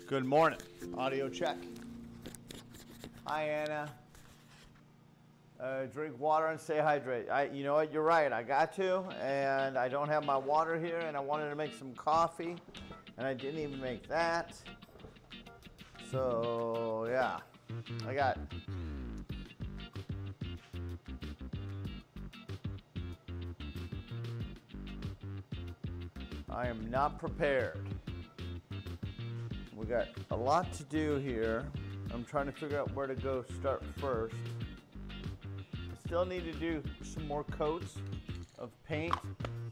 Good morning. Audio check. Hi, Anna. Drink water and stay hydrated. You know what? You're right. I got to, and I don't have my water here, and I wanted to make some coffee, and I didn't even make that. So yeah, I am not prepared. We got a lot to do here. I'm trying to figure out where to go start first. I still need to do some more coats of paint.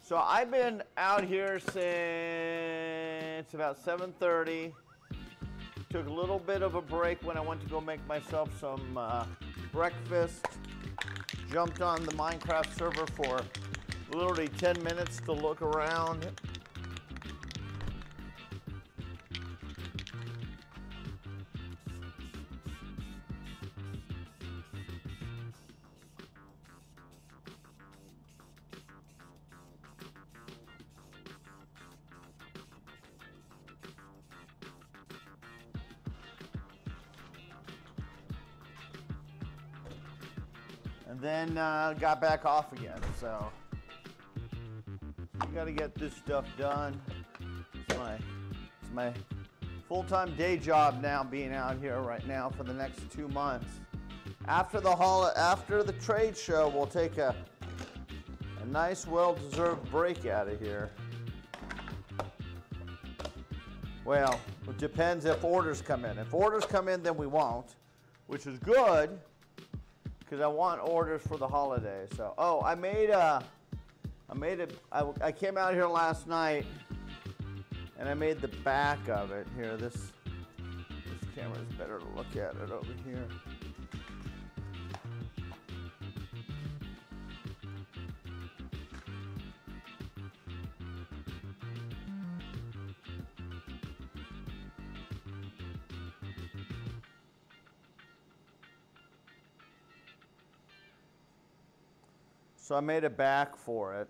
So I've been out here since about 7:30. Took a little bit of a break when I went to go make myself some breakfast. Jumped on the Minecraft server for literally 10 minutes to look around. And then got back off again, so you gotta get this stuff done. It's my full-time day job now, being out here right now for the next 2 months. After the trade show, we'll take a nice, well-deserved break out of here. Well, it depends if orders come in. If orders come in, then we won't, which is good, because I want orders for the holidays. So, I came out here last night and I made the back of it. Here, this camera's better to look at it over here. So I made a back for it.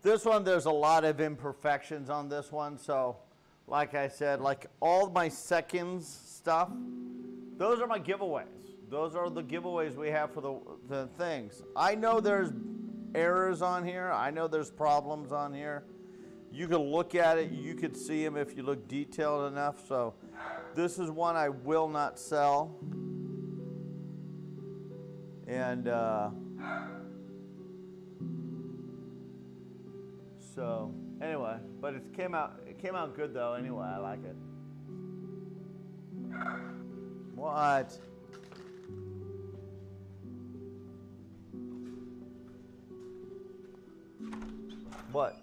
This one, there's a lot of imperfections on this one. So like I said, like all my seconds stuff, those are my giveaways. Those are the giveaways we have for the things. I know there's errors on here. I know there's problems on here. You can look at it. You could see them if you look detailed enough. So this is one I will not sell. And so anyway, but it came out good though. Anyway, I like it. What? What?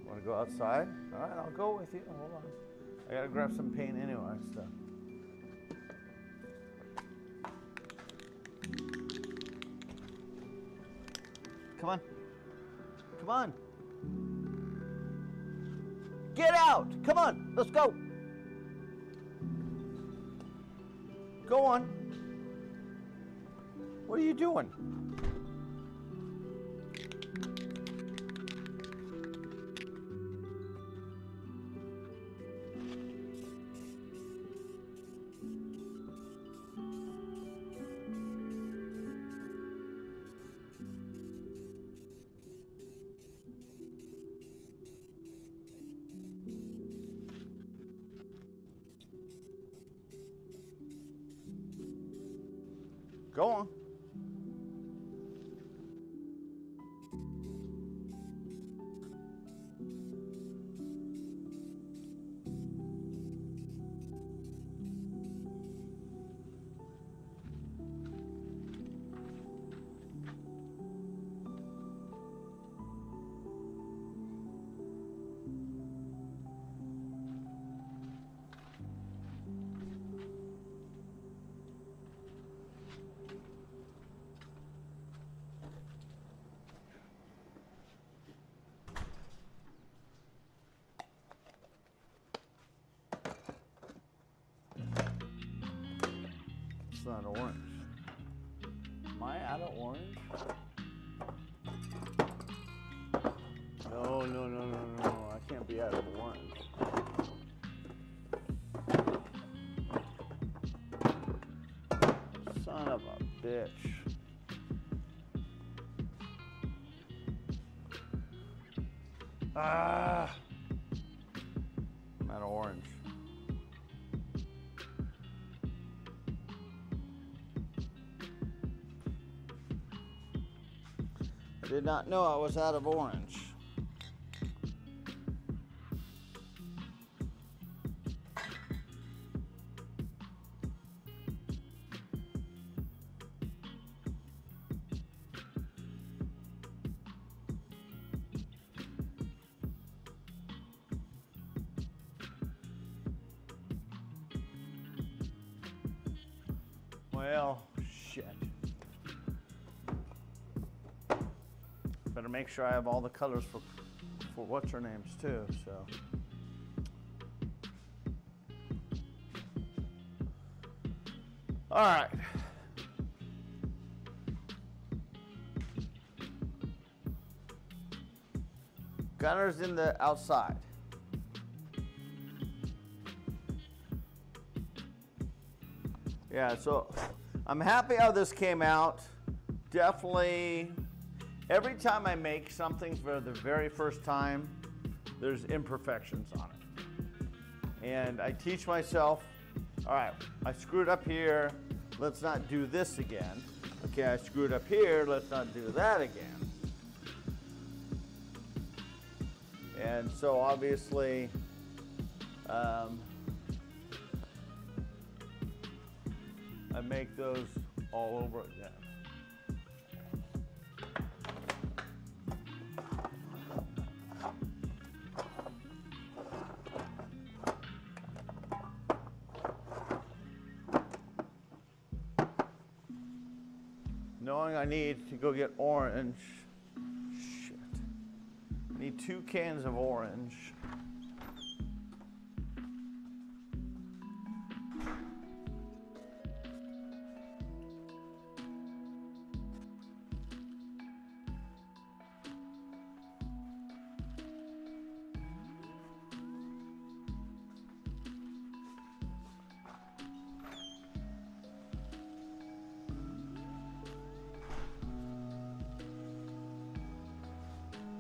Want to go outside? All right, I'll go with you. Hold on. I gotta grab some paint anyway, so. Come on. Come on. Get out! Come on, let's go. Go on. What are you doing? Go on. It's not orange. Am I out of orange? to be out of orange. Son of a bitch. Ah! I'm out of orange. I did not know I was out of orange. Well, shit. Better make sure I have all the colors for what's her names too, so. All right. Gunner's in the outside. Yeah, so I'm happy how this came out. Definitely, every time I make something for the very first time, there's imperfections on it. And I teach myself, all right, I screwed up here, let's not do this again. Okay, I screwed up here, let's not do that again. And so obviously, I make those all over again. Knowing I need to go get orange. Shit. I need 2 cans of orange.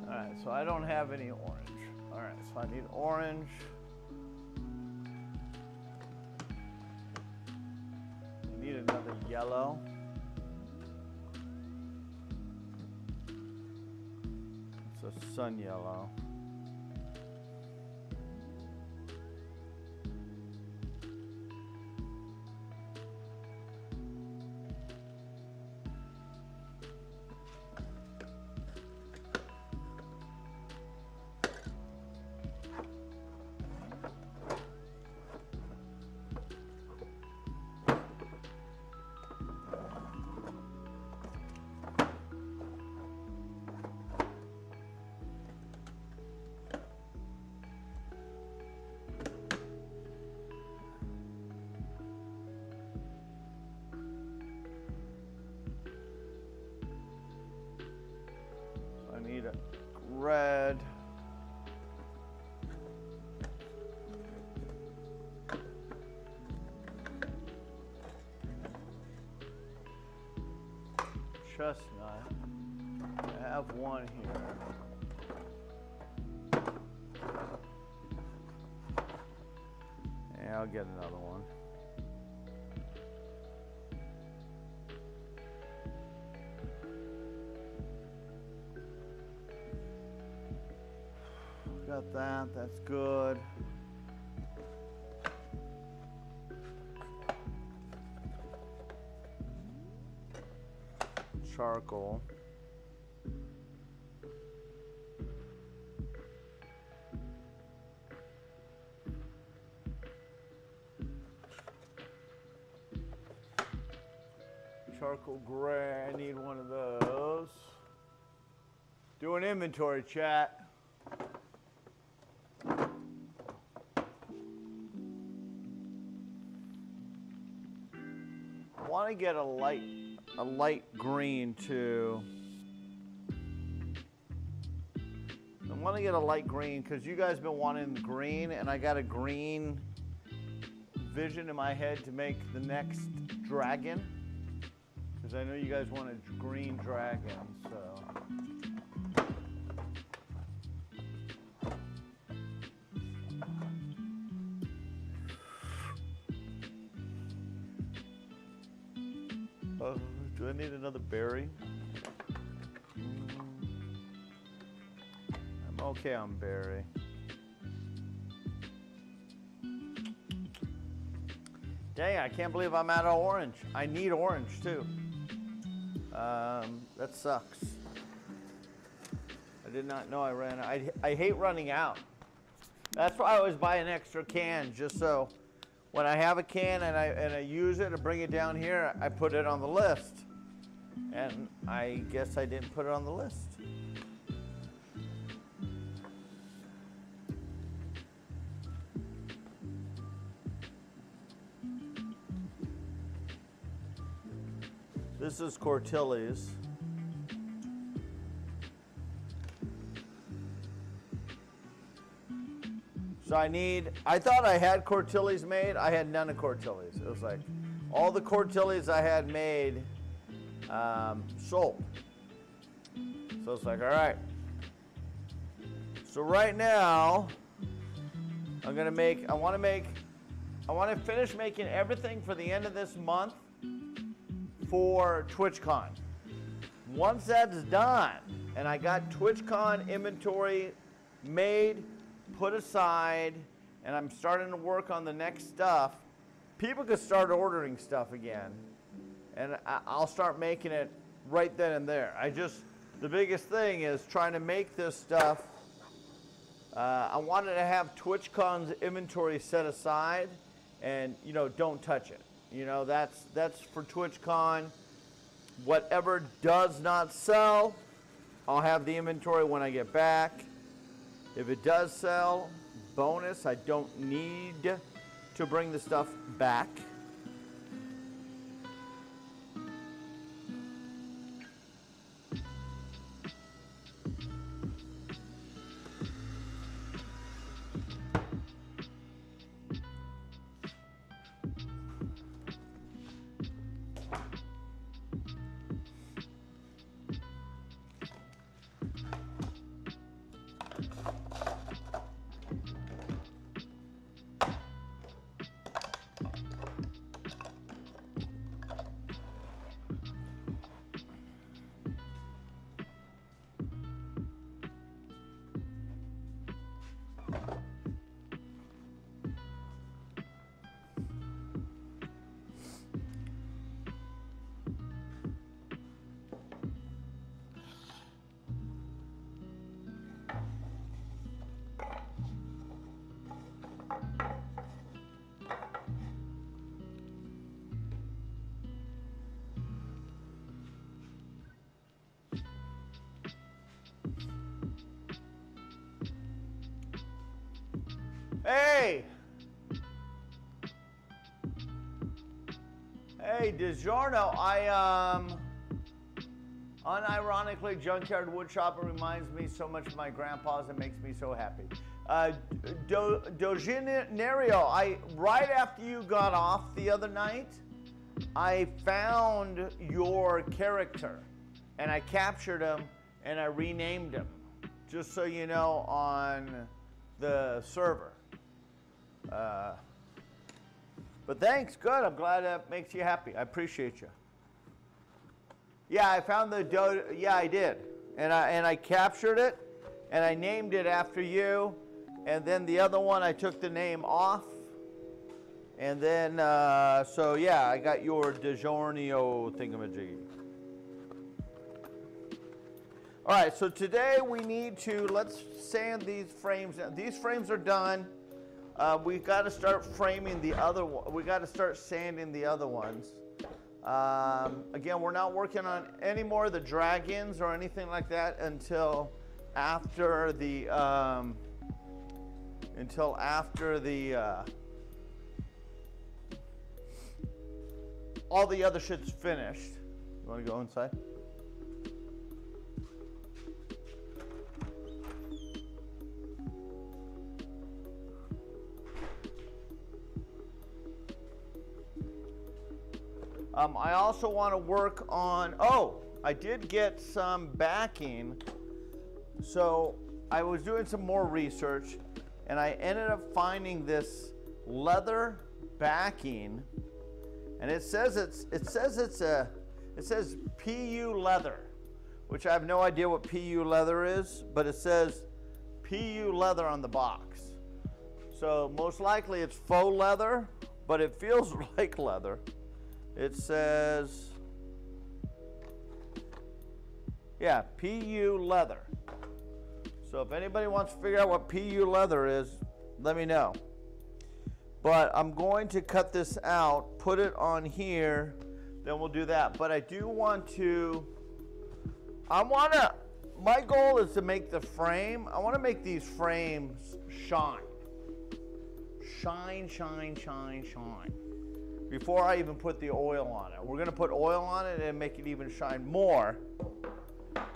All right, so I don't have any orange. All right, so I need orange. I need another yellow. It's a sun yellow. I need a red. Chestnut. I have one here. Yeah, I'll get another one. Got that, that's good. Charcoal. Charcoal gray, I need one of those. Do an inventory, chat. I want to get a light green too. I'm want to get a light green because you guys been wanting green, and I got a green vision in my head to make the next dragon. Because I know you guys want a green dragon, so. Do I need another berry? I'm okay on berry. Dang, I can't believe I'm out of orange. I need orange too. That sucks. I did not know I ran out. I hate running out. That's why I always buy an extra can, just so when I have a can and I use it to bring it down here, I put it on the list. And I guess I didn't put it on the list. This is Cortilles. So I thought I had Cortilles made. I had none of Cortilles. It was like all the Cortilles I had made sold. So it's like, all right. So right now, I want to finish making everything for the end of this month for TwitchCon. Once that's done, and I got TwitchCon inventory made, put aside, and I'm starting to work on the next stuff, people can start ordering stuff again. And I'll start making it right then and there. The biggest thing is trying to make this stuff. I wanted to have TwitchCon's inventory set aside and, don't touch it. That's for TwitchCon. Whatever does not sell, I'll have the inventory when I get back. If it does sell, bonus, I don't need to bring the stuff back. Hey! Hey, DiGiorno, unironically, Junkyard Woodshop reminds me so much of my grandpa's. It makes me so happy. Dogenario, right after you got off the other night, I found your character, and I captured him, and I renamed him, just so you know, on the server. But thanks, good. I'm glad that makes you happy. I appreciate you. Yeah, I found yeah, I did. And I captured it, and I named it after you. And then the other one, I took the name off. And then, so yeah, I got your DiGiorno thingamajiggy. All right, so today we need to, let's sand these frames. These frames are done. We've got to start framing the other one. We got to start sanding the other ones. Again, we're not working on any more of the dragons or anything like that until after the all the other shit's finished. You want to go inside? I also want to work on, oh, I did get some backing. So I was doing some more research and I ended up finding this leather backing, and it says PU leather, which I have no idea what PU leather is, but it says PU leather on the box. So most likely it's faux leather, but it feels like leather. It says, yeah, PU leather. So if anybody wants to figure out what PU leather is, let me know. But I'm going to cut this out, put it on here, then we'll do that. But I do want to, my goal is to make the frame, I want to make these frames shine. Shine, shine, shine, shine. Before I even put the oil on it. We're going to put oil on it and make it even shine more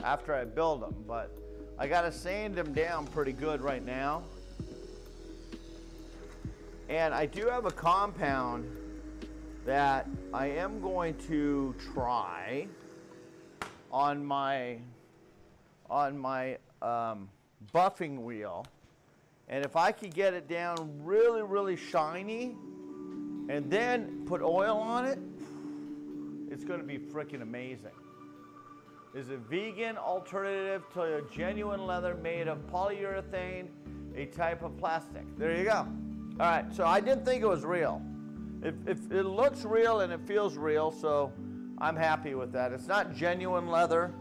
after I build them. But I got to sand them down pretty good right now. And I do have a compound that I am going to try on my buffing wheel. And if I could get it down really, really shiny and then put oil on it, it's going to be freaking amazing. Is a vegan alternative to a genuine leather made of polyurethane, a type of plastic. There you go. All right, so I didn't think it was real. It looks real and it feels real, so I'm happy with that. It's not genuine leather.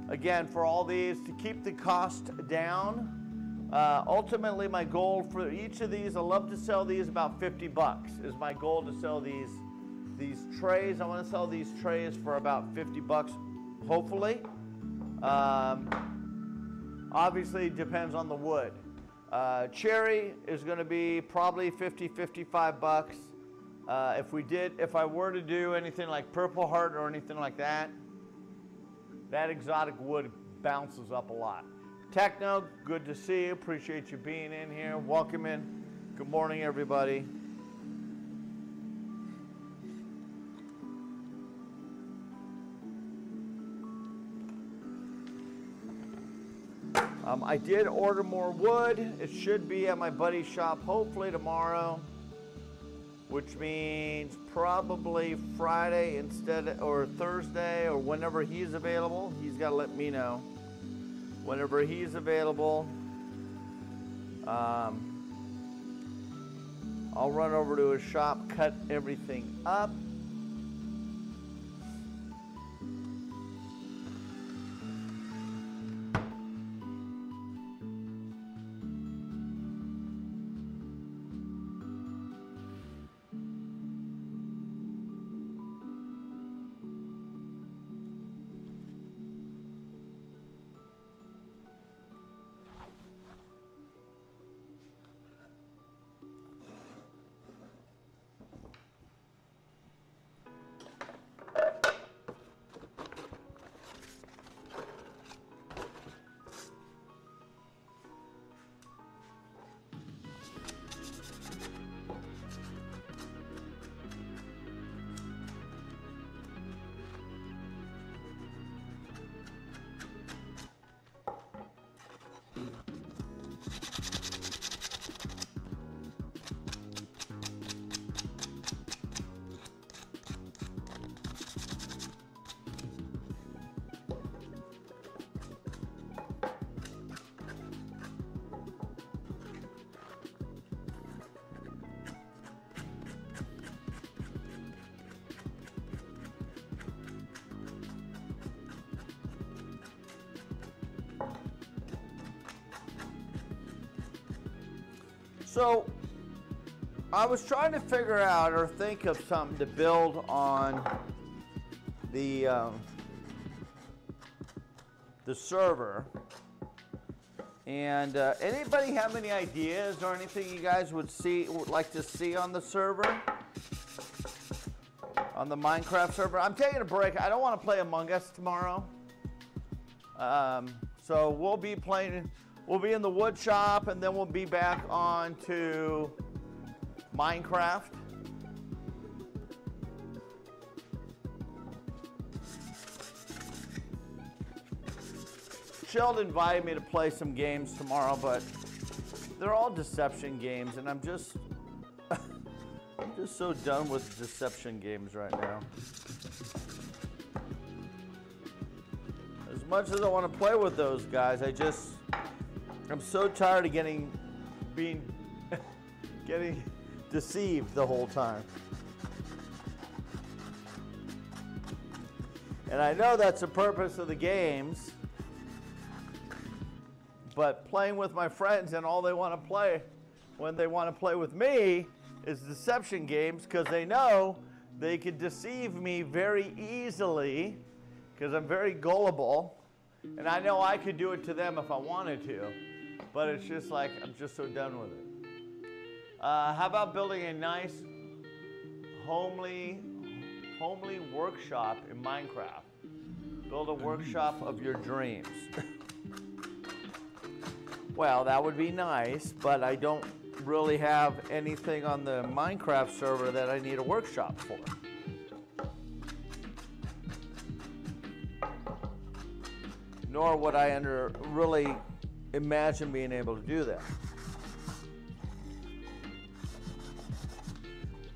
Again, for all these, to keep the cost down, ultimately my goal for each of these, I love to sell these about 50 bucks is my goal to sell these trays. I want to sell these trays for about 50 bucks, hopefully. Obviously, it depends on the wood. Cherry is going to be probably 50, 55 bucks. If I were to do anything like Purple Heart or anything like that, that exotic wood bounces up a lot. Techno, good to see you. Appreciate you being in here. Welcome in. Good morning, everybody. I did order more wood. It should be at my buddy's shop hopefully tomorrow, which means probably Friday or Thursday or whenever he's available. He's got to let me know. Whenever he's available, I'll run over to his shop, cut everything up. So I was trying to figure out or think of something to build on the server. And anybody have any ideas or anything you guys would like to see on the server? On the Minecraft server? I'm taking a break. I don't want to play Among Us tomorrow. So we'll be playing. We'll be in the Woodshop, and then we'll be back on to Minecraft. Sheldon invited me to play some games tomorrow, but they're all deception games, and I'm just so done with deception games right now. As much as I want to play with those guys, I'm so tired of getting deceived the whole time. And I know that's the purpose of the games, but playing with my friends and all they want to play when they want to play with me is deception games, because they know they could deceive me very easily because I'm very gullible, and I know I could do it to them if I wanted to, but it's just like I'm just so done with it. How about building a nice homely workshop in Minecraft? Build a workshop of your dreams. Well, that would be nice, but I don't really have anything on the Minecraft server that I need a workshop for. Nor would I really imagine being able to do that.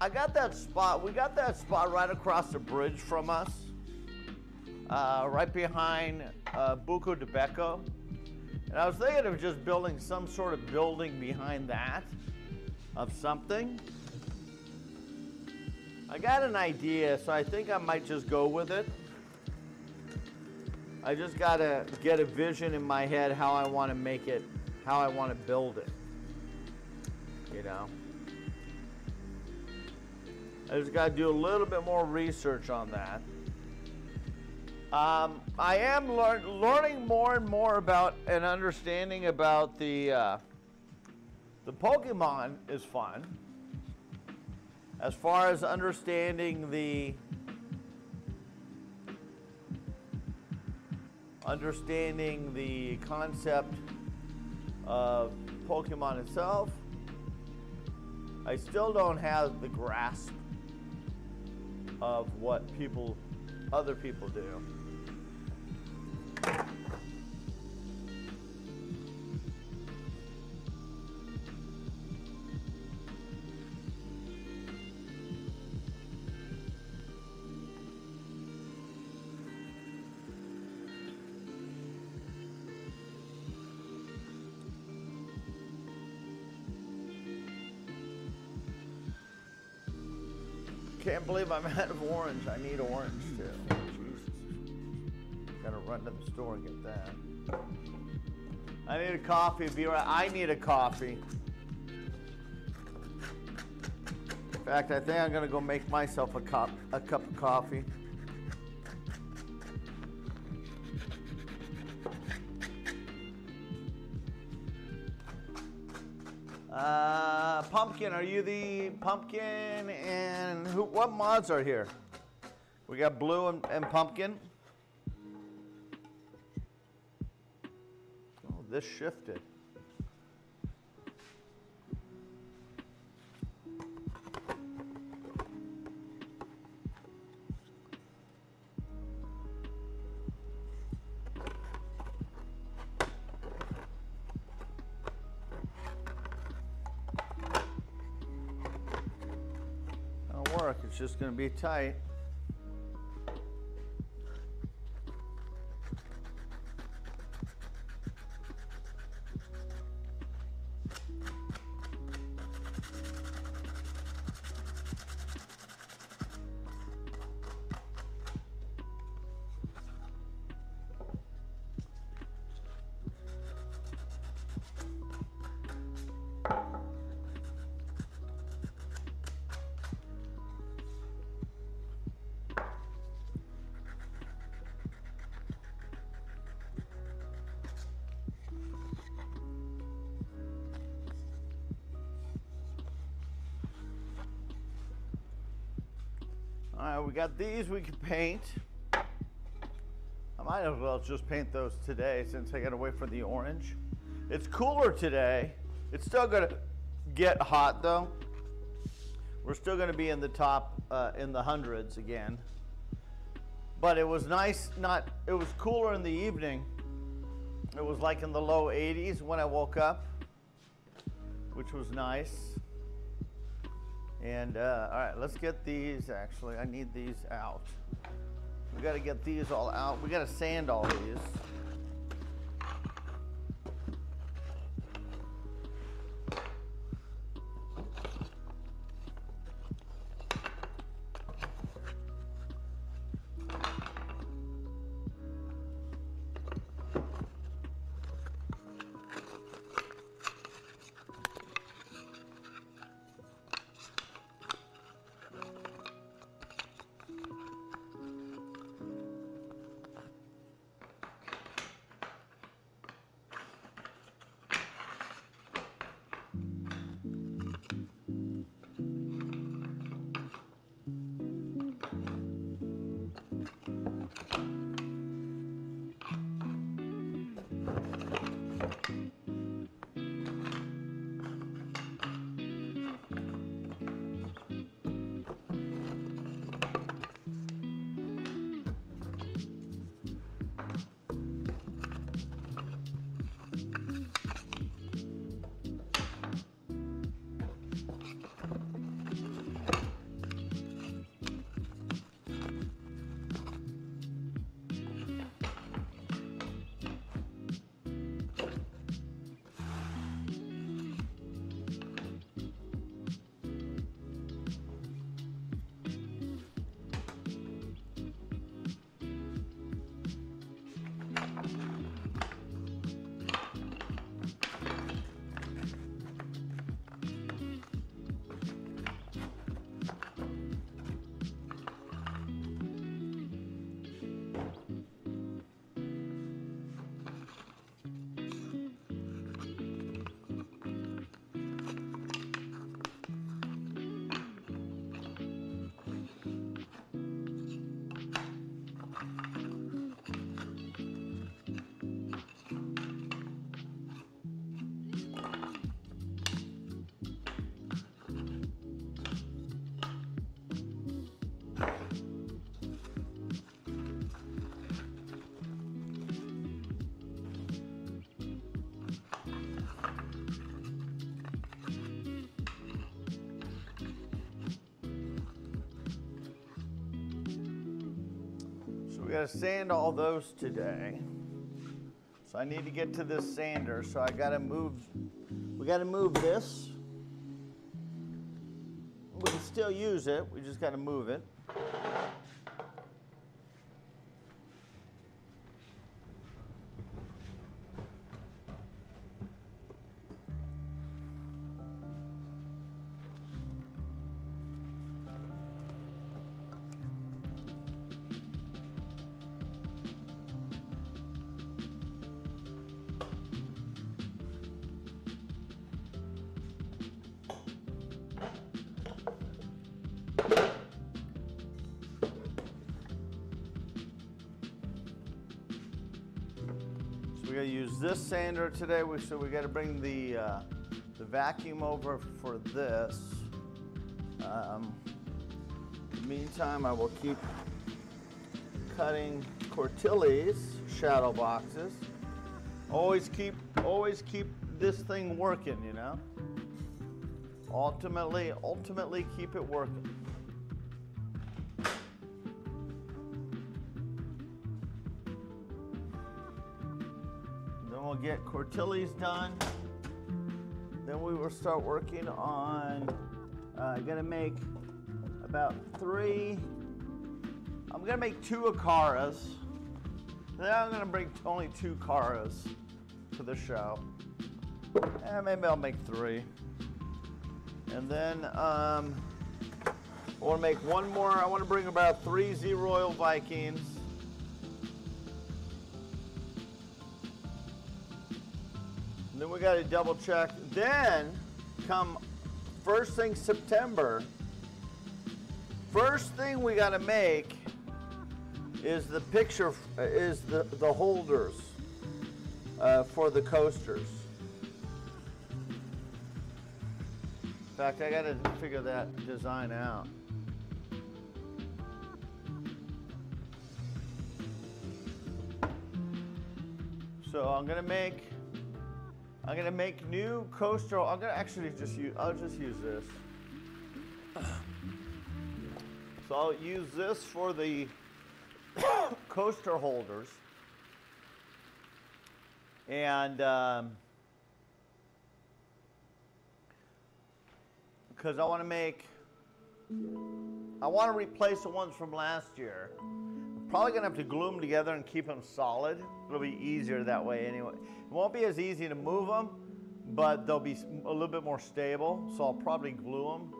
We got that spot right across the bridge from us, right behind Buco de Becco. And I was thinking of just building some sort of building behind that, of something. I got an idea, so I think I might just go with it. I just gotta get a vision in my head how I want to make it, how I want to build it. You know? I just gotta do a little bit more research on that. I am learning more and more about and understanding about the Pokemon is fun. As far as understanding the concept of Pokemon itself, I still don't have the grasp of what other people do. Can't believe I'm out of orange. I need orange too. Jesus. Gotta run to the store and get that. I need a coffee. I need a coffee. In fact, I think I'm gonna go make myself a cup of coffee. Pumpkin, are you the pumpkin? And what mods are here? We got blue and pumpkin. Oh, this shifted. It's just going to be tight. We got these we can paint. I might as well just paint those today since I gotta wait for the orange. It's cooler today. It's still gonna get hot though. We're still gonna be in the top, in the hundreds again. But it was nice, it was cooler in the evening. It was like in the low 80s when I woke up, which was nice. And all right, let's get these. Actually, I need these out. We got to get these all out. We got to sand all these. We got to sand all those today. So I need to get to this sander. So I got to move. We got to move this. We can still use it. We just got to move it. We're gonna use this sander today, so we got to bring the vacuum over for this. In the meantime, I will keep cutting Cortilli's shadow boxes. Always keep this thing working, you know. Ultimately keep it working. We'll get Cortilli's done. Then we will start working on, gonna make about 3, I'm gonna make 2 Acaras. Then I'm gonna bring only 2 Caras to the show. And maybe I'll make 3. And then I wanna make one more, I wanna bring about 3 Z-Royal Vikings. And then we got to double check. Then come first thing September, first thing we got to make is the picture, is the holders for the coasters. In fact, I got to figure that design out. So I'm gonna make new coaster. I'm gonna actually I'll just use this. So I'll use this for the coaster holders. And because I want to replace the ones from last year. I'm probably gonna have to glue them together and keep them solid. It'll be easier that way anyway. It won't be as easy to move them, but they'll be a little bit more stable. So I'll probably glue them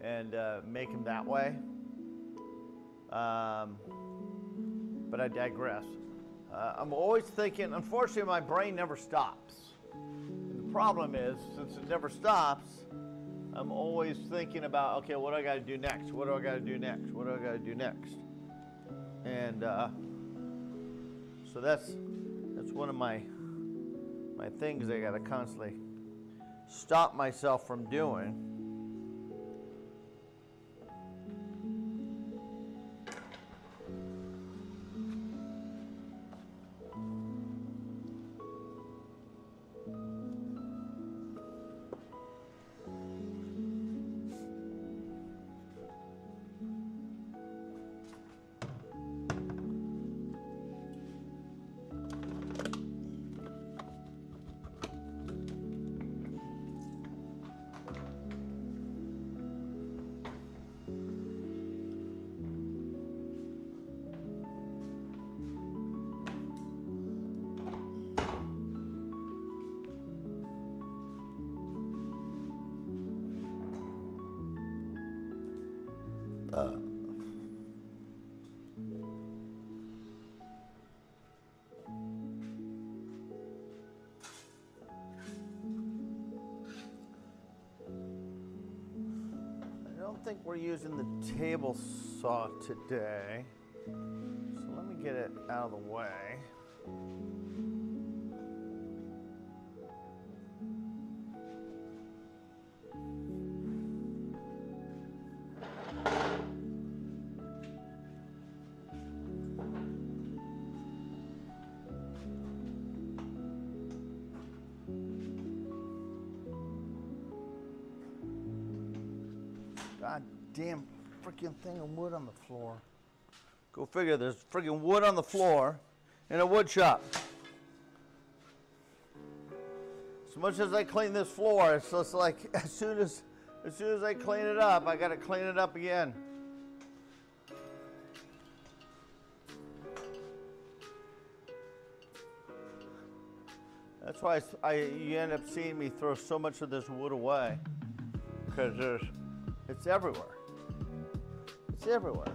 and make them that way. But I digress. I'm always thinking, unfortunately my brain never stops. And the problem is, since it never stops, I'm always thinking about, okay, what do I gotta do next? What do I gotta do next? What do I gotta do next? And so that's one of my things I gotta constantly stop myself from doing. I don't think we're using the table saw today, so let me get it out of the way. God damn freaking thing of wood on the floor. Go figure, there's freaking wood on the floor in a wood shop. As much as I clean this floor, it's just like as soon as I clean it up, I gotta clean it up again. That's why you end up seeing me throw so much of this wood away, because it's everywhere. It's everywhere.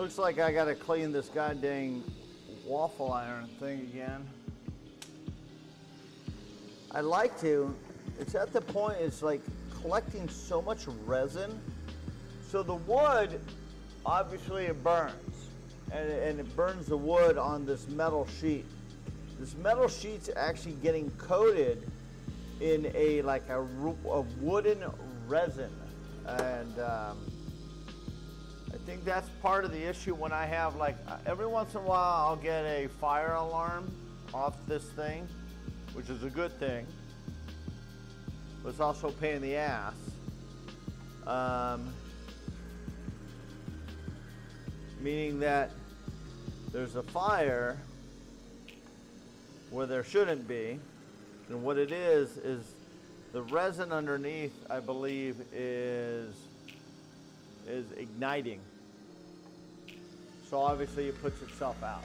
Looks like I gotta clean this goddamn waffle iron thing again. I like to. It's at the point, it's like collecting so much resin. So the wood, obviously it burns. And it burns the wood on this metal sheet. This metal sheet's actually getting coated in a wooden resin. And I think that's part of the issue when I have, like, every once in a while I'll get a fire alarm off this thing, which is a good thing, but it's also a pain in the ass. Meaning that there's a fire where there shouldn't be, and what it is the resin underneath, I believe, is igniting. So obviously it puts itself out.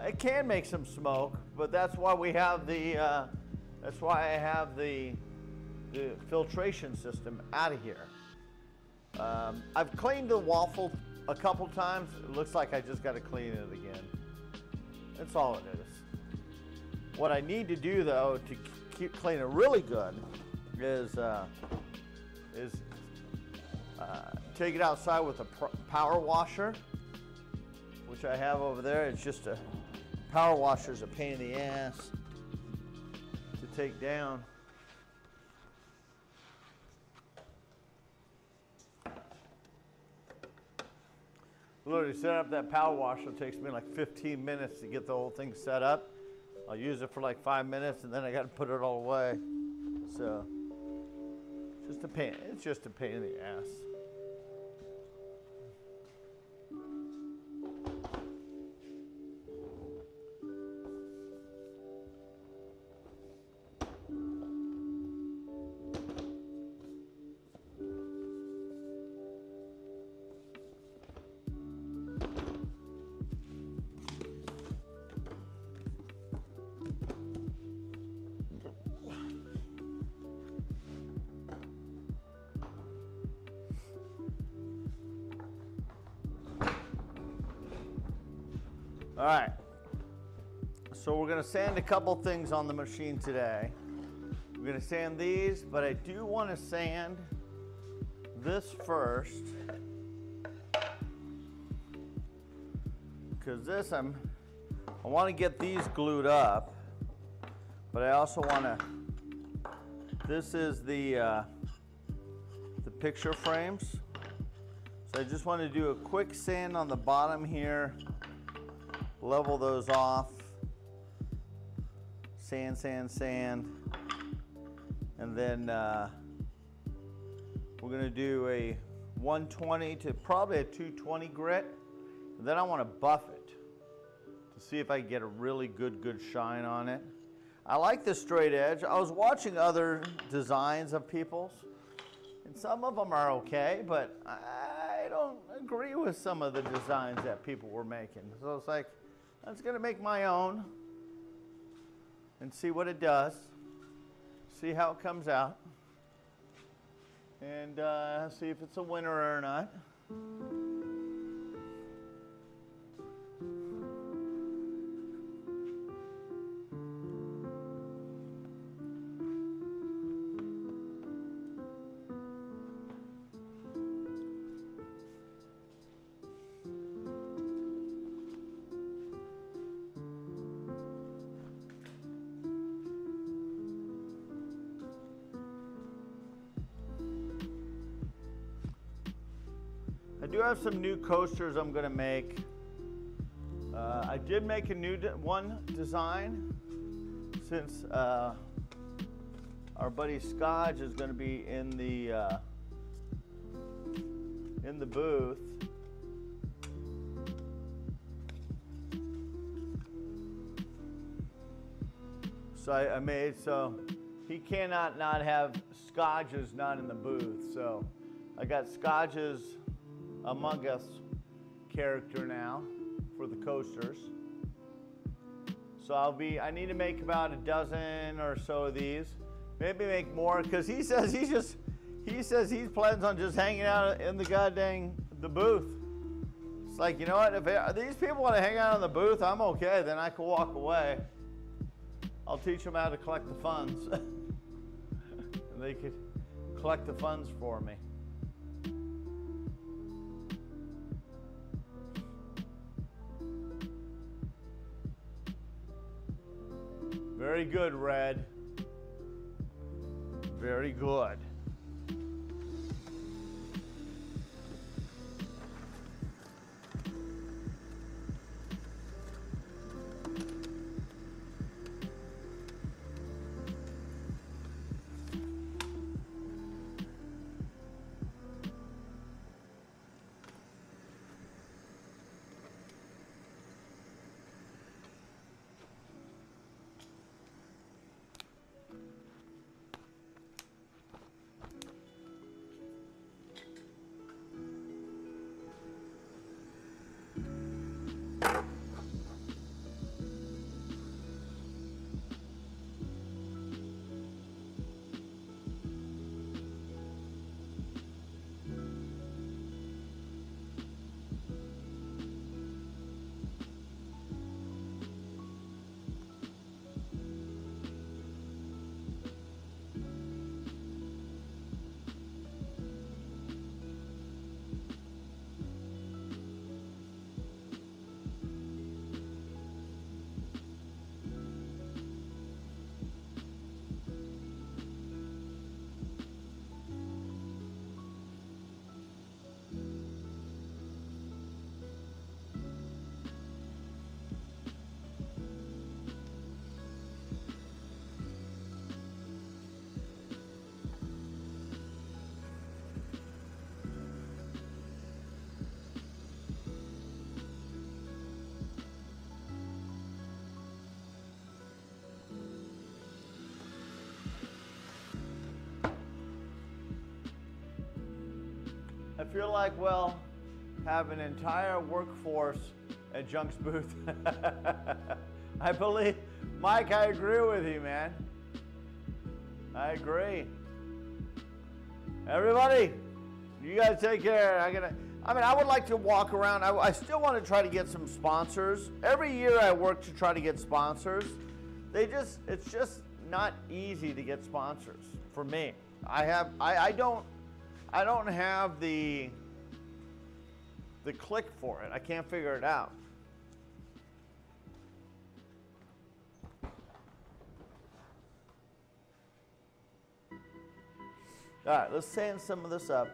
It can make some smoke, but that's why we have that's why I have the filtration system out of here. I've cleaned the waffle a couple times. It looks like I just got to clean it again. That's all it is. What I need to do, though, to keep clean it really good is take it outside with a power washer, which I have over there. It's just a power washer is a pain in the ass to take down. Literally set up that power washer. It takes me like 15 minutes to get the whole thing set up. I'll use it for like 5 minutes and then I got to put it all away. So, just a pain. It's just a pain in the ass. All right, so we're gonna sand a couple things on the machine today. We're gonna sand these, but I do wanna sand this first, because this I wanna get these glued up, but I also wanna, this is the picture frames. So I just wanna do a quick sand on the bottom here. Level those off, sand, sand, sand, and then we're going to do a 120 to probably a 220 grit, and then I want to buff it to see if I can get a really good shine on it. I like the straight edge. I was watching other designs of people's, and some of them are okay, but I don't agree with some of the designs that people were making. So it's like, I'm just going to make my own and see what it does, see how it comes out, and see if it's a winner or not. I do have some new coasters I'm going to make. I did make a new one design since our buddy Scotch is going to be in the booth. So I made, so he cannot not have Scotch's not in the booth. So I got Scotch's Among Us character now for the coasters. So I need to make about a dozen or so of these. Maybe make more, because he says he says he plans on just hanging out in the the booth. It's like, you know what? If these people want to hang out in the booth, I'm okay. Then I can walk away. I'll teach them how to collect the funds. And they could collect the funds for me. Very good, Red. Very good. I feel like, well, have an entire workforce at Junk's booth. I believe, Mike, I agree with you, man. I agree. Everybody, you guys take care. I would like to walk around. I still want to try to get some sponsors. Every year I work to try to get sponsors. It's just not easy to get sponsors for me. I don't have the click for it. I can't figure it out. All right, let's sand some of this up.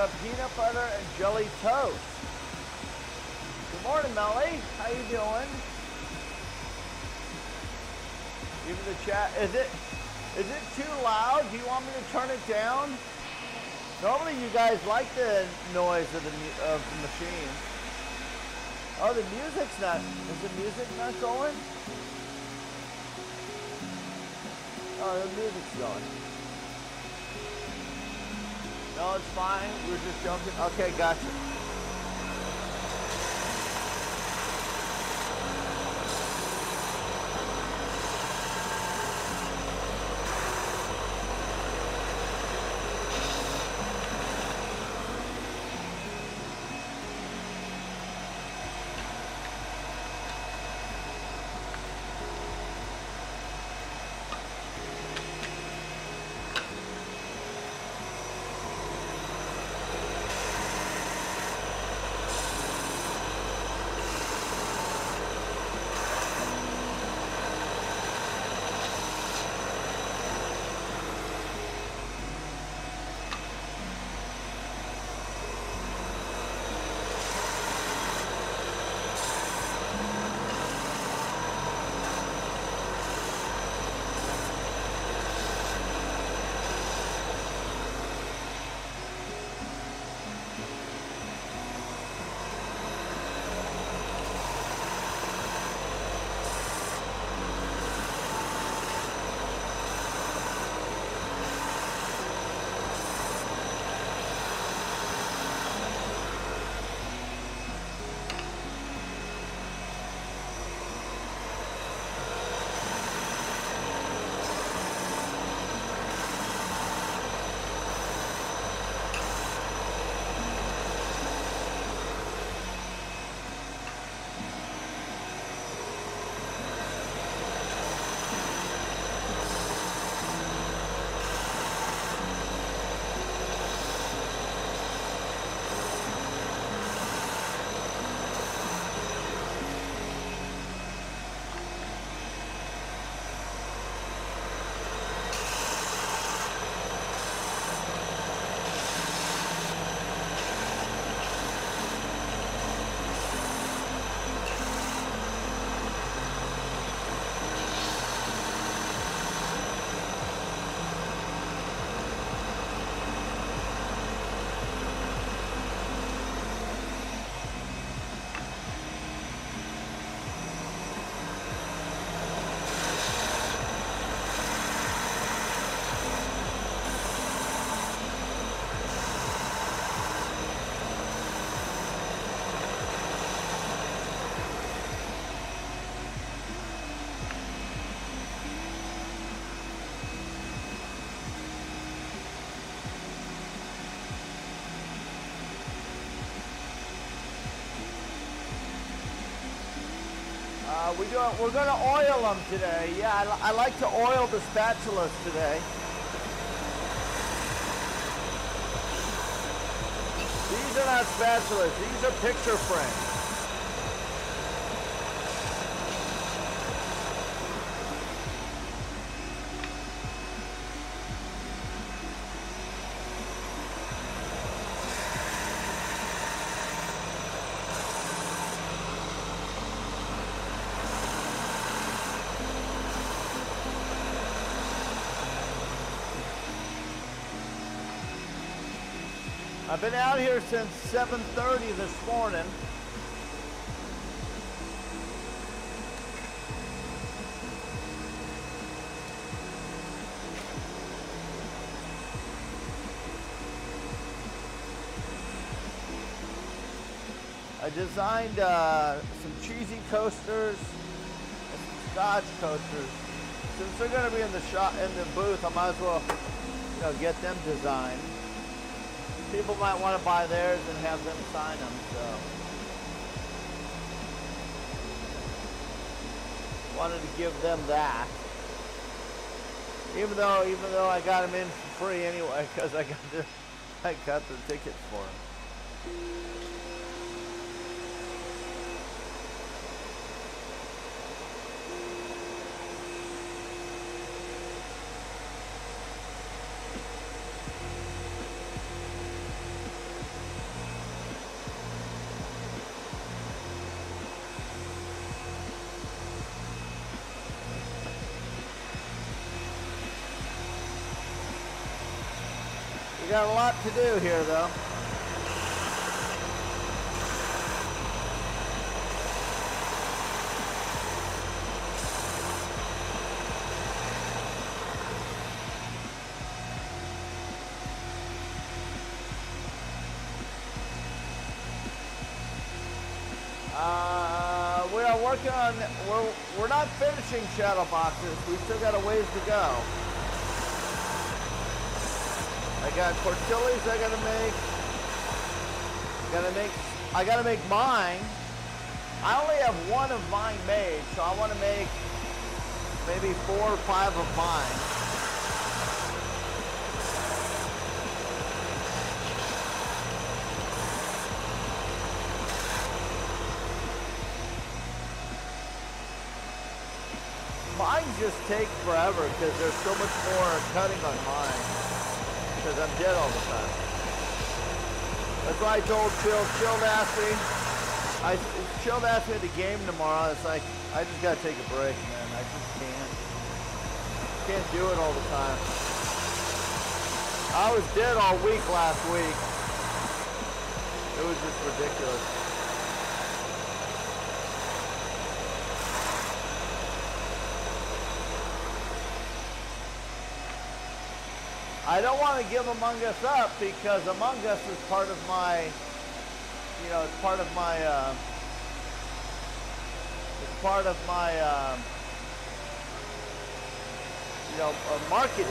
got peanut butter and jelly toast. Good morning, Melly. How you doing? Even the chat. Is it too loud? Do you want me to turn it down? Normally you guys like the noise of the machine. Oh, the music's not. Is the music not going? Oh, the music's going. No, it's fine. We're just joking. Okay, gotcha. We're going to oil them today. Yeah, I like to oil the spatulas today. These are not spatulas. These are picture frames. I've been out here since 7:30 this morning. I designed some cheesy coasters and some Scotch coasters. Since they're going to be in the shop, in the booth, I might as well, get them designed. People might want to buy theirs and have them sign them, so. Wanted to give them that. Even though I got them in for free anyway, because I got the tickets for them. We got a lot to do here, though. We are working on, we're not finishing shadow boxes. We've still got a ways to go. I got tortillas I gotta make. I gotta make mine. I only have one of mine made, so I want to make maybe 4 or 5 of mine. Mine just take forever because there's so much more cutting on mine because I'm dead all the time. That's why I told Chill asked me to game tomorrow. It's like, I just gotta take a break, man. I just can't do it all the time. I was dead all week last week. It was just ridiculous. I don't want to give Among Us up because Among Us is part of my, you know, it's part of my you know, marketing.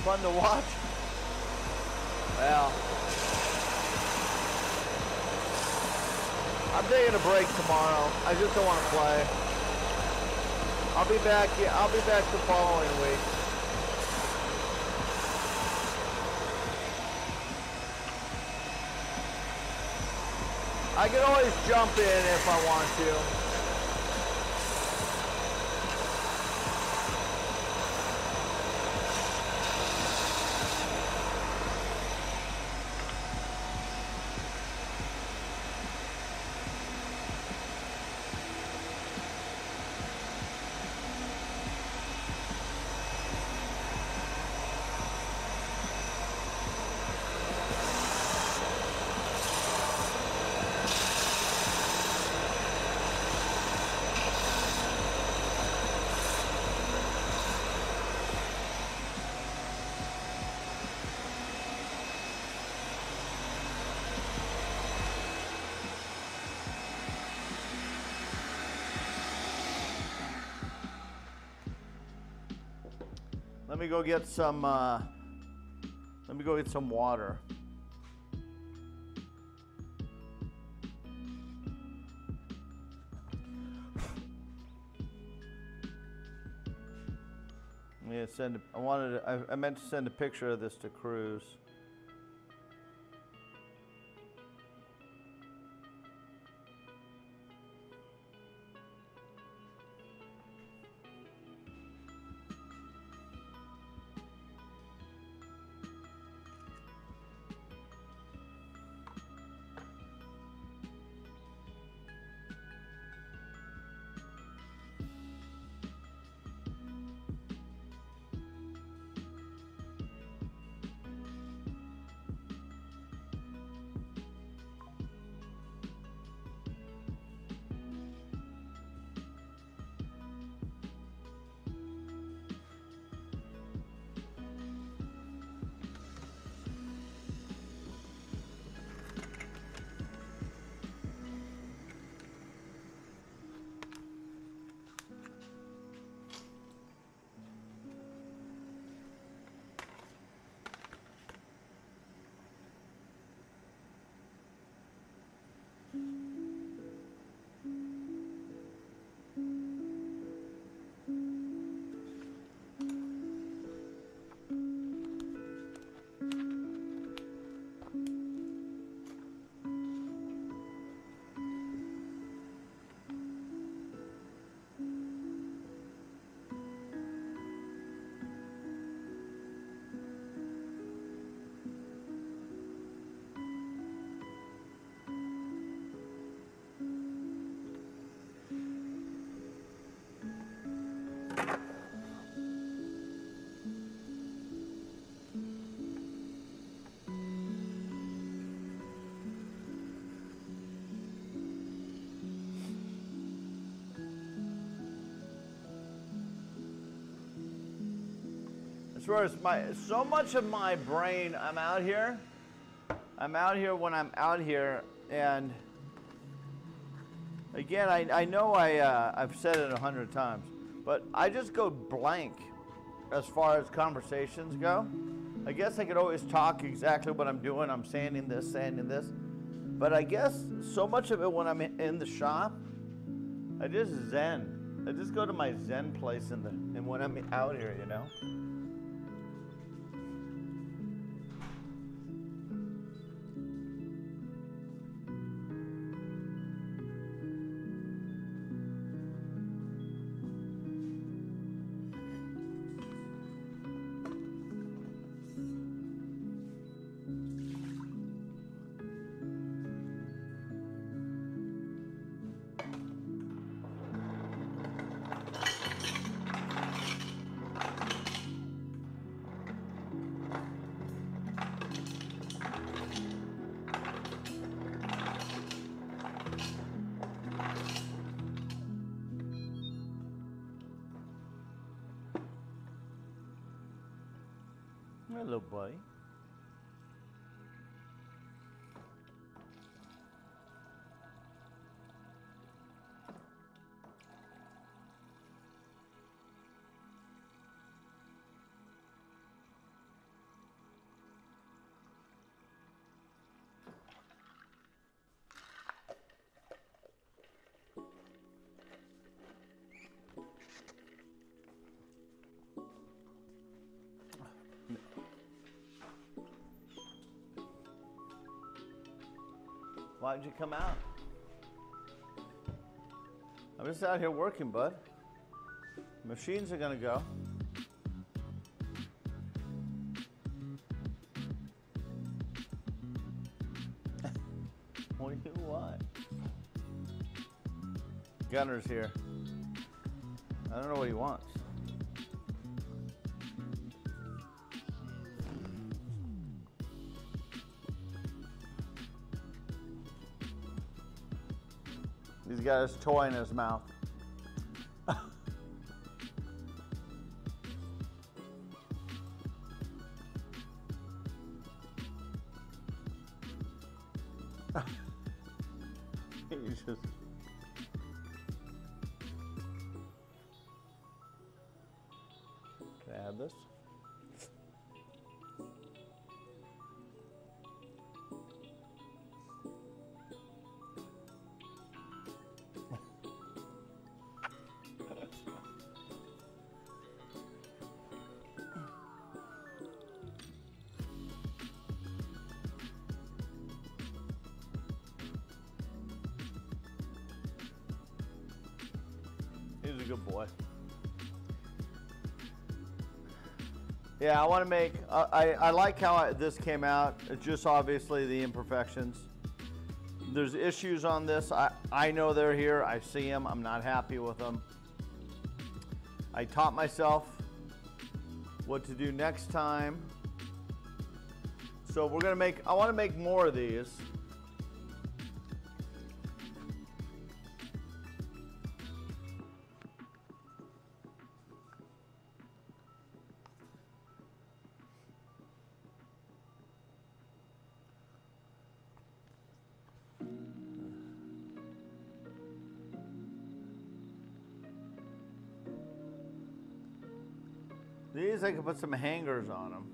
Fun to watch. Well, I'm taking a break tomorrow. I just don't want to play. I'll be back the following week. I can always jump in if I want to. me go get some. Let me go get some water. Yeah, I meant to send a picture of this to Cruz. So much of my brain, I'm out here when I'm out here, and again, I know I've said it 100 times, but I just go blank as far as conversations go. I guess I could always talk exactly what I'm doing. I'm saying this, but I guess so much of it when I'm in the shop, I just zen. I just go to my zen place and when I'm out here, you know. Hello, buddy. Why'd you come out? I'm just out here working, bud. Machines are gonna go. What do you want? Gunner's here. I don't know what he wants. He's got his toy in his mouth. He's just... Can I have this? Good boy. Yeah, I want to make, I like how this came out. It's just obviously the imperfections. There's issues on this. I know they're here. I see them. I'm not happy with them. I taught myself what to do next time. So we're going to make, I want to make more of these. These I can put some hangers on them.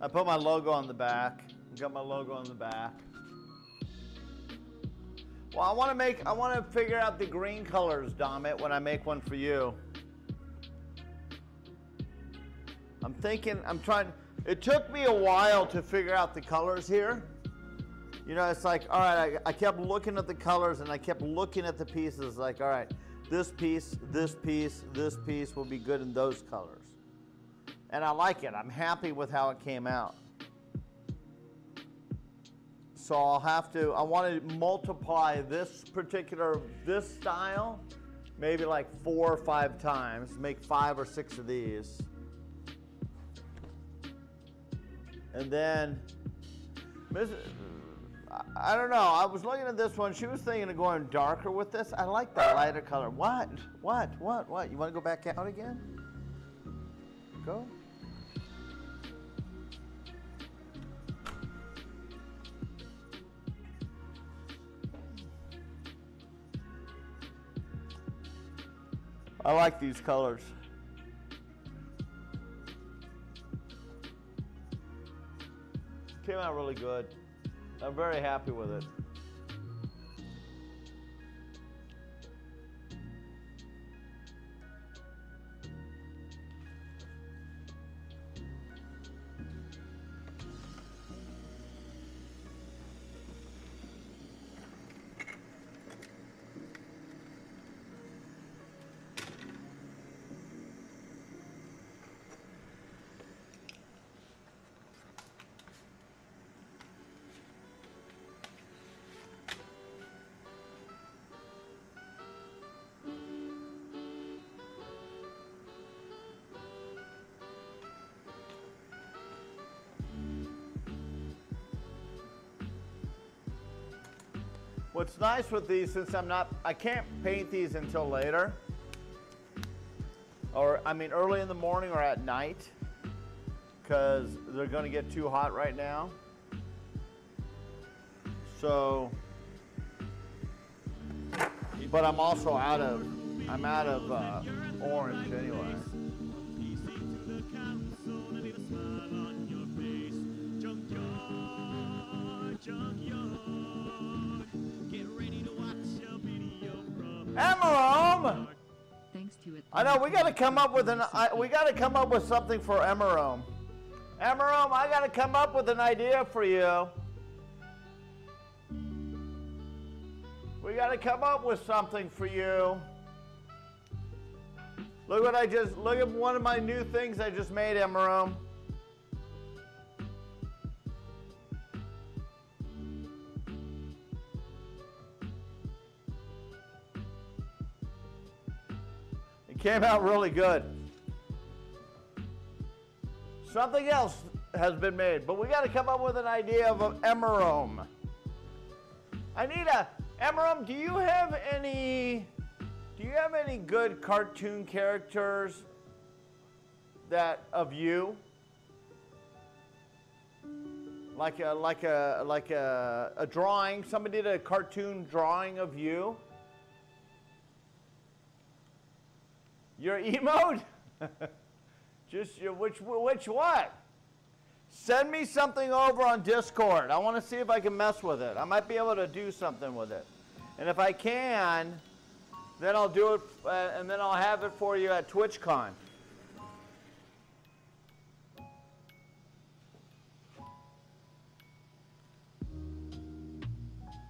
I put my logo on the back. Got my logo on the back. Well, I want to figure out the green colors, Domit, when I make one for you. It took me a while to figure out the colors here. You know, it's like, all right, I kept looking at the colors and I kept looking at the pieces like, all right, this piece, this piece, this piece will be good in those colors. And I like it. I'm happy with how it came out. So I want to multiply this style, maybe like 4 or 5 times, make 5 or 6 of these. And then, I don't know. I was looking at this one. She was thinking of going darker with this. I like the lighter color. What? What? You want to go back out again? Go. I like these colors. Came out really good. I'm very happy with it. What's nice with these, since I can't paint these until later, or I mean early in the morning or at night, because they're going to get too hot right now. So, but I'm also out of orange anyway. Emerome! Thanks to it. I know we got to come up with something for Emerome. Emerome, I got to come up with an idea for you. We got to come up with something for you. Look at one of my new things I just made, Emerome. Came out really good. Something else has been made, but we got to come up with an idea of an Emerome. Emerome, do you have any good cartoon characters of you? Like a drawing, somebody did a cartoon drawing of you? Your emote? Which what? Send me something over on Discord. I want to see if I can mess with it. I might be able to do something with it. And if I can, then I'll do it, and then I'll have it for you at TwitchCon.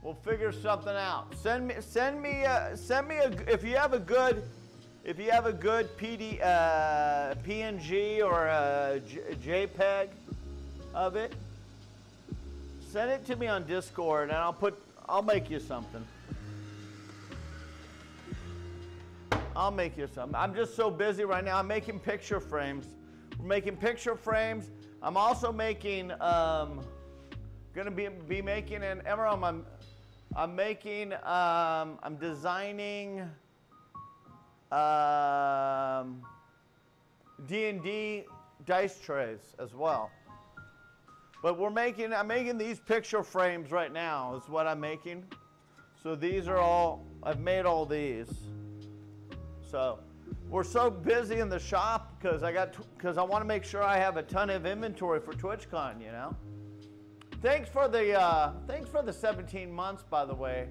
We'll figure something out. Send me if you have a good PNG or a JPEG of it. Send it to me on Discord, and I'll make you something. I'll make you something. I'm just so busy right now. I'm making picture frames. We're making picture frames. I'm also making gonna be making an Emerald. I'm designing D&D dice trays as well. But I'm making these picture frames right now is what I'm making. So these are all, I've made all these. So we're so busy in the shop because I want to make sure I have a ton of inventory for TwitchCon, you know. Thanks for the 17 months, by the way.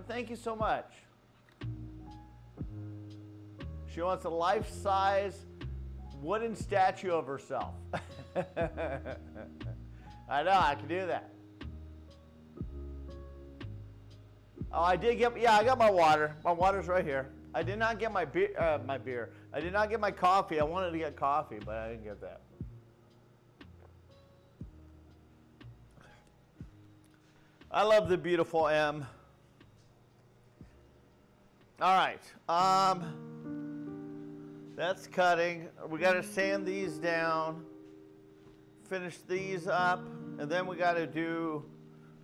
Thank you so much. She wants a life-size wooden statue of herself. I know, I can do that. Oh, I did get, yeah, I got my water. My water's right here. I did not get my beer. I did not get my coffee. I wanted to get coffee, but I didn't get that. I love the beautiful M. All right. That's cutting. We got to sand these down, finish these up, and then we got to do,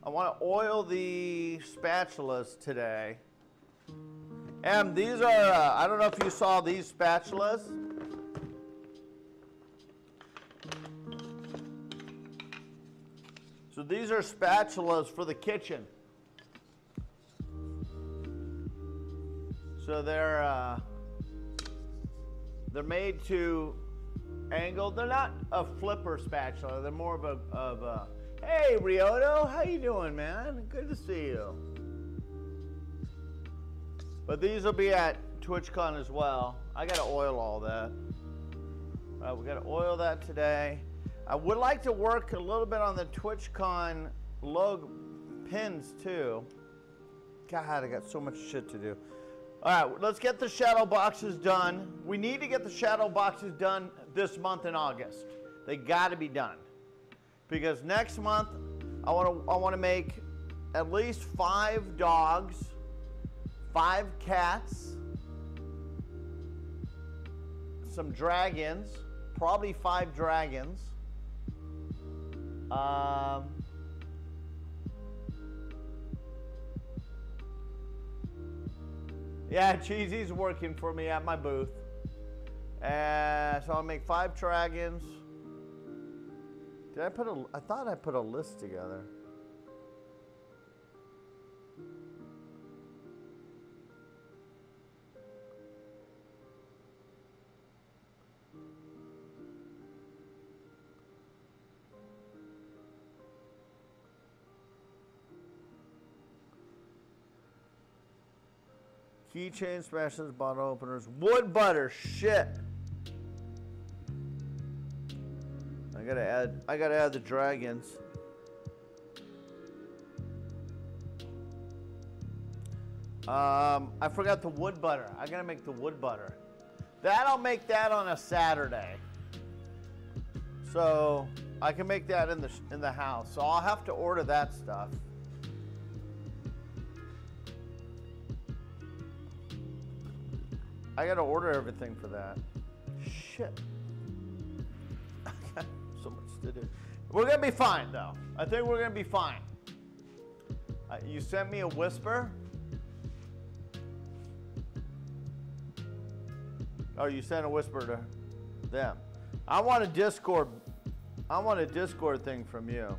I want to oil the spatulas today. And these are, I don't know if you saw these spatulas. So these are spatulas for the kitchen. So they're made to angle. They're not a flipper spatula. They're more of a hey, Rioto, how you doing, man? Good to see you. But these will be at TwitchCon as well. I got to oil all that. All right, we got to oil that today. I would like to work a little bit on the TwitchCon logo pins too. God, I got so much shit to do. All right, let's get the shadow boxes done. We need to get the shadow boxes done this month in August. They got to be done. Because next month, I want to make at least 5 dogs, 5 cats, some dragons, probably 5 dragons. Yeah, Cheesy's working for me at my booth. So I'll make 5 dragons. I thought I put a list together. Keychain smashes, bottle openers, wood butter, shit. I gotta add the dragons. I forgot the wood butter. I gotta make the wood butter. I'll make that on a Saturday. So I can make that in the house. So I'll have to order that stuff. I gotta order everything for that. Shit. I got so much to do. We're gonna be fine though. I think we're gonna be fine. You sent me a whisper? Oh, you sent a whisper to them. I want a Discord thing from you.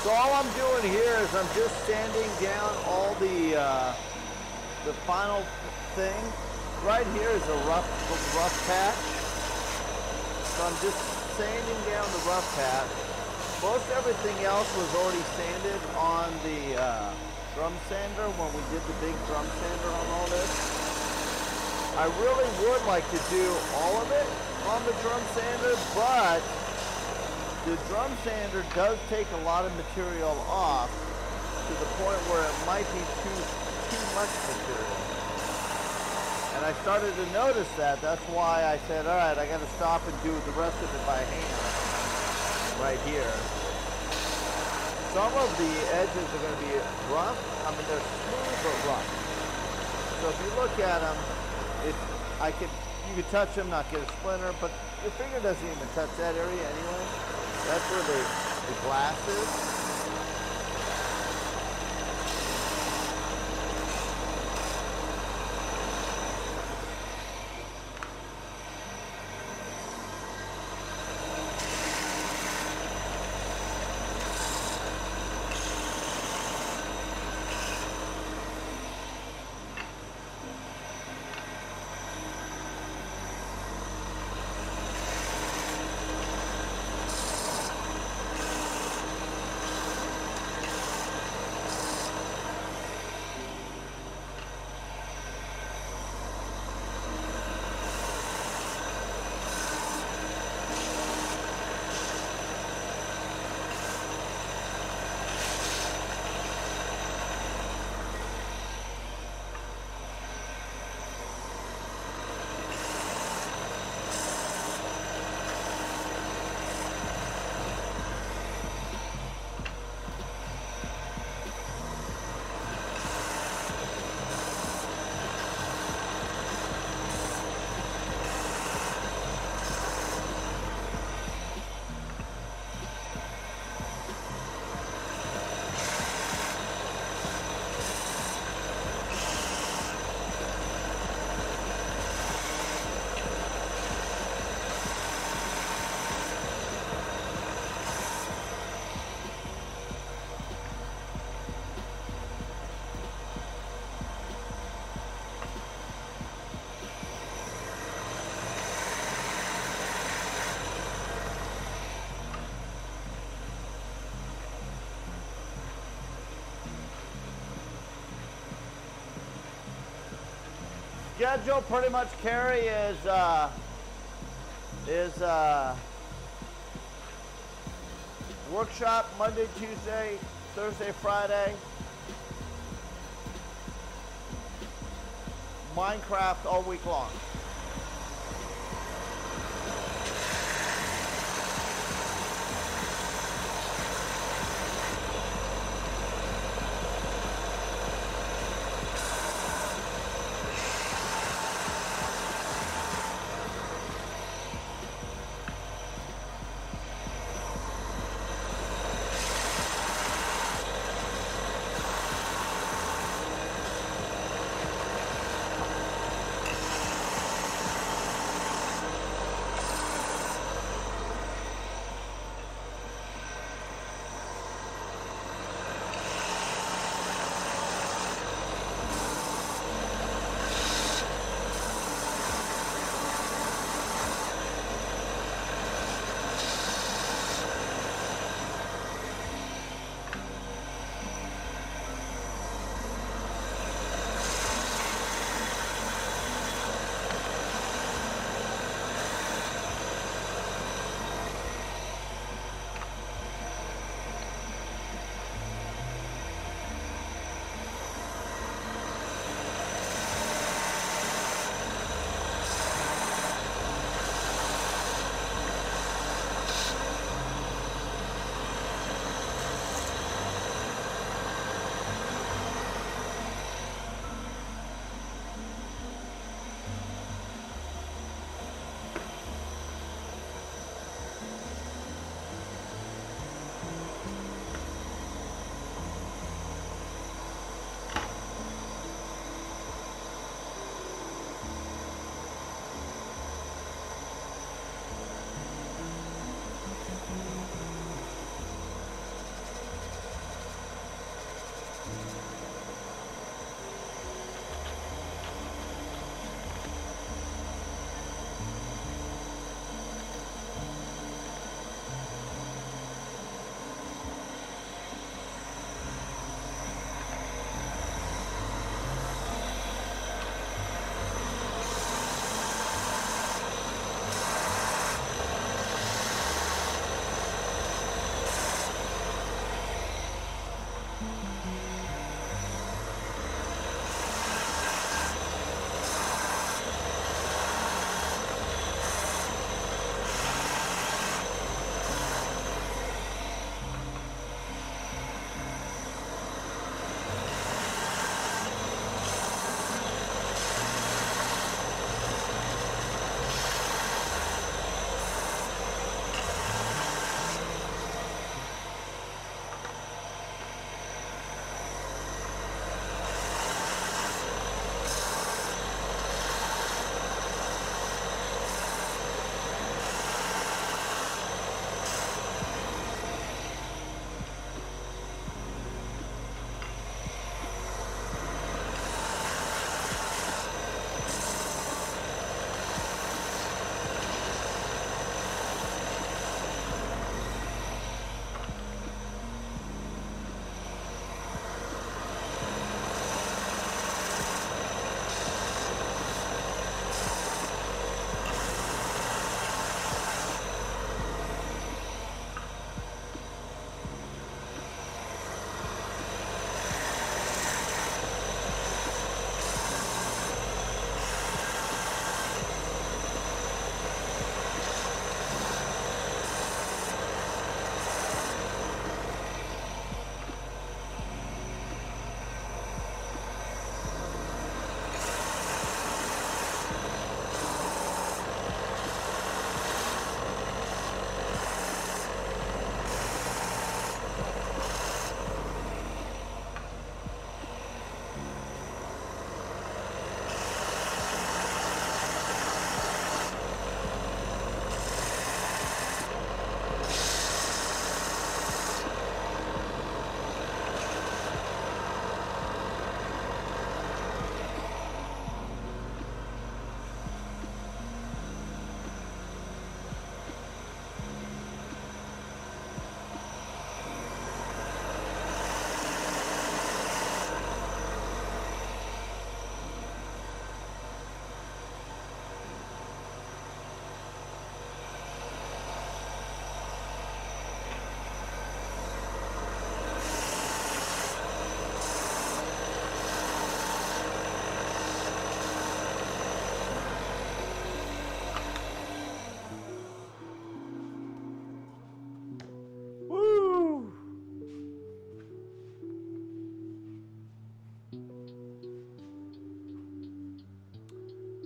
So all I'm doing here is I'm just sanding down all the final thing. Right here is a rough patch. So I'm just sanding down the rough patch. Most everything else was already sanded on the drum sander when we did the big drum sander on all this. I really would like to do all of it on the drum sander, but the drum sander does take a lot of material off to the point where it might be too much material. And I started to notice that. That's why I said, all right, I got to stop and do the rest of it by hand right here. Some of the edges are going to be rough. I mean, they're smooth but rough. So if you look at them, you could touch them, not get a splinter, but your finger doesn't even touch that area anyway. That's where the glass is. Schedule pretty much, Carrie, is workshop Monday, Tuesday, Thursday, Friday. Minecraft all week long.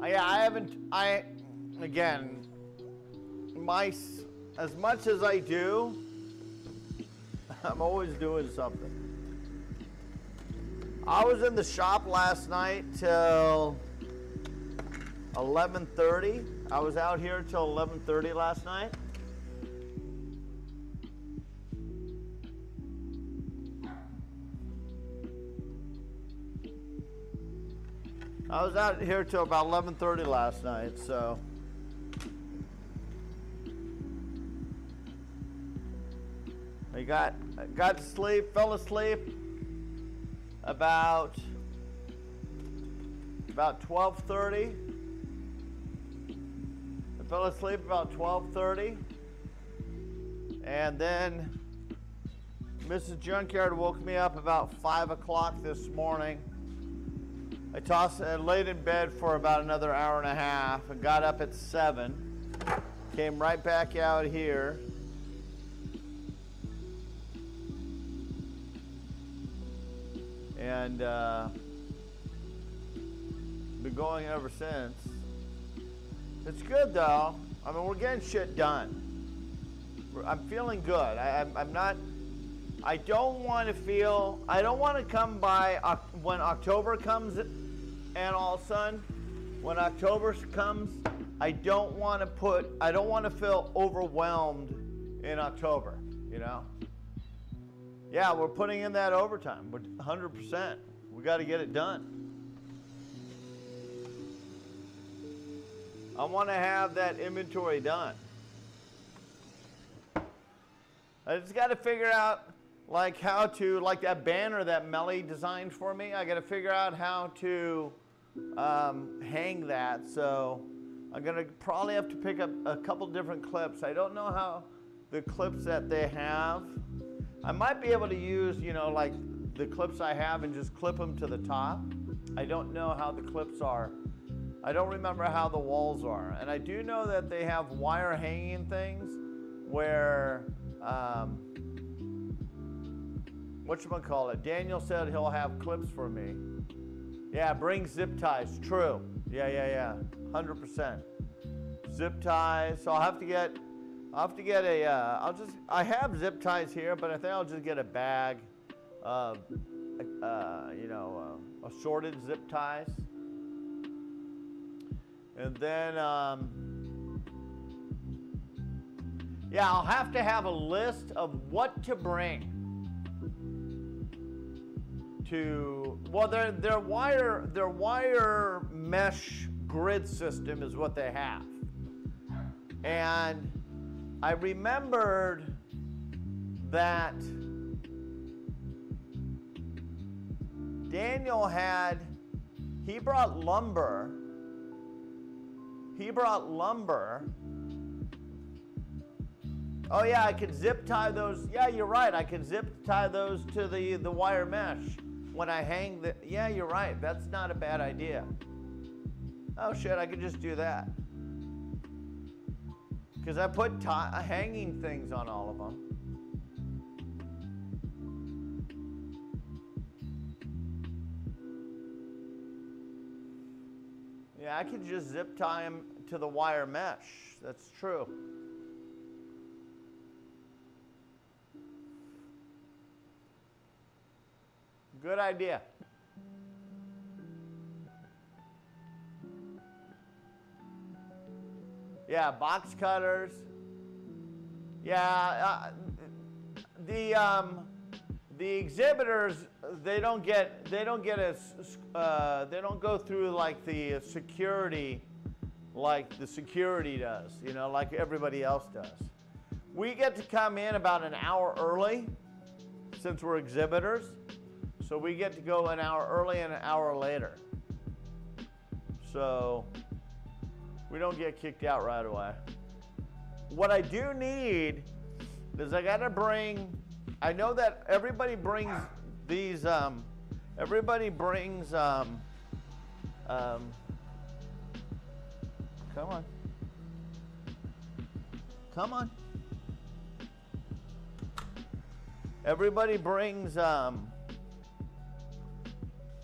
Yeah, I haven't, again, as much as I do, I'm always doing something. I was in the shop last night till 11:30. I was out here till 11:30 last night. I was out here till about 11:30 last night, so. I got to sleep, fell asleep about 12:30. I fell asleep about 12:30, and then Mrs. Junkyard woke me up about 5 o'clock this morning. I laid in bed for about another hour and a half and got up at 7. Came right back out here. And been going ever since. It's good though. I mean, we're getting shit done. I'm feeling good. I'm not. I don't want to come by when October comes, and all of a sudden, when October comes, I don't want to feel overwhelmed in October, you know? Yeah, we're putting in that overtime. We're 100%. We got to get it done. I want to have that inventory done. I just got to figure out like how to, like that banner that Melly designed for me, I got to figure out how to hang that. So I'm going to probably have to pick up a couple different clips. I don't know how the clips that they have. I might be able to use, you know, like the clips I have and just clip them to the top. I don't know how the clips are. I don't remember how the walls are. And I do know that they have wire hanging things where, whatchamacallit, Daniel said he'll have clips for me. Yeah, bring zip ties, true. Yeah, 100%. Zip ties, so I'll have to get I have zip ties here, but I think I'll just get a bag of, assorted zip ties. And then, yeah, I'll have to have a list of what to bring to, well, their wire mesh grid system is what they have. And I remembered that Daniel he brought lumber. Oh yeah, I could zip tie those. Yeah, you're right. I could zip tie those to the wire mesh when I hang the, yeah, you're right. That's not a bad idea. Oh shit, I could just do that. Because I put hanging things on all of them. Yeah, I could just zip tie them to the wire mesh. That's true. Good idea. Yeah, box cutters. Yeah, the exhibitors, they don't go through like the security, like the security does, you know, like everybody else does. We get to come in about an hour early since we're exhibitors. So we get to go an hour early and an hour later. So we don't get kicked out right away. What I do need is I gotta bring, I know that everybody brings these, come on. Everybody brings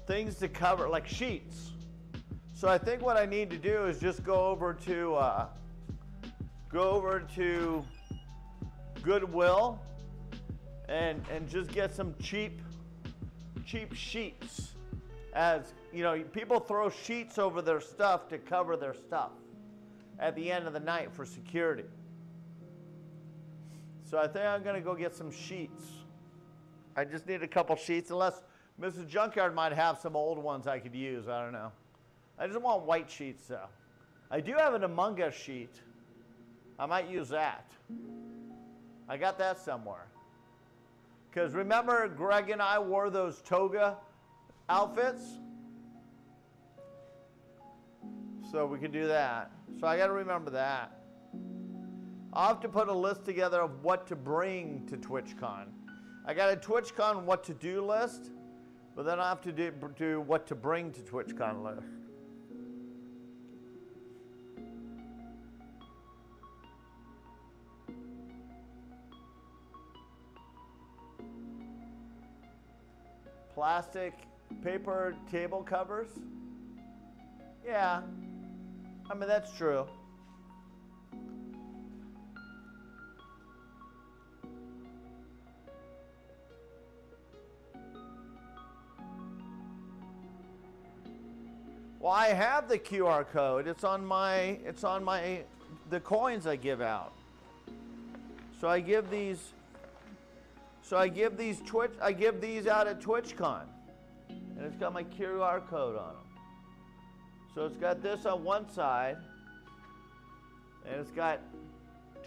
things to cover, like sheets. So I think what I need to do is just go over to Goodwill and just get some cheap sheets. As you know, people throw sheets over their stuff to cover their stuff at the end of the night for security. So I think I'm gonna go get some sheets. I just need a couple sheets, unless Mrs. Junkyard might have some old ones I could use. I don't know. I just want white sheets though. I do have an Among Us sheet. I might use that. I got that somewhere. Because remember, Greg and I wore those toga outfits? So we could do that. So I got to remember that. I'll have to put a list together of what to bring to TwitchCon. I got a TwitchCon what to do list, but then I have to do what to bring to TwitchCon list. Plastic paper table covers? Yeah, I mean, that's true. Well, I have the QR code. It's on the coins I give out. So I give these out at TwitchCon. And it's got my QR code on them. So it's got this on one side, and it's got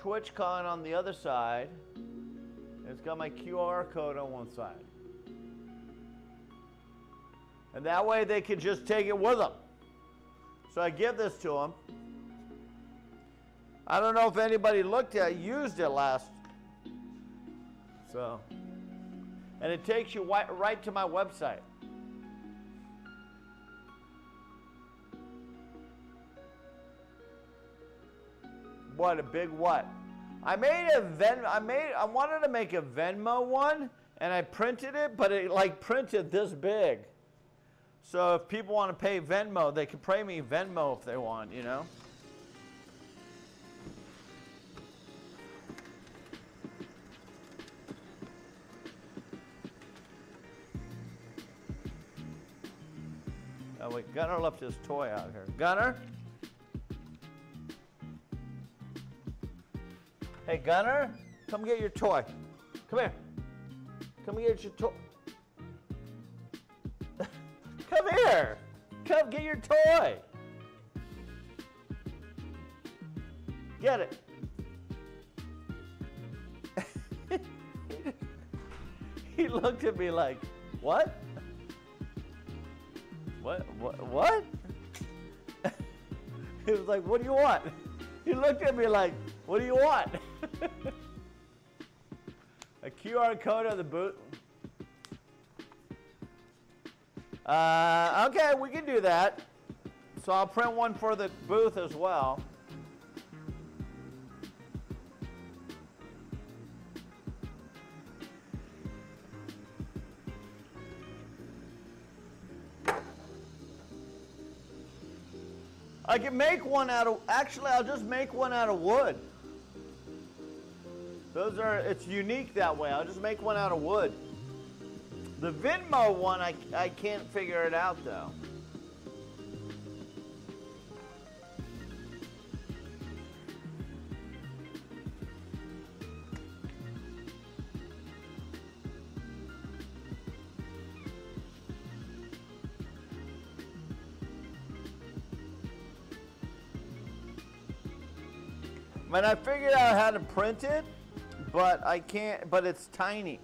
TwitchCon on the other side, and it's got my QR code on one side. And that way they can just take it with them. So I give this to them. I don't know if anybody used it last. So, and it takes you right to my website. What a big what? I wanted to make a Venmo one, and I printed it, but it like printed this big. So if people want to pay Venmo, they can pay me Venmo if they want, you know. Oh wait, Gunnar left his toy out here. Gunnar? Hey, Gunnar, come get your toy. Come here. Come get your toy. Come here. Come get your toy. Get it. He looked at me like, what? What? He was like, what do you want? He looked at me like, what do you want? A QR code on the booth. Okay, we can do that. So I'll print one for the booth as well. I can make one out of, actually I'll just make one out of wood. It's unique that way. I'll just make one out of wood. The Venmo one, I can't figure it out though. I mean, I figured out how to print it, but I can't, but it's tiny.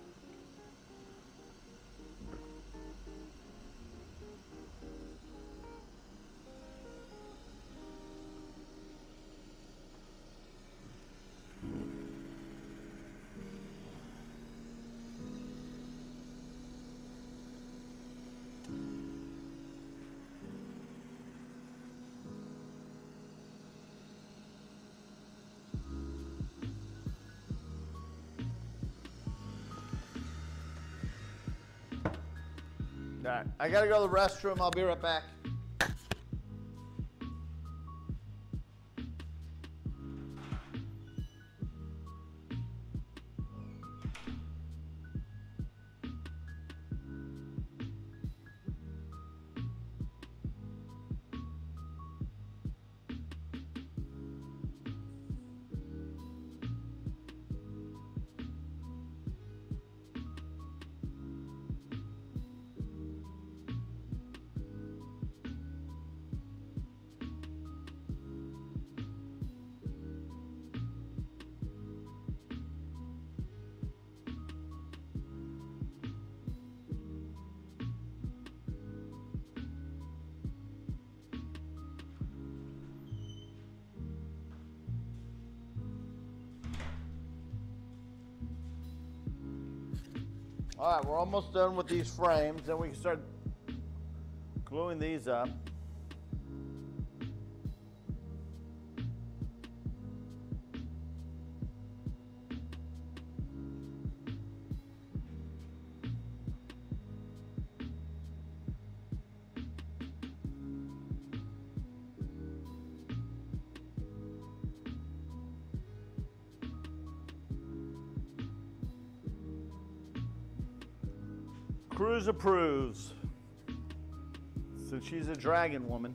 All right, I gotta go to the restroom. I'll be right back. All right, we're almost done with these frames. Then we can start gluing these up. Cruz approves, since she's a dragon woman.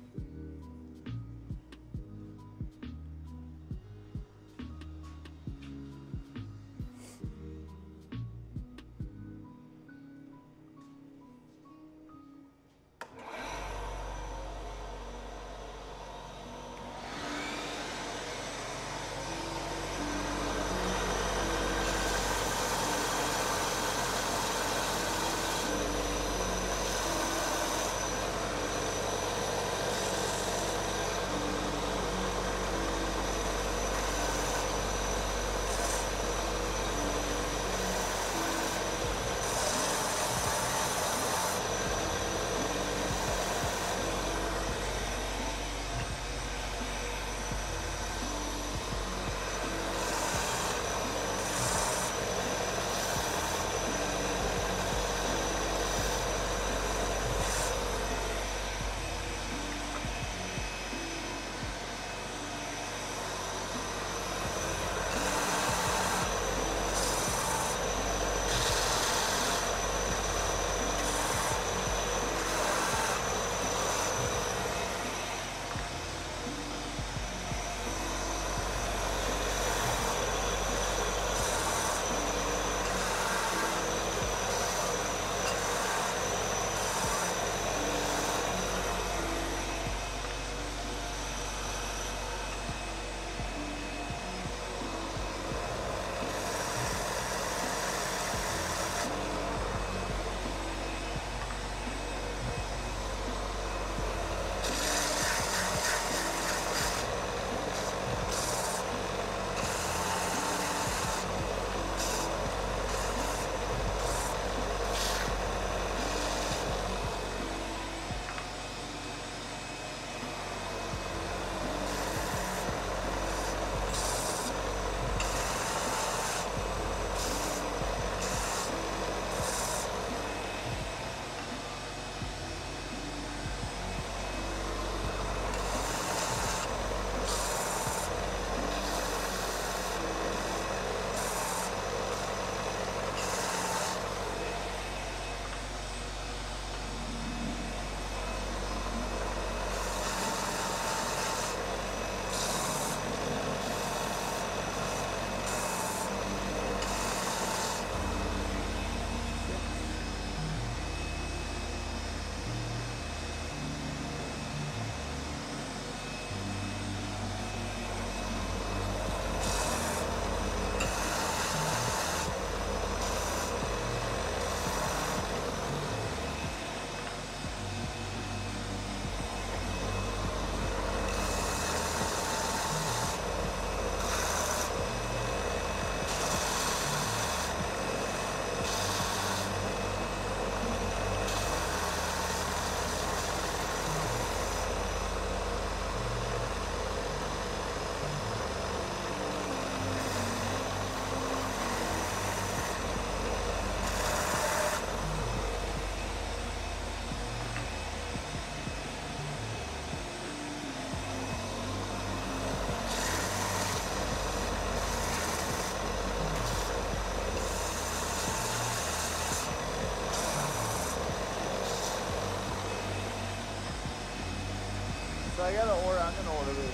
So I gotta order, I'm gonna order this.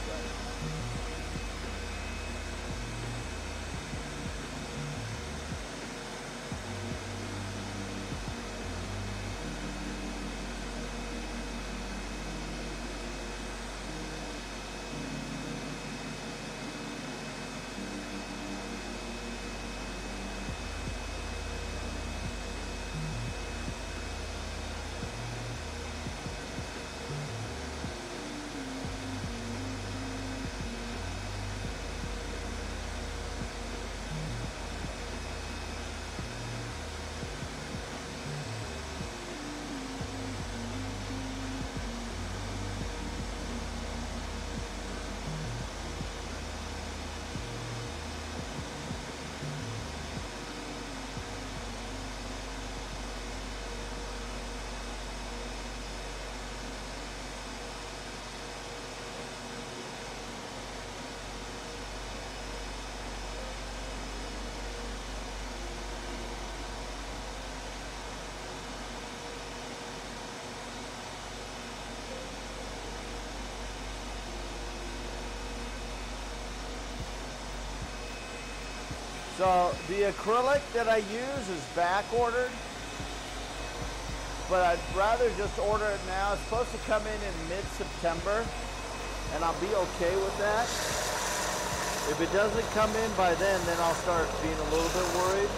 So the acrylic that I use is back ordered, but I'd rather just order it now. It's supposed to come in mid-September, and I'll be okay with that. If it doesn't come in by then I'll start being a little bit worried.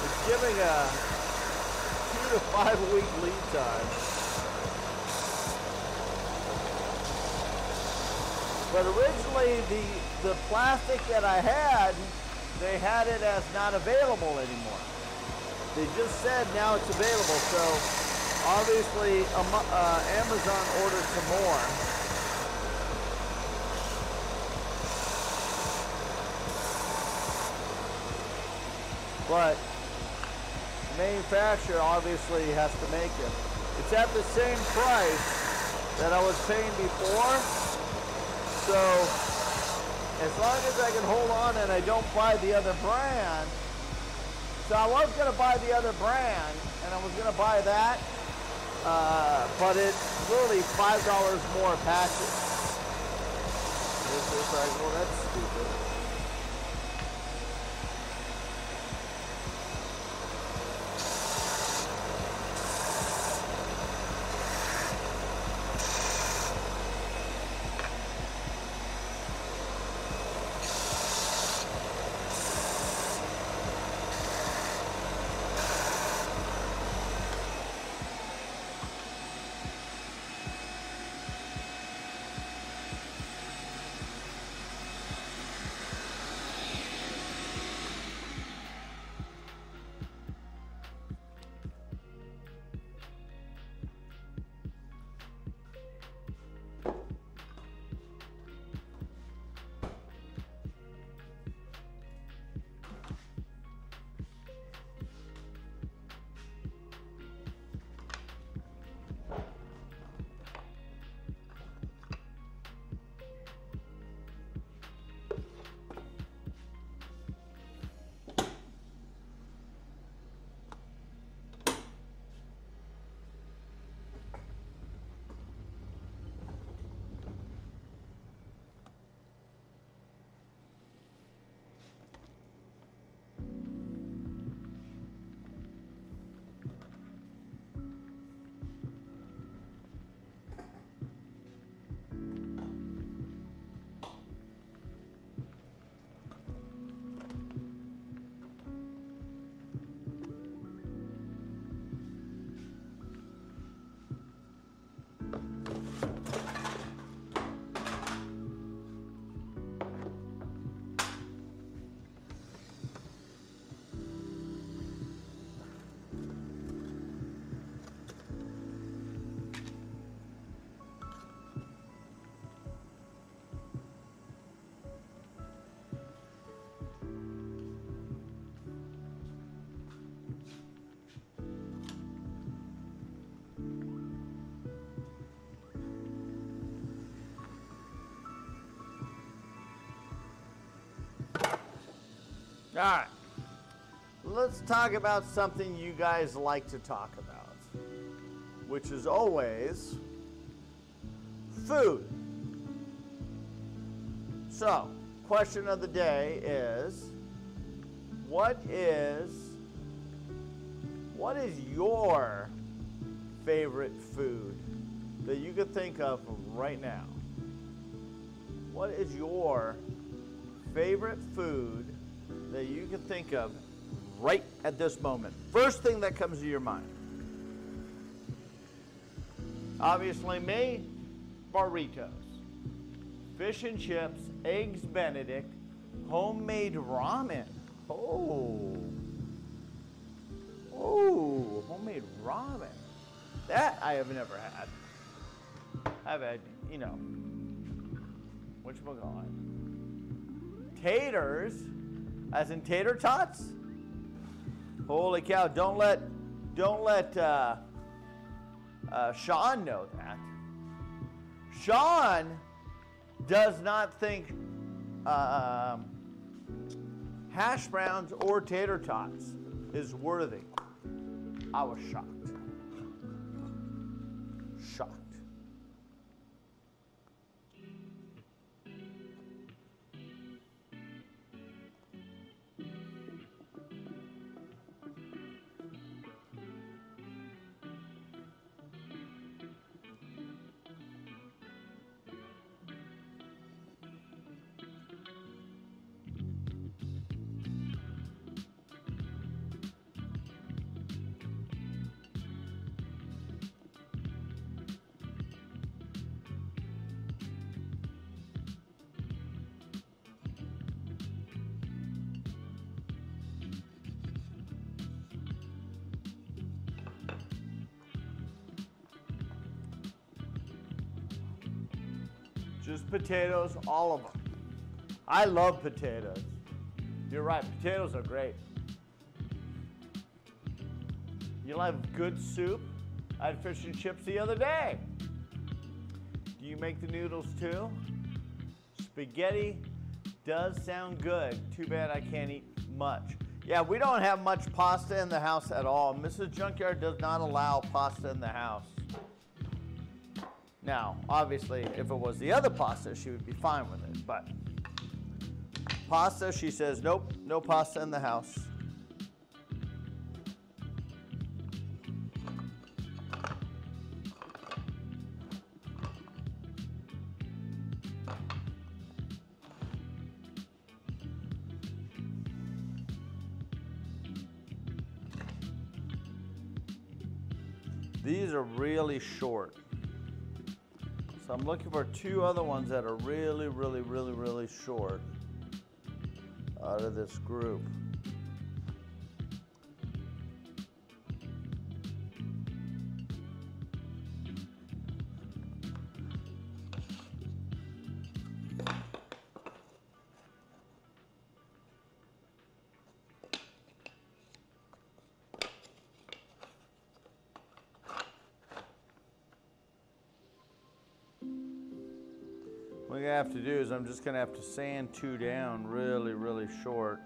It's giving a 2 to 5 week lead time. But originally the plastic that I had, they had it as not available anymore. They just said now it's available, so obviously Amazon ordered some more. But the manufacturer obviously has to make it. It's at the same price that I was paying before. So as long as I can hold on and I don't buy the other brand. So I was going to buy the other brand and I was going to buy that, but it's literally $5 more a package. This is like, well, that's stupid. All right, let's talk about something you guys like to talk about, which is always food. So, question of the day is, what is your favorite food that you could think of right now? What is your favorite food that you can think of right at this moment? First thing that comes to your mind. Obviously me, burritos, fish and chips, eggs Benedict, homemade ramen. Oh, homemade ramen. That I have never had. I've had, whatchamacallit? Taters, as in tater tots? Holy cow, don't let Sean know that. Sean does not think hash browns or tater tots is worthy. I was shocked. Shocked. Just potatoes, all of them. I love potatoes. You're right, potatoes are great. You'll have good soup. I had fish and chips the other day. Do you make the noodles too? Spaghetti does sound good. Too bad I can't eat much. Yeah, we don't have much pasta in the house at all. Mrs. Junkyard does not allow pasta in the house. Now, obviously, if it was the other pasta, she would be fine with it. But pasta, she says, nope, no pasta in the house. These are really short. So I'm looking for two other ones that are really, really, really, really short out of this group. What I have to do is I'm just going to have to sand two down really, really short.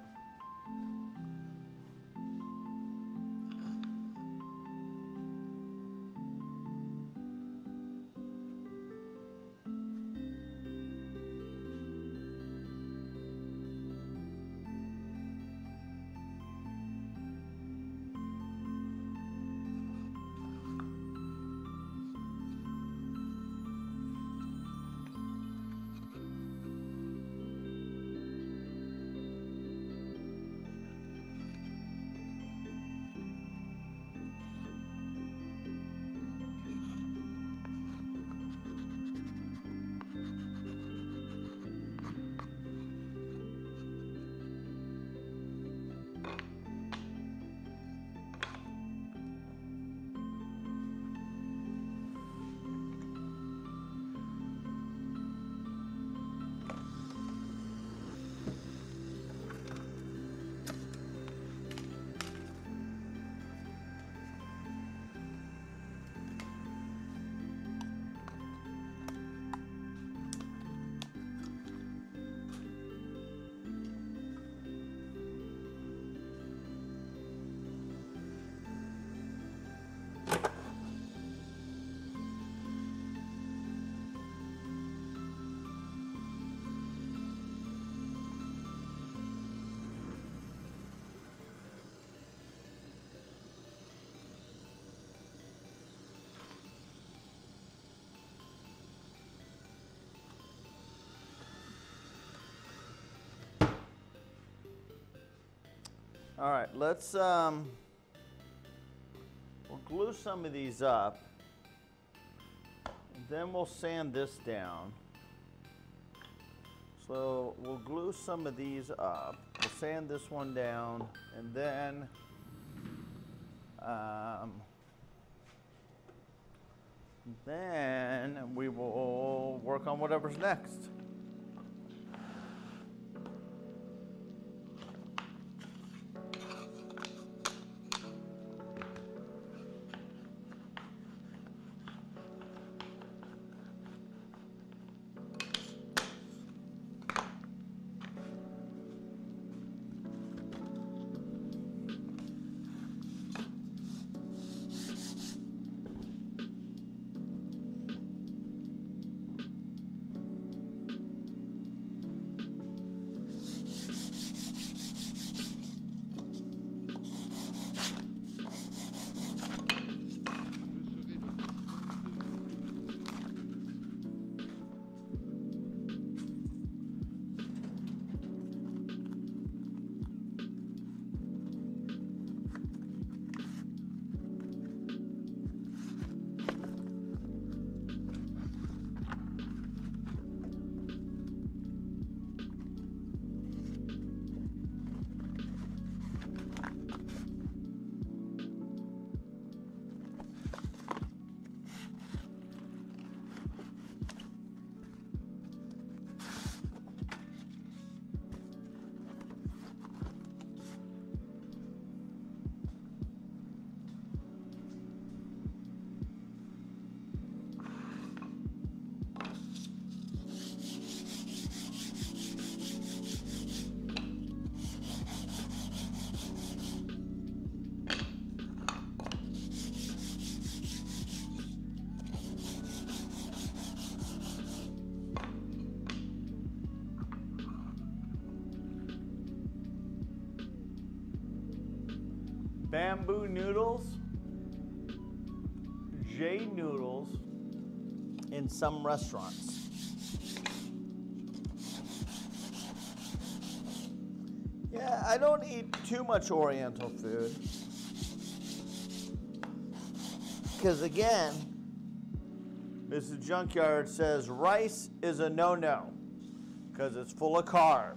All right, let's we'll glue some of these up. Then we'll sand this down. So we'll glue some of these up. We'll sand this one down, and then we will work on whatever's next. Bamboo noodles, J noodles in some restaurants. Yeah, I don't eat too much Oriental food. Because again, Mrs. Junkyard says rice is a no-no because it's full of carbs.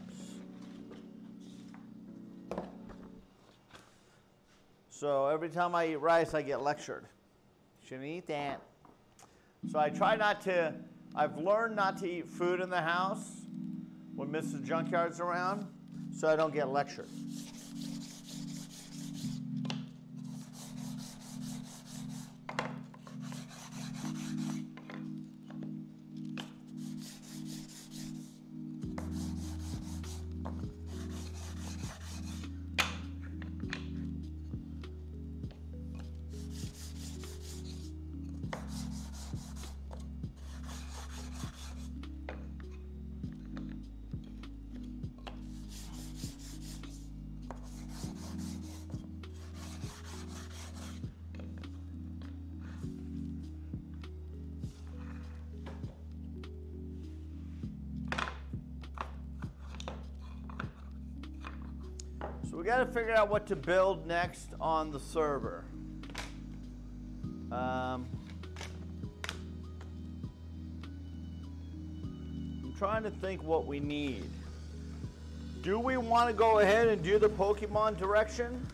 So every time I eat rice, I get lectured. Shouldn't eat that. So I try not to, I've learned not to eat food in the house when Mrs. Junkyard's around so I don't get lectured. So we got to figure out what to build next on the server. I'm trying to think what we need. Do we want to go ahead and do the Pokemon direction?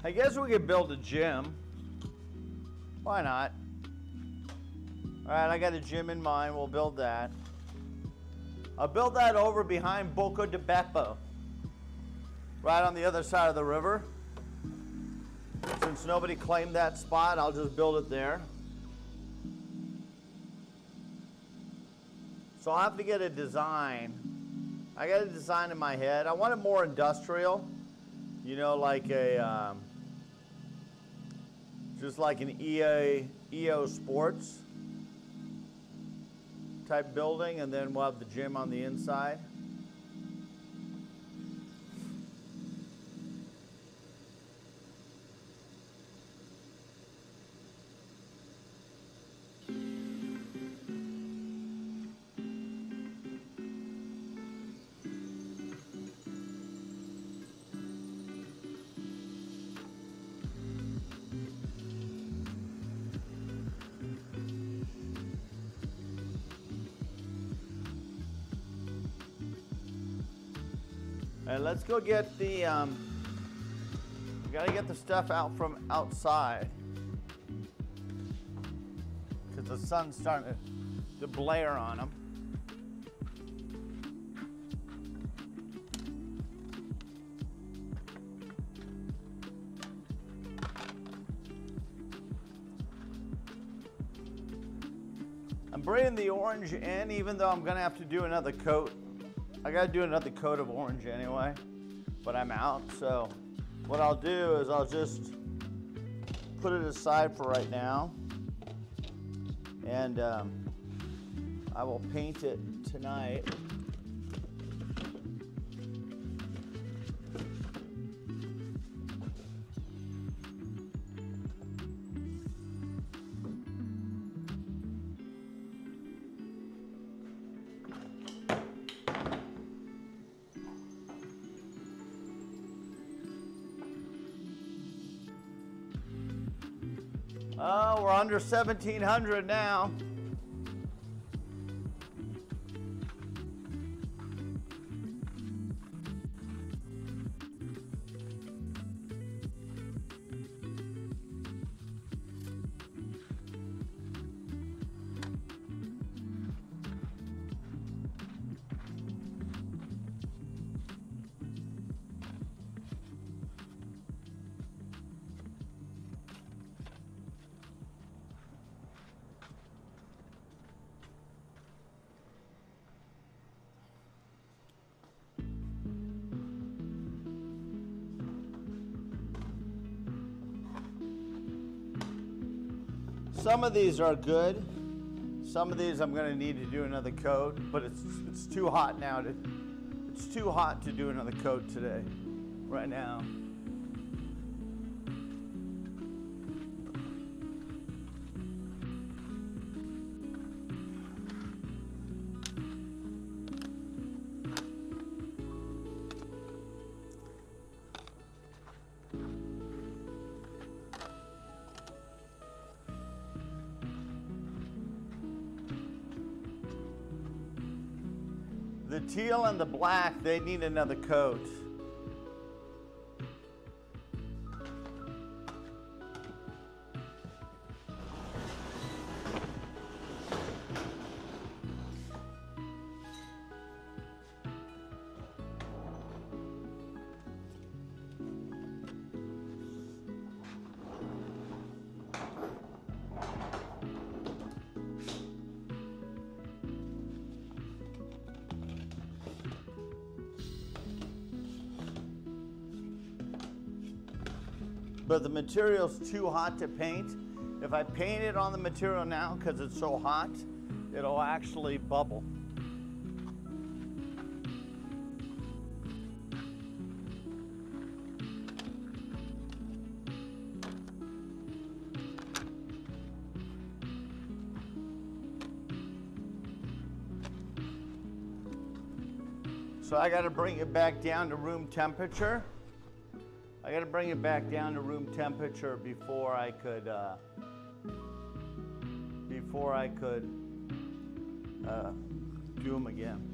I guess we could build a gym. Why not? All right, I got a gym in mind. We'll build that. I'll build that over behind Boca de Beppo, right on the other side of the river. Since nobody claimed that spot, I'll just build it there. So I'll have to get a design. I got a design in my head. I want it more industrial, you know, like a, just like an EO Sports type building, and then we'll have the gym on the inside. And let's go get the, we gotta get the stuff out from outside, because the sun's starting to blare on them. I'm bringing the orange in, even though I'm gonna have to do another coat. I gotta do another coat of orange anyway, but I'm out. So what I'll do is I'll just put it aside for right now, and I will paint it tonight. Oh, we're under 1,700 now. Some of these are good, Some of these I'm going to need to do another coat, but it's too hot now it's too hot to do another coat today, right now. The teal and the black, they need another coat. But the material's too hot to paint. If I paint it on the material now, because it's so hot, it'll actually bubble. So I got to bring it back down to room temperature. I got to bring it back down to room temperature before I could do them again.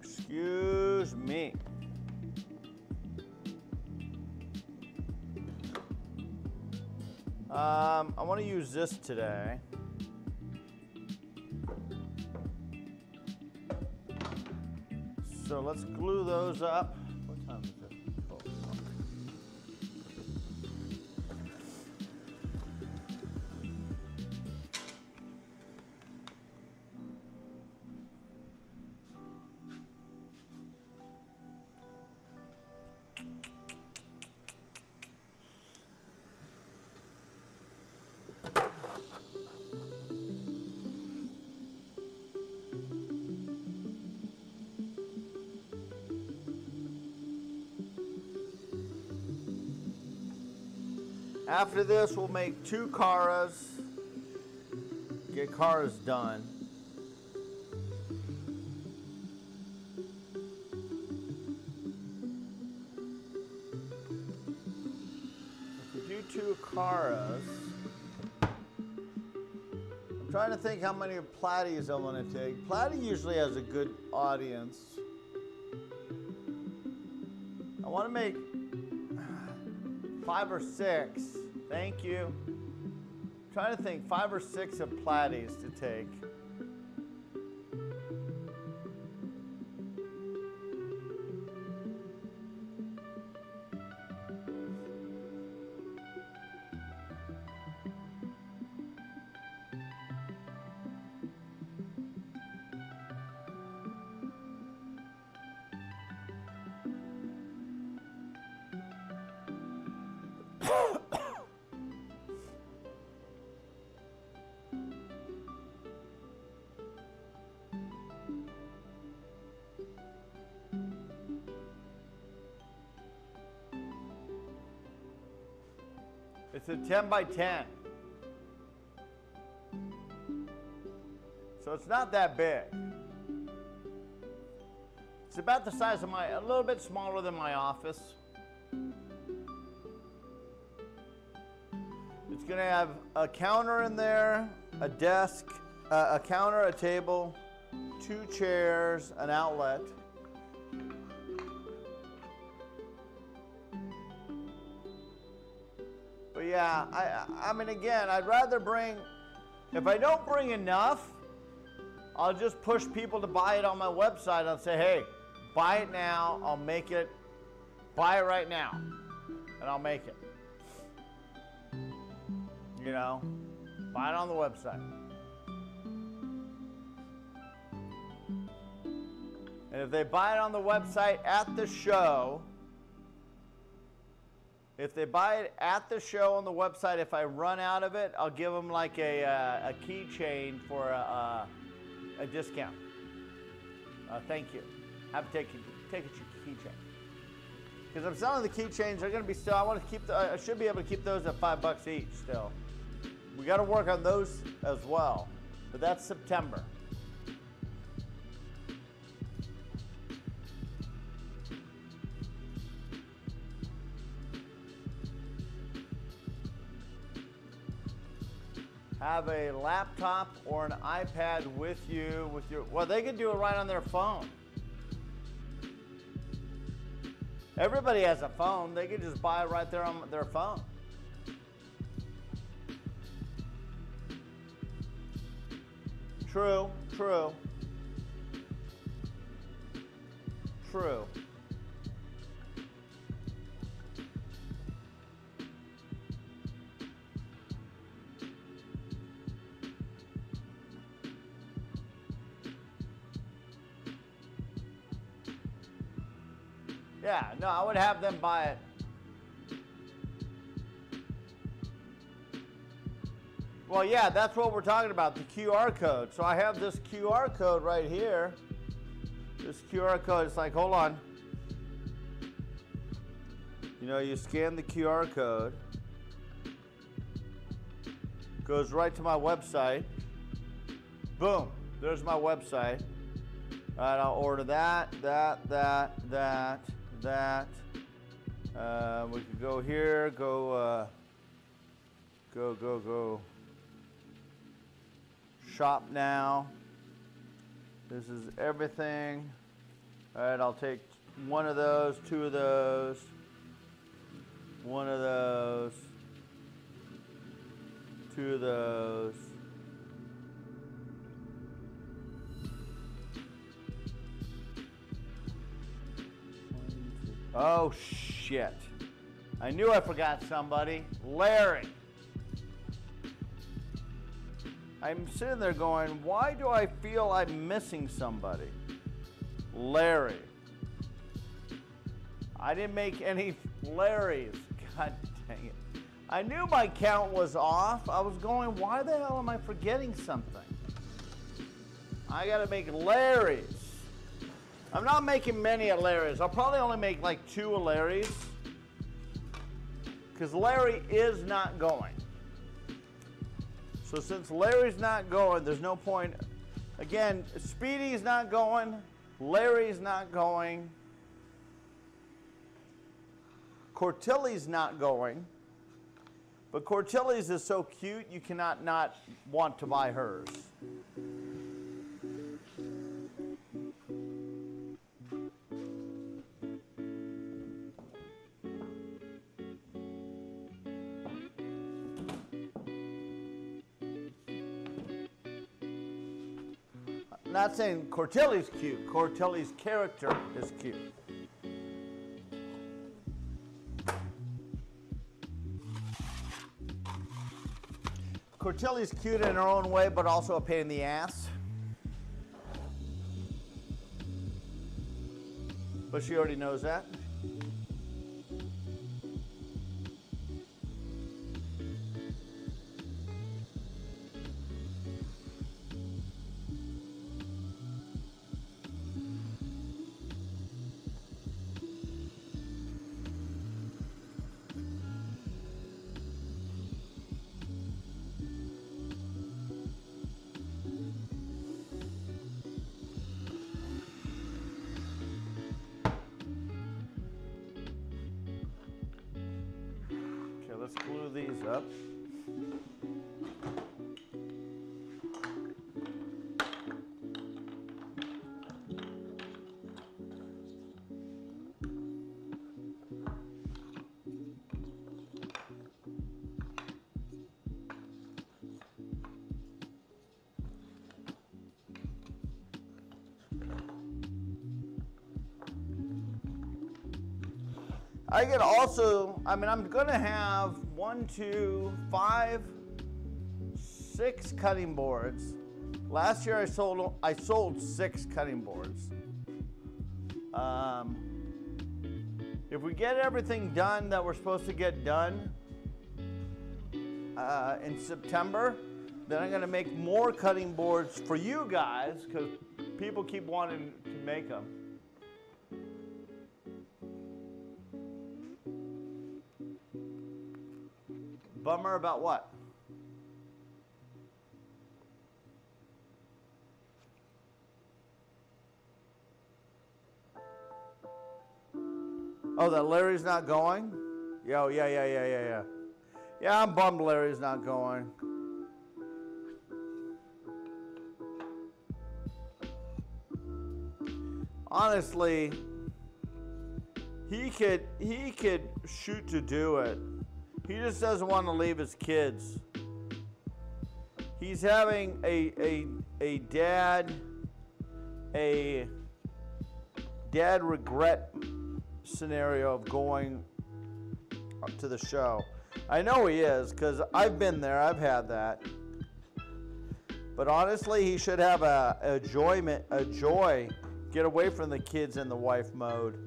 Excuse me. I want to use this today. So let's glue those up. What time is it? 12 o'clock. After this, we'll make 2 Caras. Get Caras done. If we do 2 Caras, I'm trying to think how many platies I want to take. Platy usually has a good audience. I want to make 5 or 6. Thank you. I'm trying to think 5 or 6 of platies to take. It's a 10 by 10. So it's not that big. It's about the size of a little bit smaller than my office. It's going to have a counter in there, a desk, a counter, a table, 2 chairs, an outlet. But yeah, I mean, again, I'd rather bring, if I don't bring enough, I'll just push people to buy it on my website. I'll say, hey, buy it now, I'll make it, buy it right now, and I'll make it. You know, buy it on the website. And if they buy it on the website at the show, if they buy it at the show on the website, if I run out of it, I'll give them like a keychain for a discount. Thank you. Have to take a keychain. Because I'm selling the keychains, they're going to be still. I want to keep. I should be able to keep those at $5 each still. We got to work on those as well. But that's September. Have a laptop or an iPad with you with your, well, they can do it right on their phone. Everybody has a phone. They can just buy it right there on their phone. True, true. True. Yeah, no, I would have them buy it. Well, yeah, that's what we're talking about, the QR code. So I have this QR code right here. This QR code, it's like, hold on. You know, you scan the QR code. Goes right to my website. Boom, there's my website. All right, I'll order that. We could go here, go shop now. This is everything. All right, I'll take one of those, 2 of those, 1 of those, 2 of those. Oh, shit. I knew I forgot somebody. Larry. I'm sitting there going, why do I feel I'm missing somebody? Larry. I didn't make any Larrys. God dang it. I knew my count was off. I was going, why the hell am I forgetting something? I got to make Larrys. I'm not making many of Larry's. I'll probably only make like 2 of Larry's. because Larry is not going. So since Larry's not going, there's no point. Again, Speedy's not going, Larry's not going, Cortilli's not going, but Cortilli's is so cute you cannot not want to buy hers. Not saying Cortilli's cute. Cortilli's character is cute. Cortilli's cute in her own way, but also a pain in the ass. But she already knows that. Let's glue these up. I could also, I'm gonna have 1, 2, 5, 6 cutting boards. Last year I sold 6 cutting boards. If we get everything done that we're supposed to get done in September, then I'm gonna make more cutting boards for you guys because people keep wanting to make them. Bummer about what? Oh, that Larry's not going? Yeah. Yeah, I'm bummed Larry's not going. Honestly, he could shoot to do it. He just doesn't want to leave his kids. He's having a dad regret scenario of going up to the show. I know he is because I've been there. I've had that. But honestly, he should have a joy, get away from the kids and the wife mode.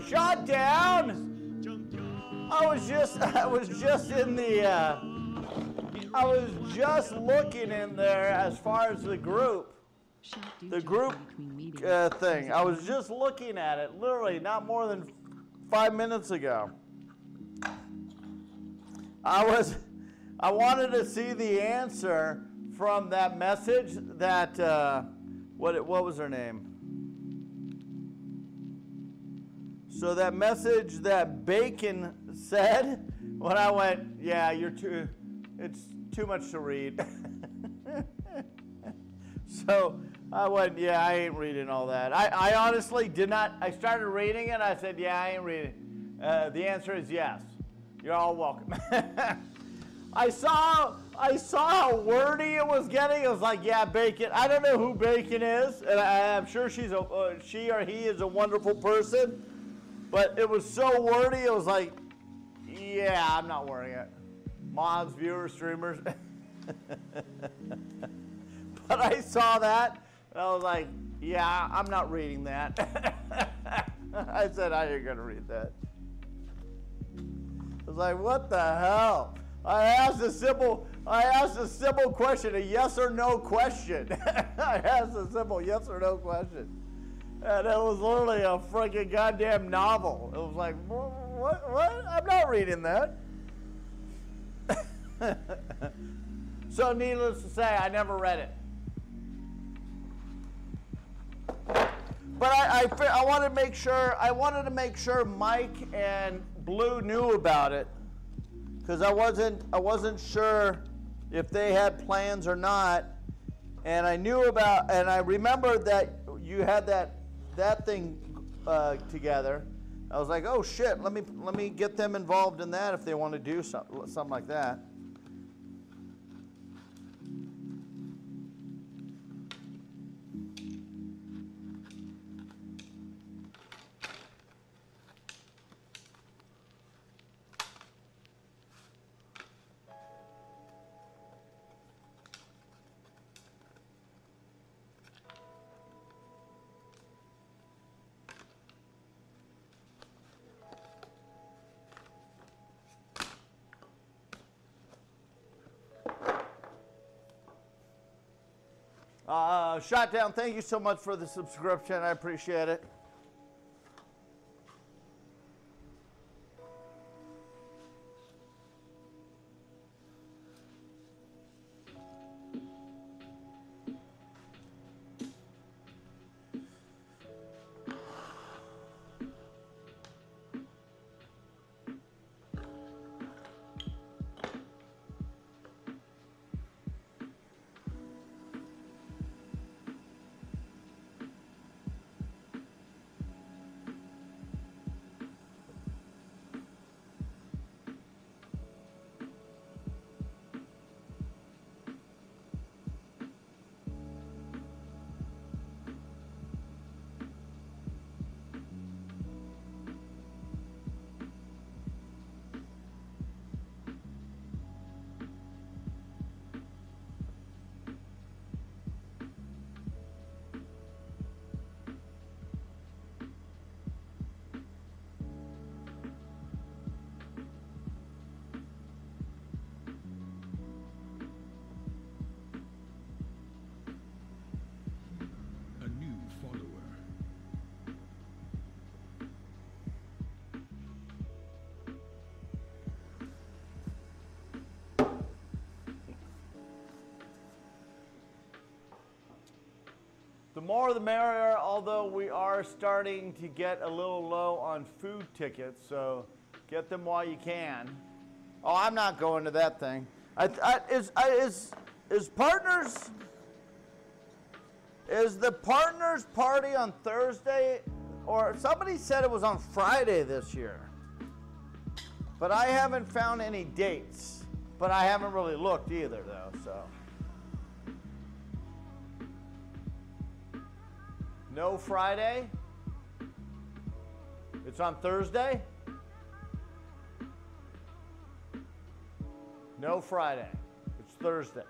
Shut down! I was just in the, I was just looking in there as far as the group thing. I was just looking at it, literally not more than 5 minutes ago. I I wanted to see the answer from that message that, what was her name? So that message that Bacon said, when I went, yeah, it's too much to read. So I went, yeah, I ain't reading all that. I honestly did not. I started reading it. I said, yeah, I ain't reading. The answer is yes. You're all welcome. I saw how wordy it was getting. It was like, yeah, Bacon. I don't know who Bacon is, and I'm sure she or he is a wonderful person. But it was so wordy. It was like, yeah, I'm not wearing it. Mods, viewers, streamers. But I saw that, and I was like, yeah, I'm not reading that. I said, I ain't gonna read that. I was like, what the hell? I asked a simple question, a yes or no question. I asked a simple yes or no question. And it was literally a freaking goddamn novel. It was like, what? I'm not reading that. So needless to say, I never read it. But I wanted to make sure Mike and Blue knew about it, because I wasn't sure if they had plans or not, and I remembered that you had that thing together. I was like, oh shit, let me get them involved in that if they want to do something like that. Shotdown, thank you so much for the subscription. I appreciate it. The more the merrier, although we are starting to get a little low on food tickets, so get them while you can. Oh, I'm not going to that thing. Is the partners party on Thursday, or somebody said it was on Friday this year, but I haven't found any dates, but I haven't really looked either though, so. No Friday? It's on Thursday? No Friday. It's Thursday.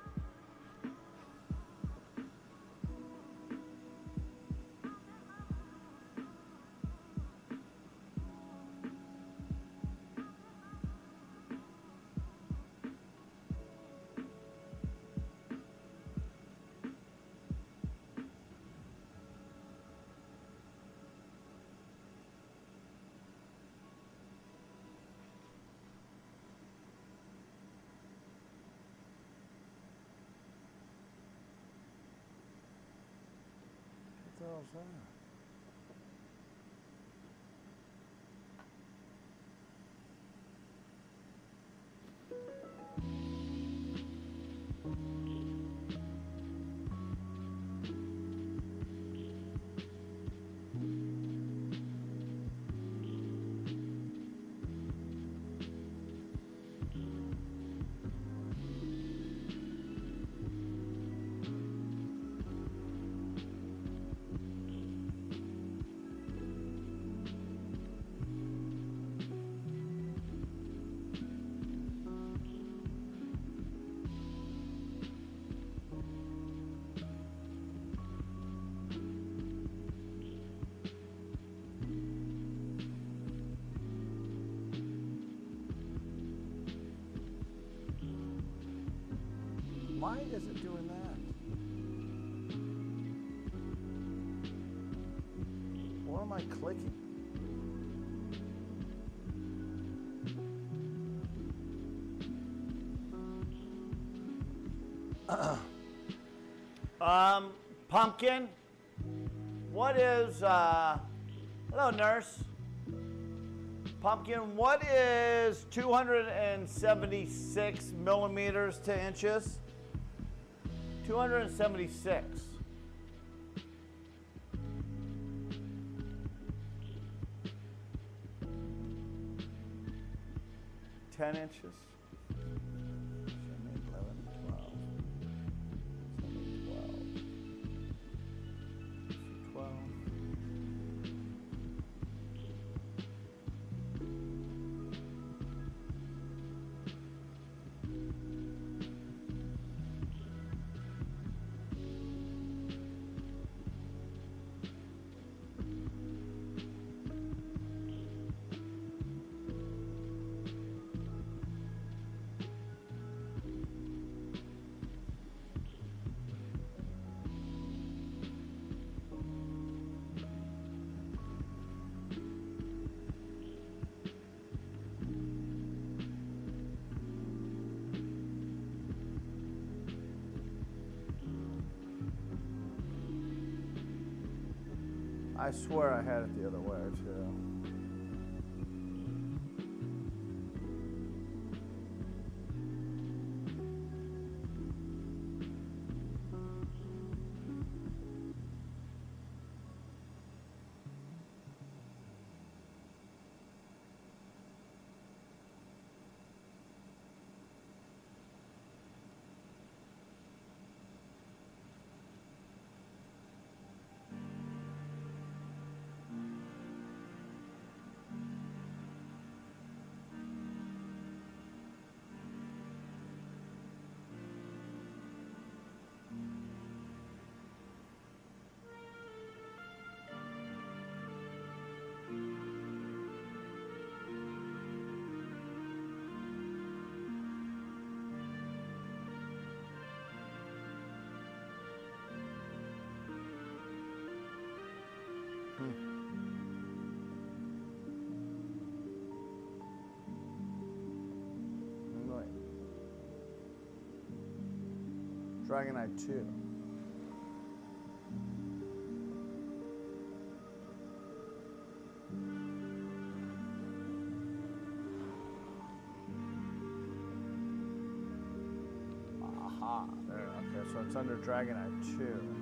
hell's that? Why is it doing that? What am I clicking? Pumpkin, what is, hello nurse. Pumpkin, what is 276 millimeters to inches? 276. Ten inches. 7, 8, 11, 12. 12. I swear I had it the other way too. Dragonite 2. Aha, there, okay, so it's under Dragonite 2.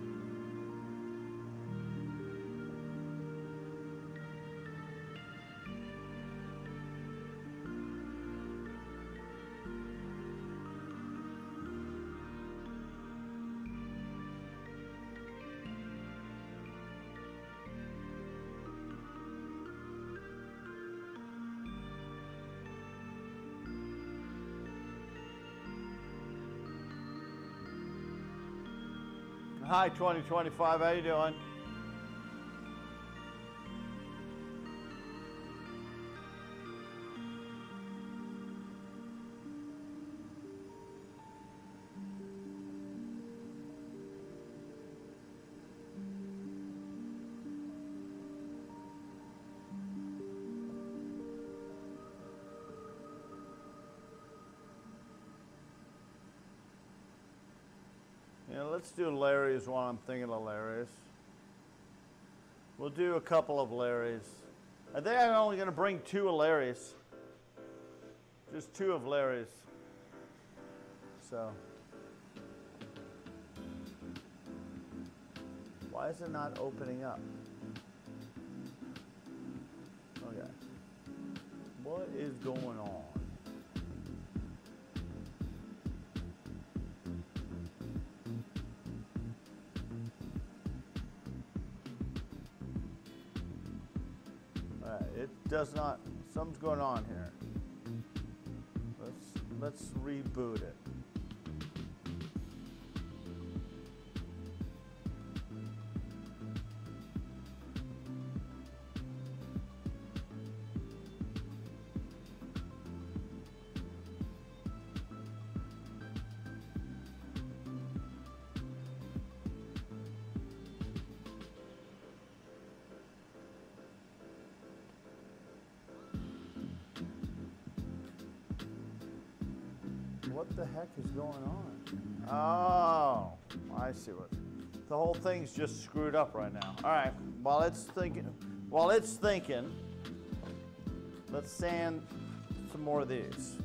Hi, 2025. How you doing? Yeah, let's do Larry's while I'm thinking of Larry's. We'll do a couple of Larrys. I think I'm only going to bring 2 of Larry's. Just 2 of Larry's. So. Why is it not opening up? Okay. What is going on? It does not, something's going on here. Let's reboot it. What the heck is going on? Oh, I see what. The whole thing's just screwed up right now. All right, while it's thinking, let's sand some more of these.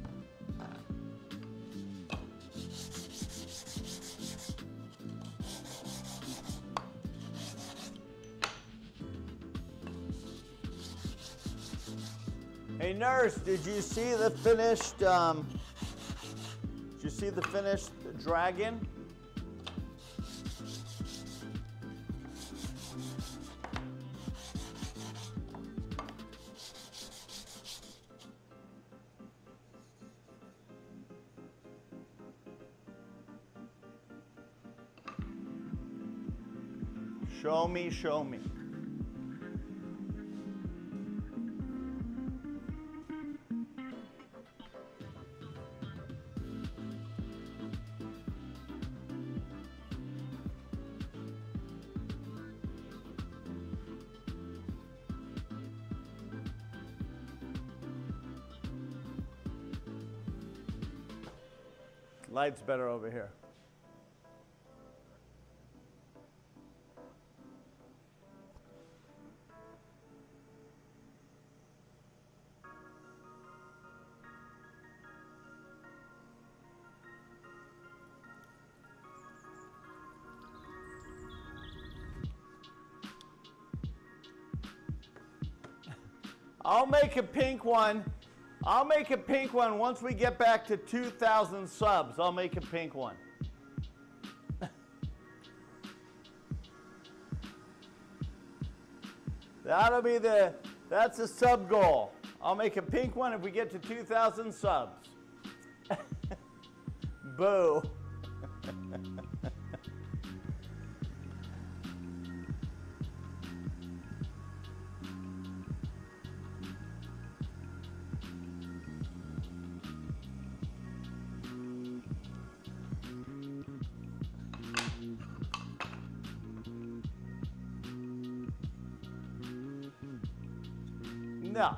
Hey nurse, did you see the finished? Did you see the finished dragon? Show me, show me. Light's better over here. I'll make a pink one. I'll make a pink one once we get back to 2,000 subs. I'll make a pink one. That's a sub goal. I'll make a pink one if we get to 2,000 subs. Boo. No.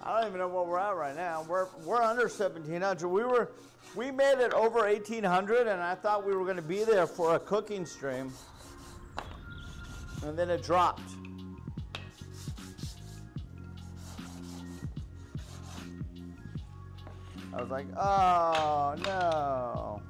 I don't even know what we're at right now. We're under 1,700. We made it over 1,800, and I thought we were going to be there for a cooking stream, and then it dropped. I was like, oh no.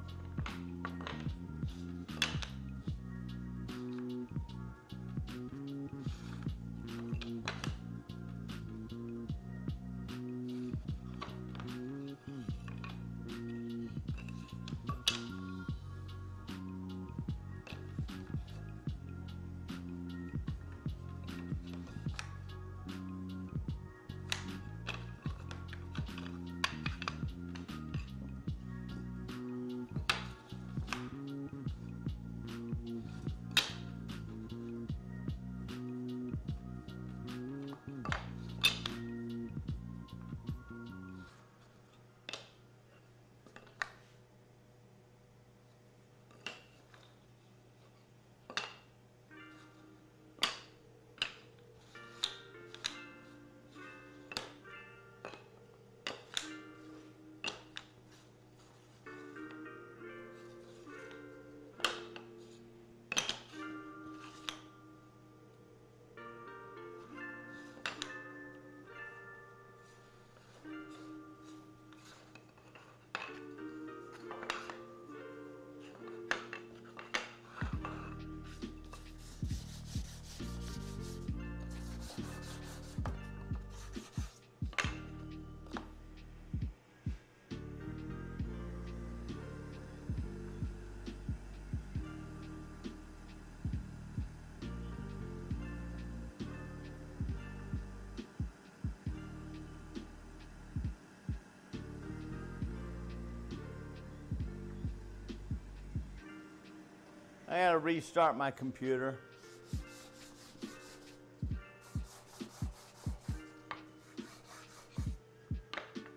I gotta restart my computer.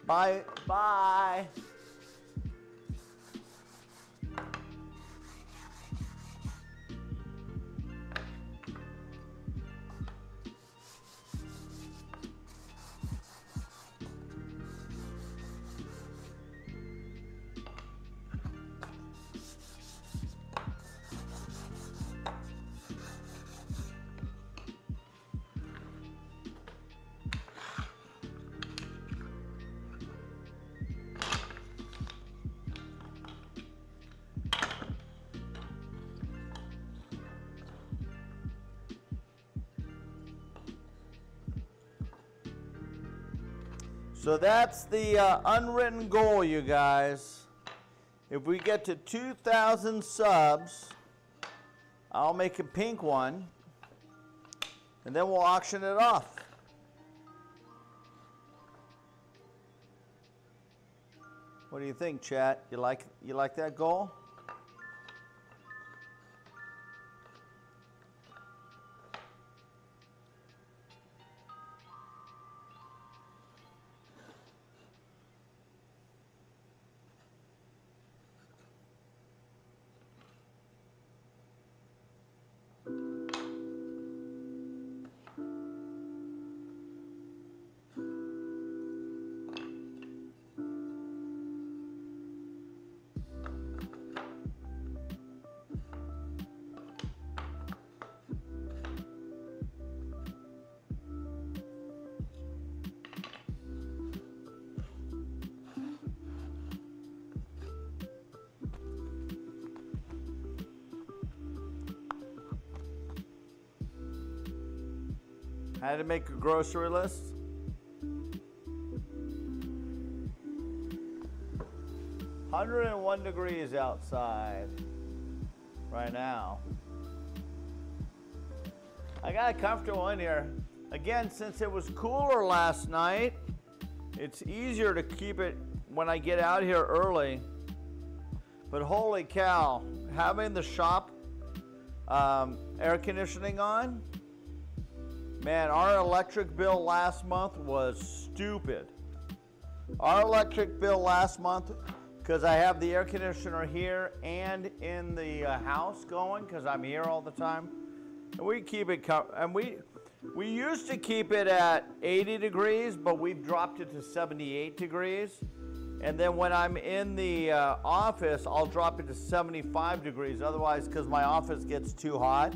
Bye. Bye. So that's the unwritten goal, you guys. If we get to 2,000 subs, I'll make a pink one, and then we'll auction it off. What do you think, chat? You like that goal? How to make a grocery list? $101 outside right now. I got comfortable in here. Again, since it was cooler last night, it's easier to keep it when I get out here early. But holy cow, having the shop air conditioning on, man, our electric bill last month was stupid. Our electric bill last month, because I have the air conditioner here and in the house going, because I'm here all the time, and we keep it, and we used to keep it at 80 degrees, but we've dropped it to 78 degrees. And then when I'm in the office, I'll drop it to 75 degrees, otherwise, because my office gets too hot.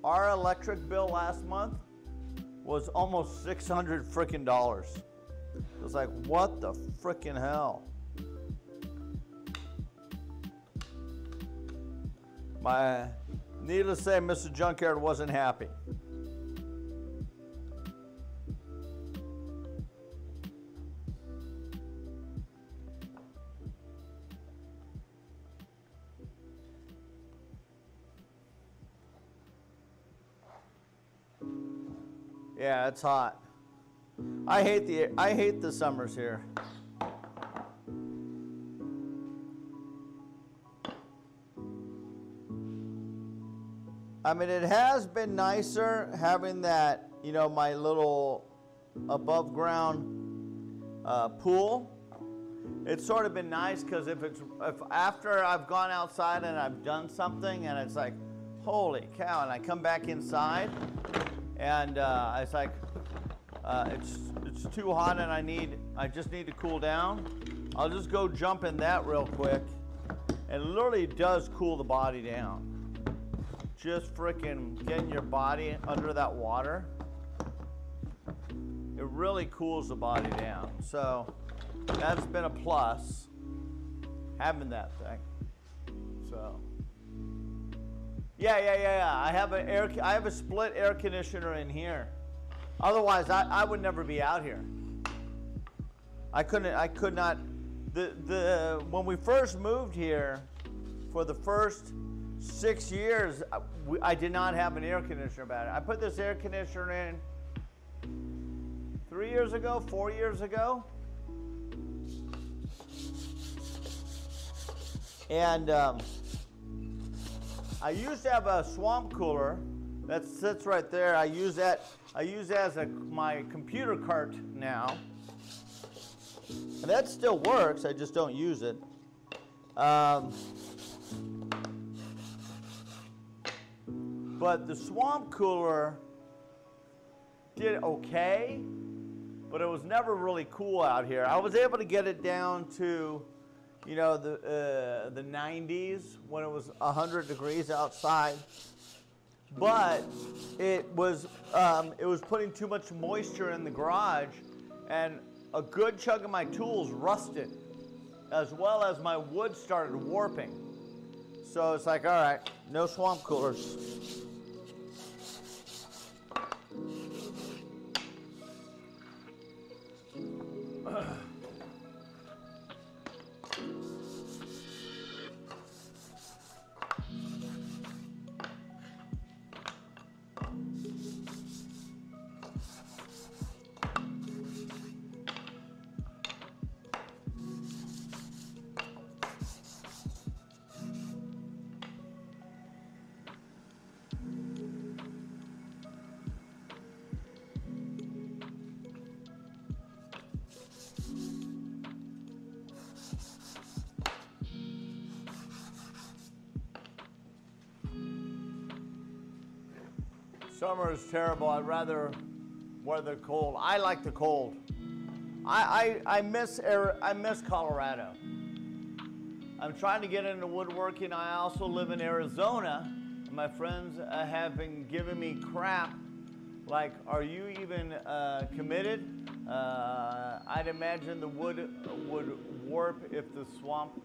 Our electric bill last month was almost $600 frickin' dollars. It was like, what the frickin' hell? Needless to say, Mr. Junkyard wasn't happy. Yeah, it's hot. I hate the summers here. I mean, it has been nicer having that, you know, my little above ground pool. It's sort of been nice because if after I've gone outside and I've done something and it's like, holy cow, and I come back inside and it's like, it's too hot and I just need to cool down. I'll just go jump in that real quick, and it literally does cool the body down. Just freaking getting your body under that water, it really cools the body down. So that's been a plus, having that thing. So yeah. I have a split air conditioner in here. Otherwise, I would never be out here. I could not. When we first moved here, for the first 6 years, I did not have an air conditioner about it. I put this air conditioner in 4 years ago. And I used to have a swamp cooler that sits right there. I use that as my computer cart now. And that still works, I just don't use it. But the swamp cooler did okay, but it was never really cool out here. I was able to get it down to, you know, the 90s when it was 100 degrees outside. But it was putting too much moisture in the garage, and a good chunk of my tools rusted, as well as my wood started warping. So it's like, all right, no swamp coolers. Summer is terrible. I'd rather weather cold. I like the cold. I miss Colorado. I'm trying to get into woodworking. I also live in Arizona, and my friends have been giving me crap. Like, are you even committed? I'd imagine the wood would warp if the swamp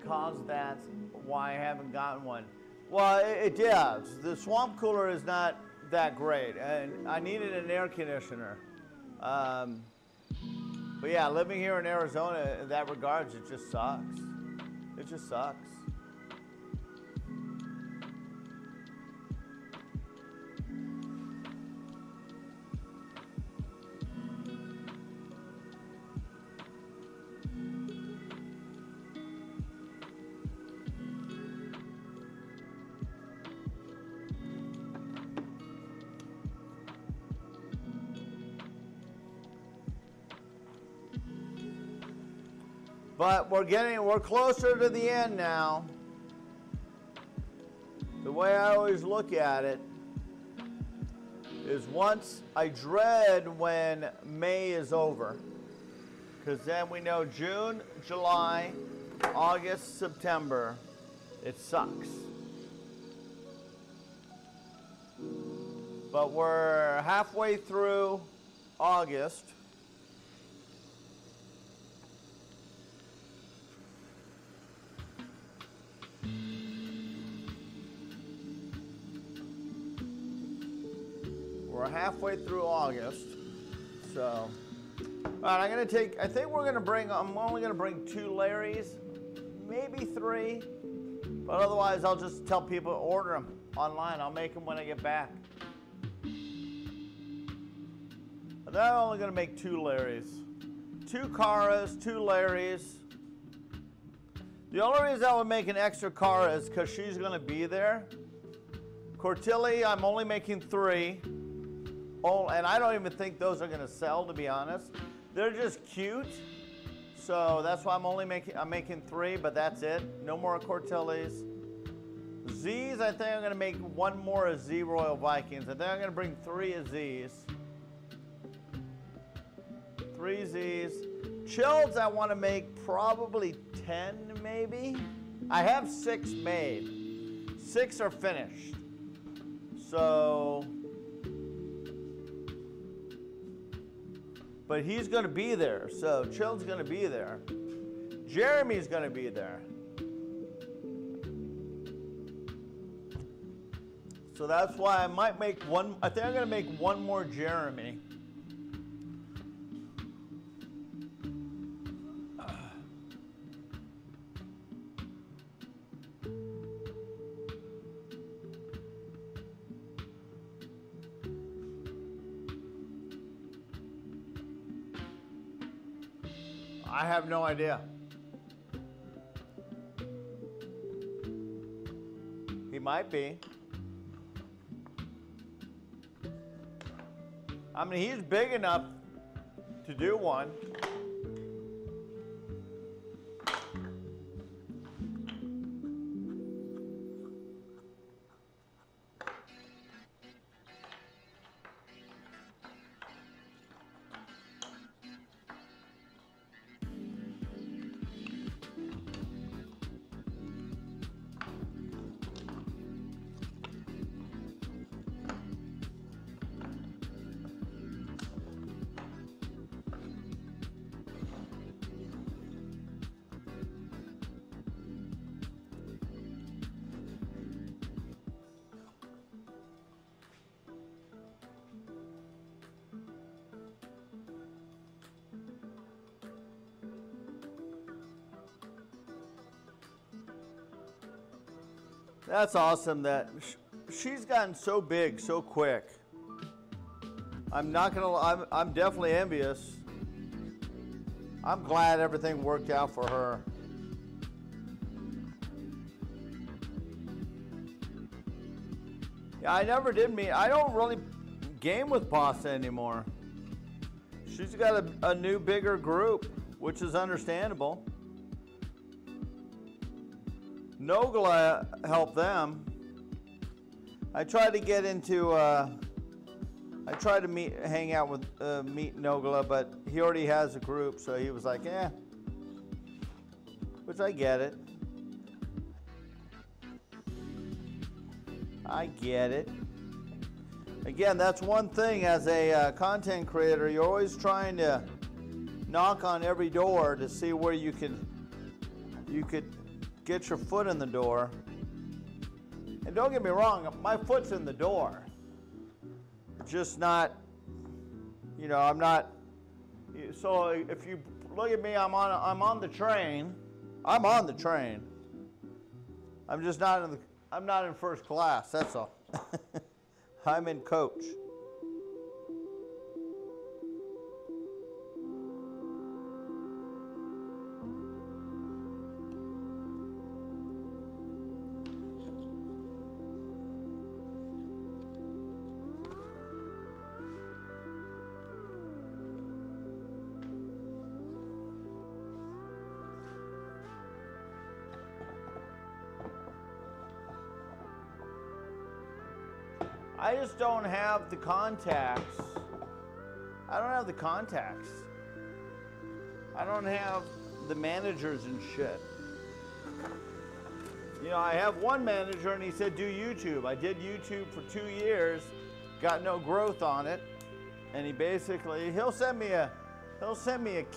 caused that. Why I haven't gotten one? Well, it does. The swamp cooler is not that great, and I needed an air conditioner. But yeah, living here in Arizona, in that regards, it just sucks. It just sucks. But we're closer to the end now. The way I always look at it is I dread when May is over, because then we know June, July, August, September, it sucks. But we're halfway through August. We're halfway through August, so, all right, I'm only gonna bring 2 Larrys, maybe 3, but otherwise I'll just tell people to order them online. I'll make them when I get back. But then I'm only gonna make 2 Larrys. 2 Caras, 2 Larrys. The only reason I would make an extra Cara is because she's gonna be there. Cortilli, I'm only making 3. Oh, and I don't even think those are gonna sell, to be honest. They're just cute. So that's why I'm making 3, but that's it. No more Cortillis. Z's, I think I'm gonna make 1 more of Z Royal Vikings. I think I'm gonna bring 3 of Z's. 3 Z's. Chills, I wanna make probably 10 maybe. I have 6 made. 6 are finished. So, but he's going to be there, so Chill's going to be there. Jeremy's going to be there. So that's why I might make one. I think I'm going to make 1 more Jeremy. I have no idea. might be. I mean, he's big enough to do one. That's awesome that she's gotten so big so quick. I'm definitely envious. I'm glad everything worked out for her. Yeah, I don't really game with Pasta anymore. She's got a new bigger group, which is understandable. Nogla helped them. I tried to get into, I tried to hang out with, meet Nogla, but he already has a group, so he was like, eh. Which I get it. I get it. Again, that's one thing as a content creator, you're always trying to knock on every door to see where you could get your foot in the door. And don't get me wrong, my foot's in the door. Just not, you know, I'm not. So if you look at me, I'm on the train. I'm on the train. I'm just not in I'm not in first class. That's all. I'm in coach. I just don't have the contacts. I don't have the contacts. I don't have the managers and shit. You know, I have one manager and he said, do YouTube. I did YouTube for 2 years, got no growth on it. And he basically, he'll send me a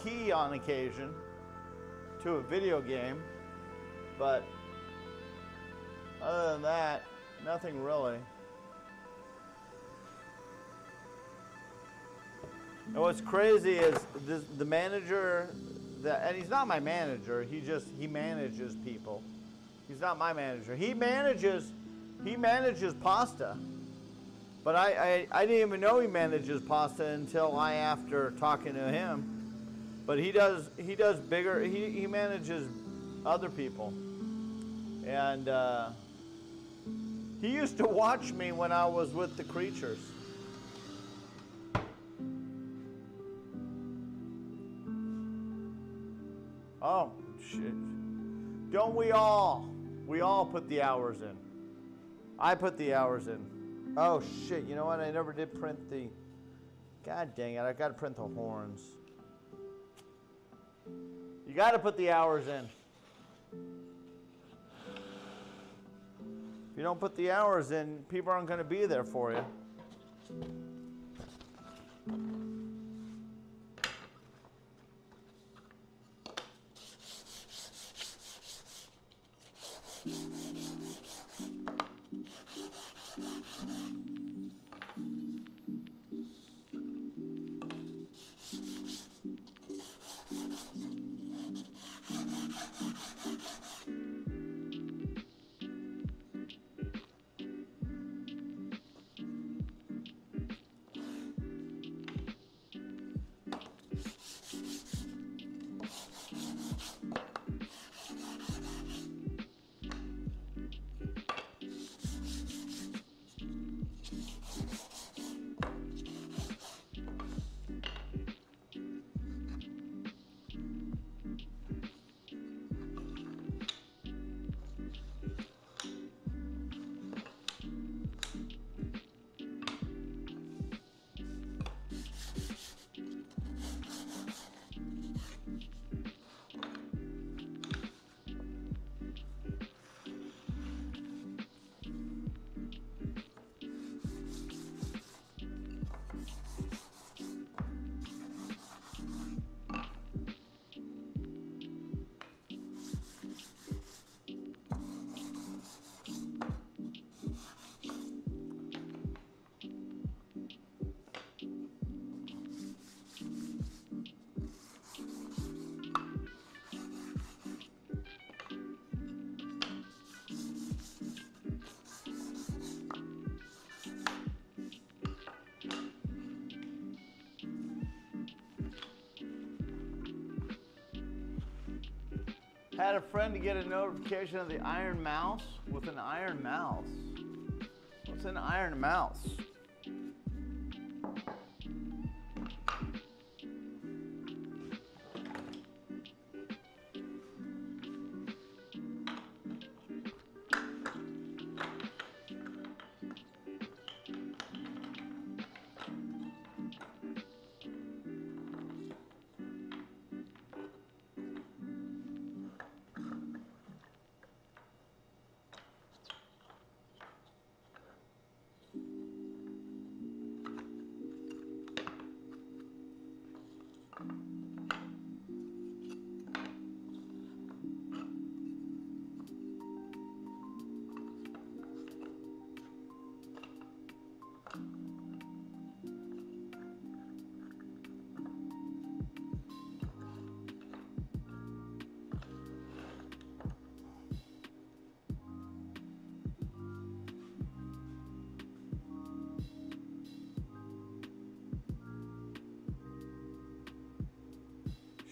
key on occasion to a video game. But other than that, nothing really. And what's crazy is the manager, and he's not my manager, he manages people. He's not my manager. He manages Pasta. But I didn't even know he manages Pasta until after talking to him. But he manages other people. And he used to watch me when I was with the creatures. Oh, shit. Don't we all? We all put the hours in. I put the hours in. Oh, shit. You know what? I never did print the... God dang it. I got to print the horns. You got to put the hours in. If you don't put the hours in, people aren't going to be there for you. Had a friend to get a notification of the iron mouse with an iron mouse. What's an iron mouse?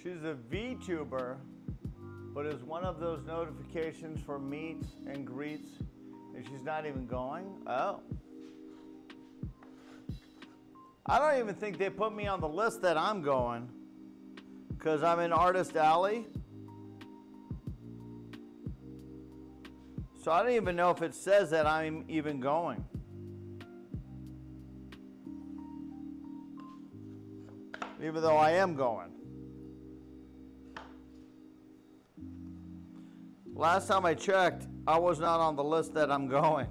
She's a VTuber, but is one of those notifications for meets and greets, and she's not even going? Oh. I don't even think they put me on the list that I'm going, because I'm in Artist Alley. So I don't even know if it says that I'm even going. Even though I am going. Last time I checked, I was not on the list that I'm going.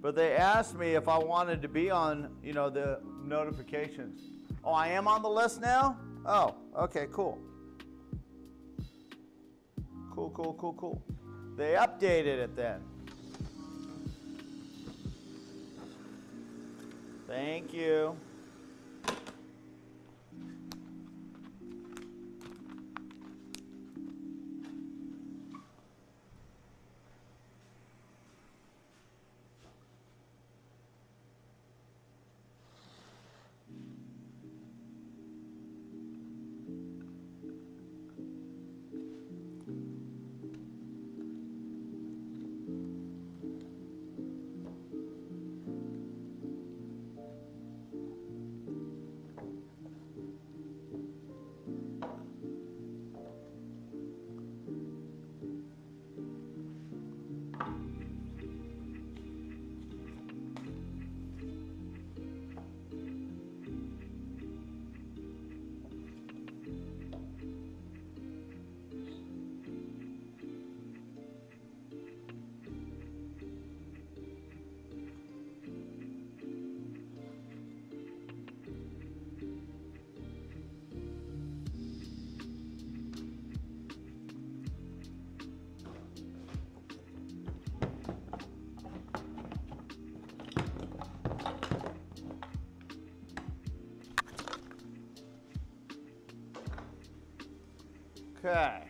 But they asked me if I wanted to be on, you know, the notifications. Oh, I am on the list now? Oh, okay, cool. Cool, cool, cool, cool. They updated it then. Thank you. Okay.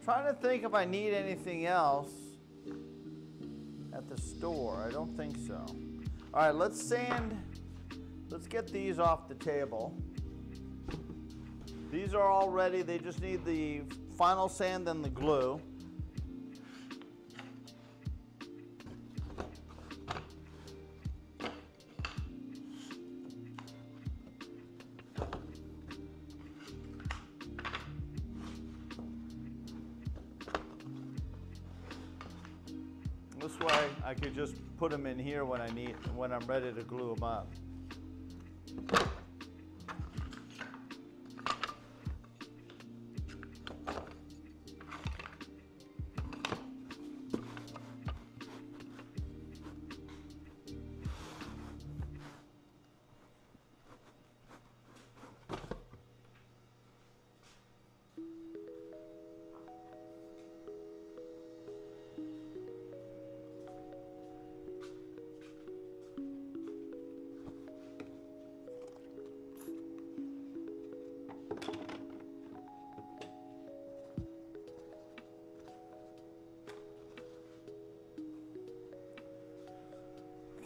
Trying to think if I need anything else at the store. I don't think so. All right, let's get these off the table. These are all ready. They just need the final sand and the glue. This way I could just put them in here when I'm ready to glue them up.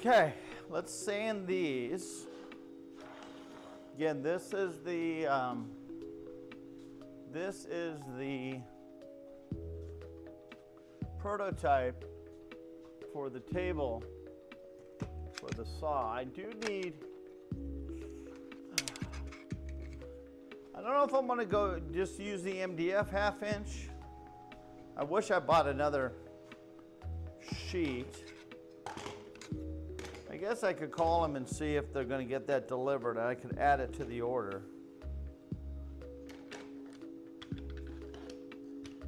Okay, let's sand these. Again, this is the prototype for the table for the saw. I do need, I don't know if I'm gonna go just use the MDF 1/2 inch. I wish I bought another sheet. I guess I could call them and see if they're going to get that delivered. I could add it to the order.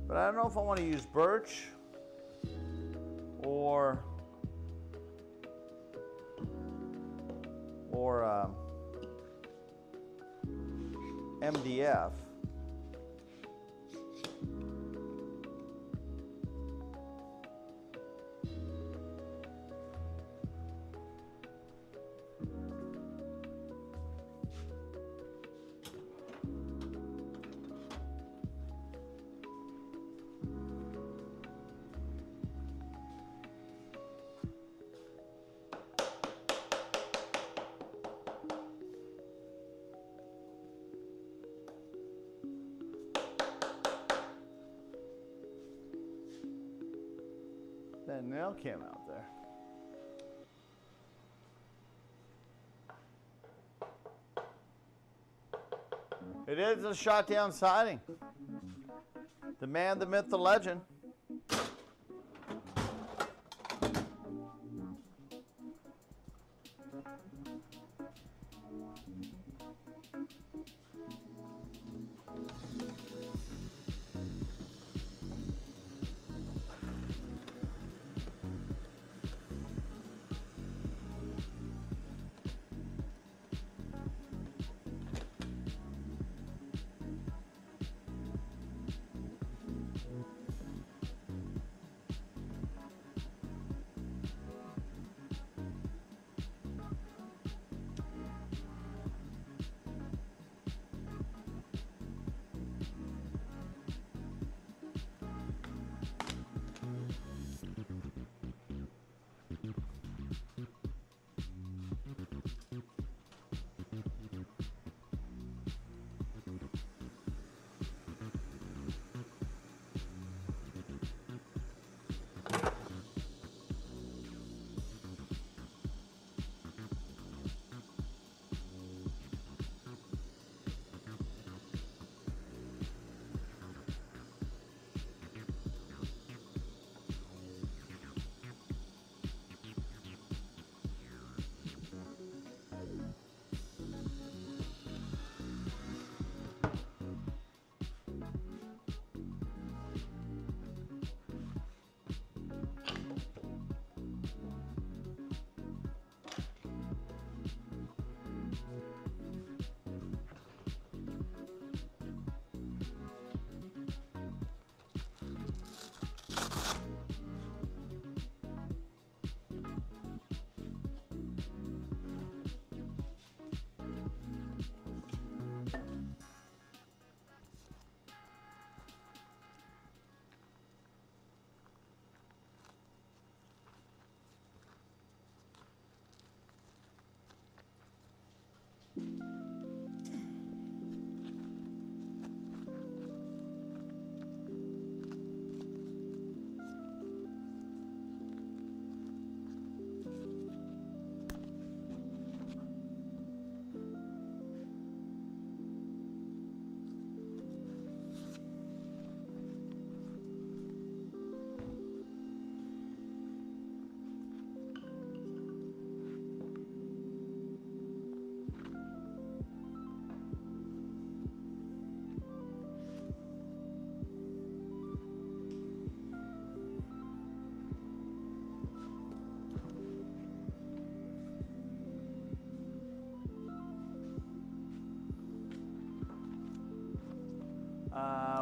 But I don't know if I want to use birch or MDF. That nail came out there. It is a shot down siding. The man, the myth, the legend.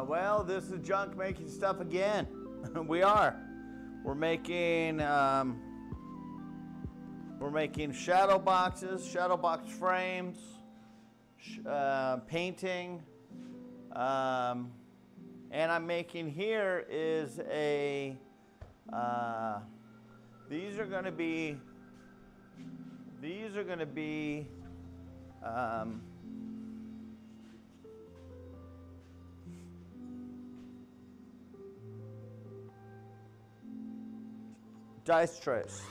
Well, this is junk making stuff again. We are. We're making shadow boxes, shadow box frames, painting, and I'm making here is a. These are going to be. Dice trays.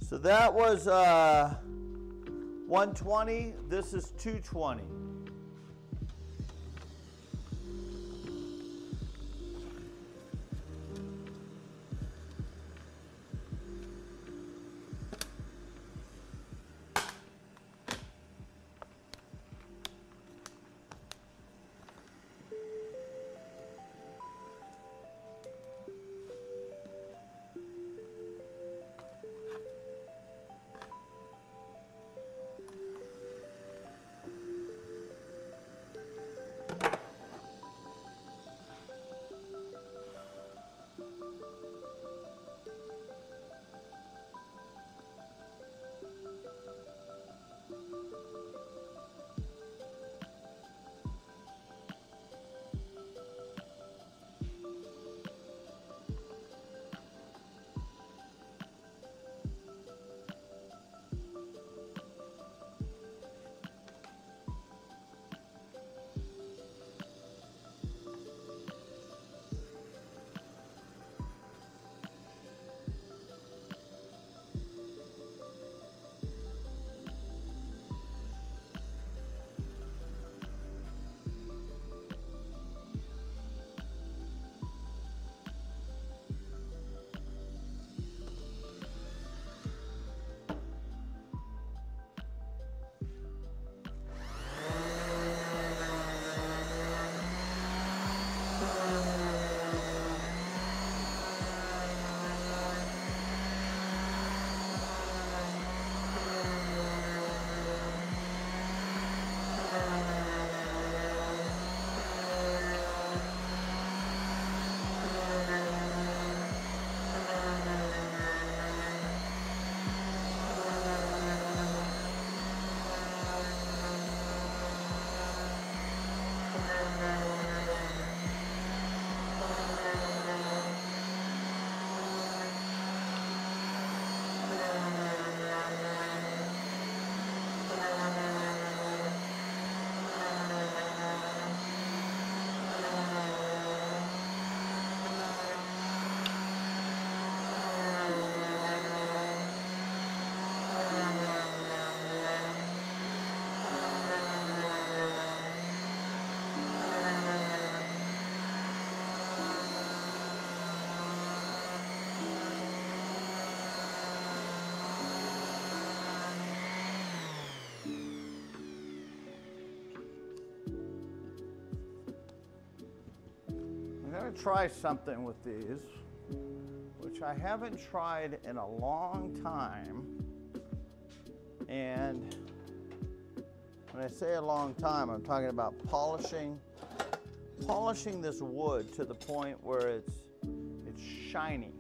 So that was 120. This is 220. going to try something with these, which I haven't tried in a long time. And when I say a long time, I'm talking about polishing this wood to the point where it's shiny.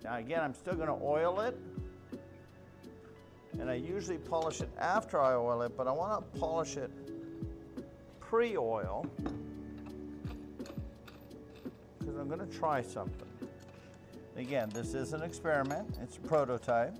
Now again, I'm still going to oil it, and I usually polish it after I oil it, but I want to polish it pre-oil because I'm going to try something. Again, this is an experiment. It's a prototype.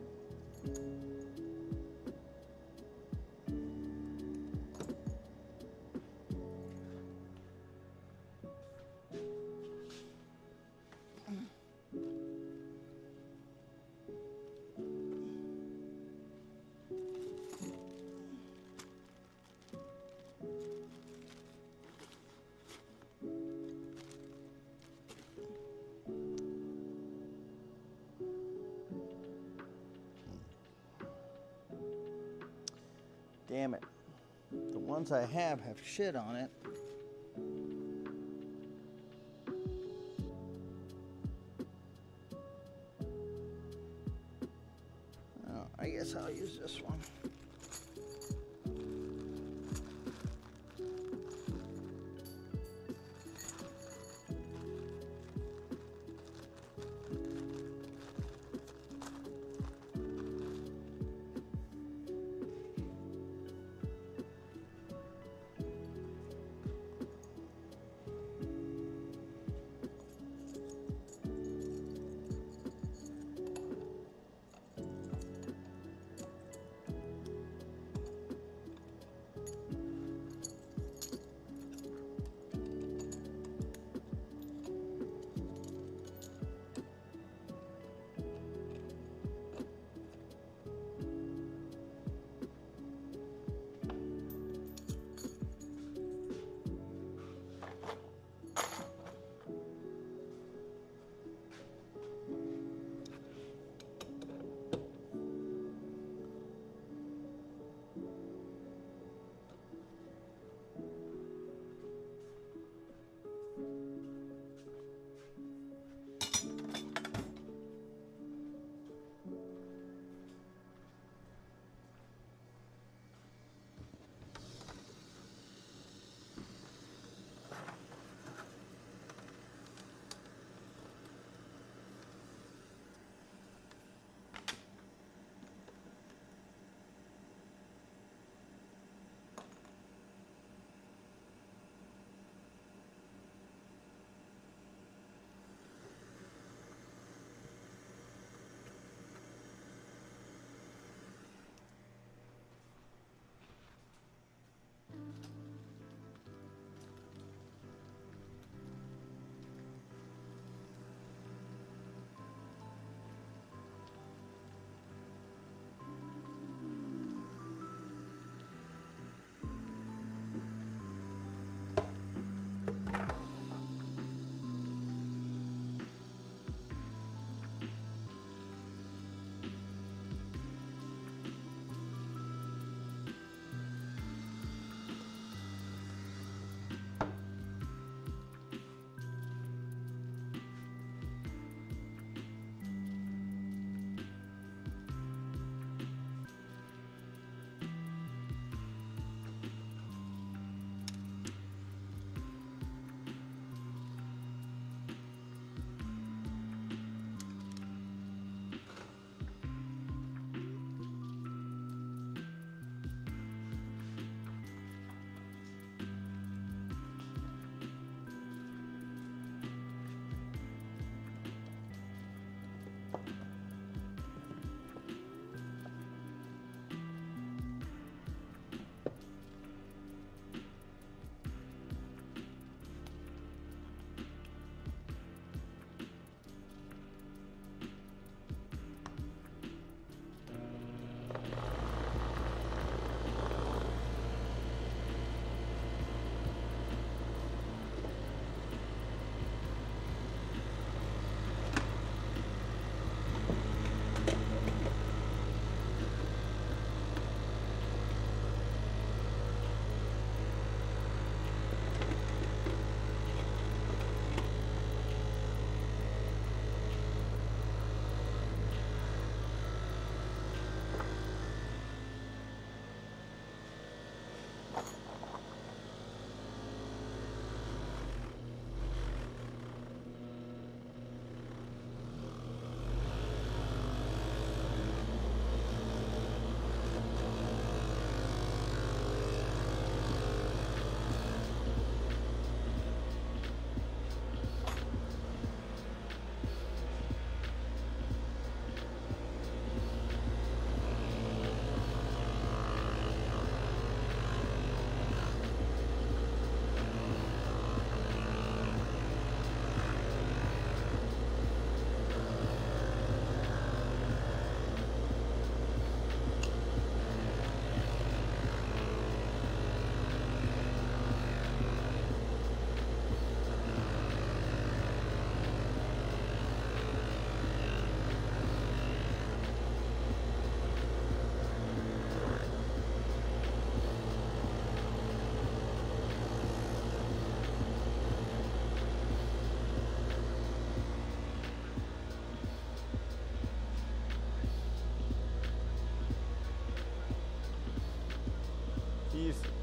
Damn it. The ones I have shit on it. Oh, I guess I'll use this one.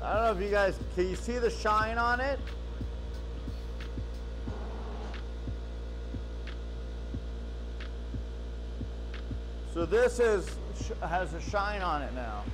I don't know if you guys, can you see the shine on it? So this has a shine on it now.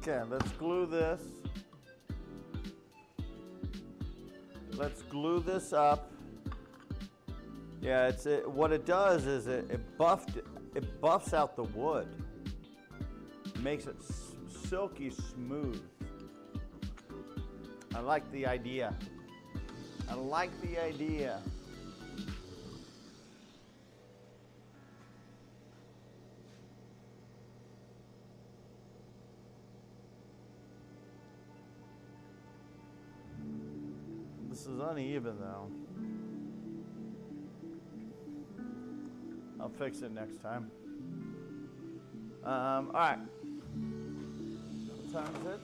Okay, let's glue this. Let's glue this up. Yeah, what it does is it buffs out the wood. It makes it silky smooth. I like the idea. I like the idea. This is uneven though. I'll fix it next time. All right. What time is it?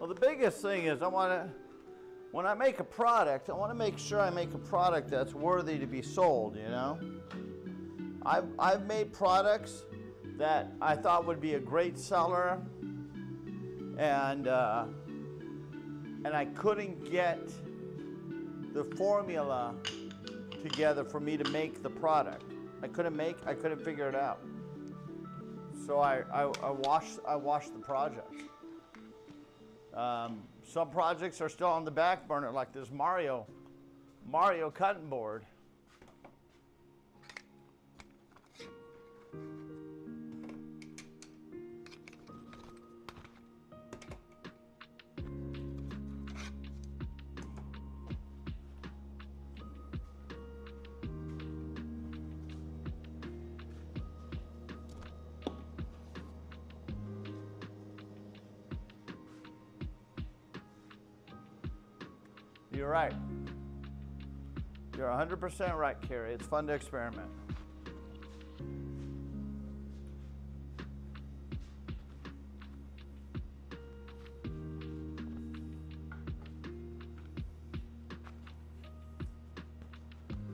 Well, the biggest thing is when I make a product, I want to make sure I make a product that's worthy to be sold, you know? I've made products that I thought would be a great seller, and I couldn't get the formula together for me to make the product. I couldn't figure it out. So I washed the project. Some projects are still on the back burner, like this Mario cutting board. You're right. You're 100% right, Carrie. It's fun to experiment.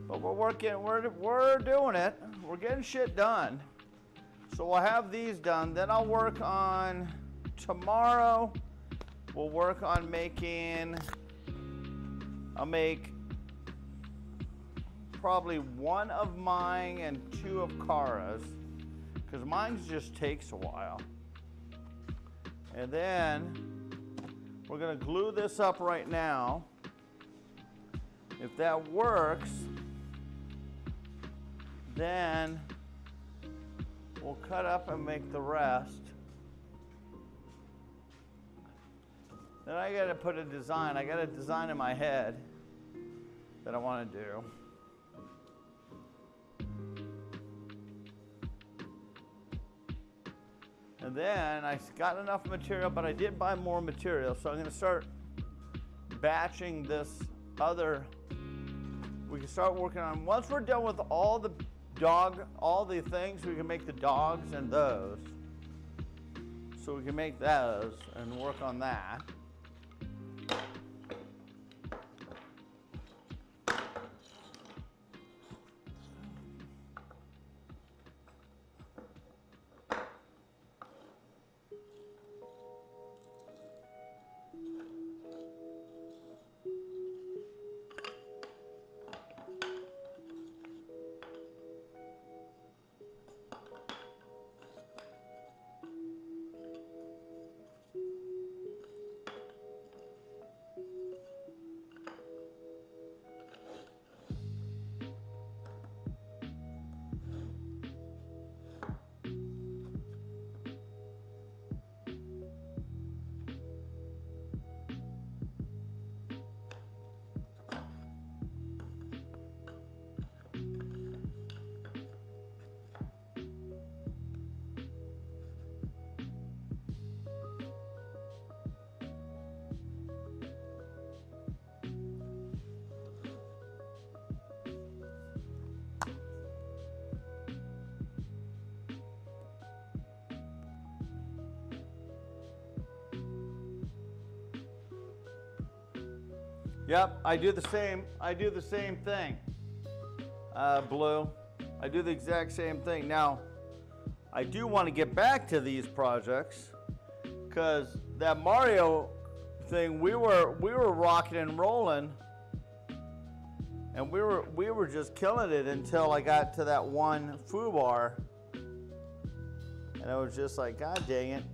But we're doing it. We're getting shit done. So we'll have these done. Then I'll work on tomorrow. We'll work on making. I'll make probably one of mine and two of Kara's, because mine just takes a while. And then we're going to glue this up right now. If that works, then we'll cut up and make the rest. Then I got to put a design. I got a design in my head that I want to do. And then I got enough material, but I did buy more material, so I'm going to start batching this other. We can start working on, once we're done with all the things, we can make the dogs and those. So we can make those and work on that. Yep, I do the same thing. Blue. I do the exact same thing. Now, I do want to get back to these projects, because that Mario thing, we were rocking and rolling, and we were just killing it until I got to that one foo bar, and I was just like, God dang it.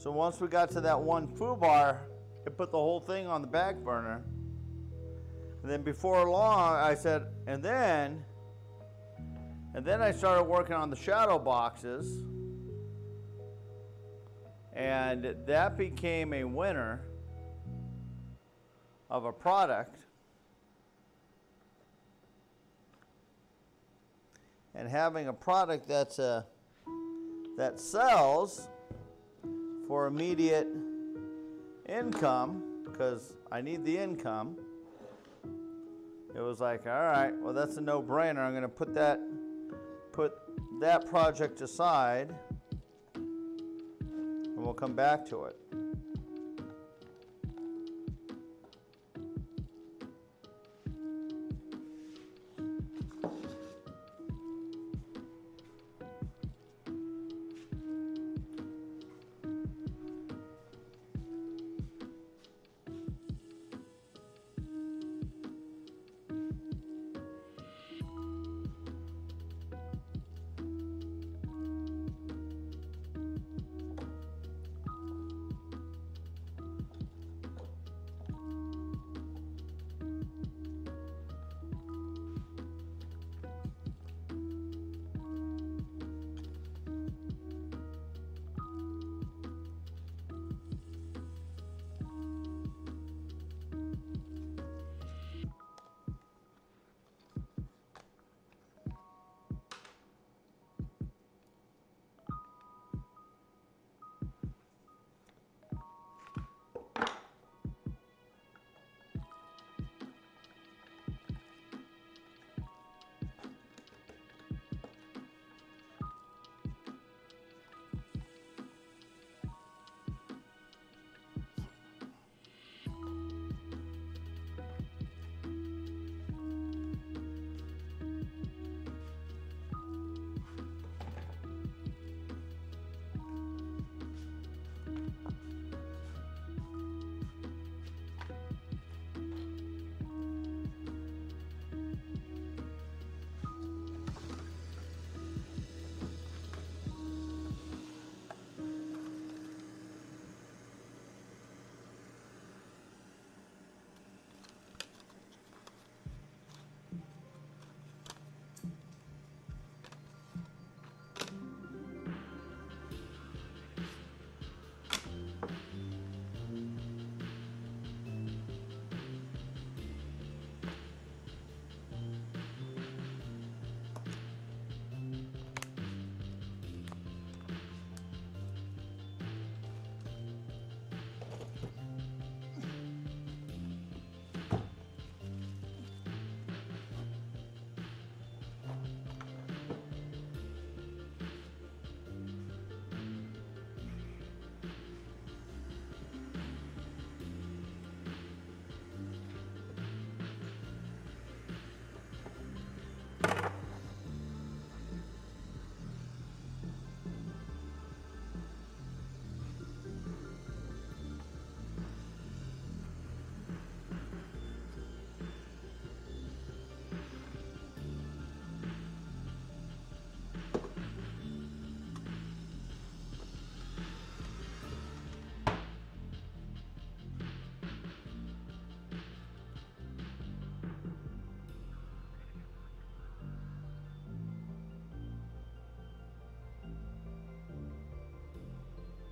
So once we got to that one foo bar, it put the whole thing on the back burner. And then before long, I said, and then I started working on the shadow boxes, and that became a winner of a product. And having a product that sells for immediate income, because I need the income, it was like, all right, well, that's a no-brainer. I'm going to put that project aside and we'll come back to it.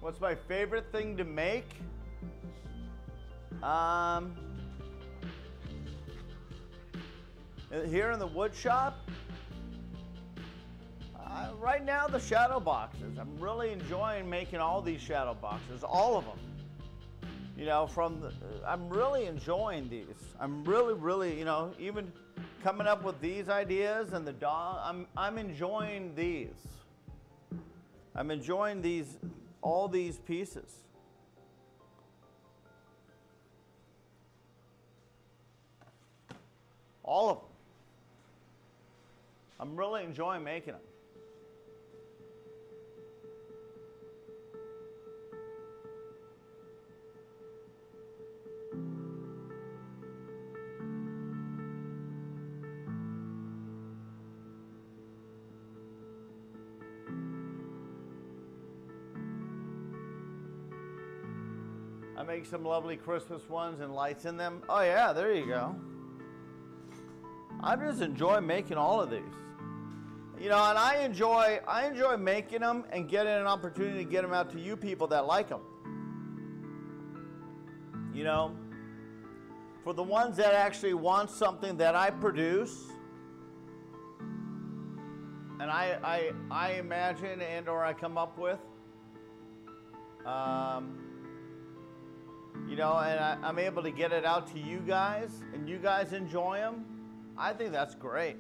What's my favorite thing to make? Here in the wood shop, right now the shadow boxes. I'm really enjoying making all these shadow boxes, all of them. You know, I'm really enjoying these. I'm really, you know, even coming up with these ideas and the dog. I'm enjoying these. I'm enjoying these. All these pieces. All of them. I'm really enjoying making them. I make some lovely Christmas ones and lights in them. Oh yeah, there you go. I just enjoy making all of these. You know, and I enjoy making them and getting an opportunity to get them out to you people that like them. You know, for the ones that actually want something that I produce, and I imagine and or I come up with, you know, and I'm able to get it out to you guys, and you guys enjoy them, I think that's great.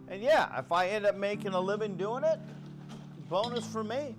And yeah, if I end up making a living doing it, bonus for me.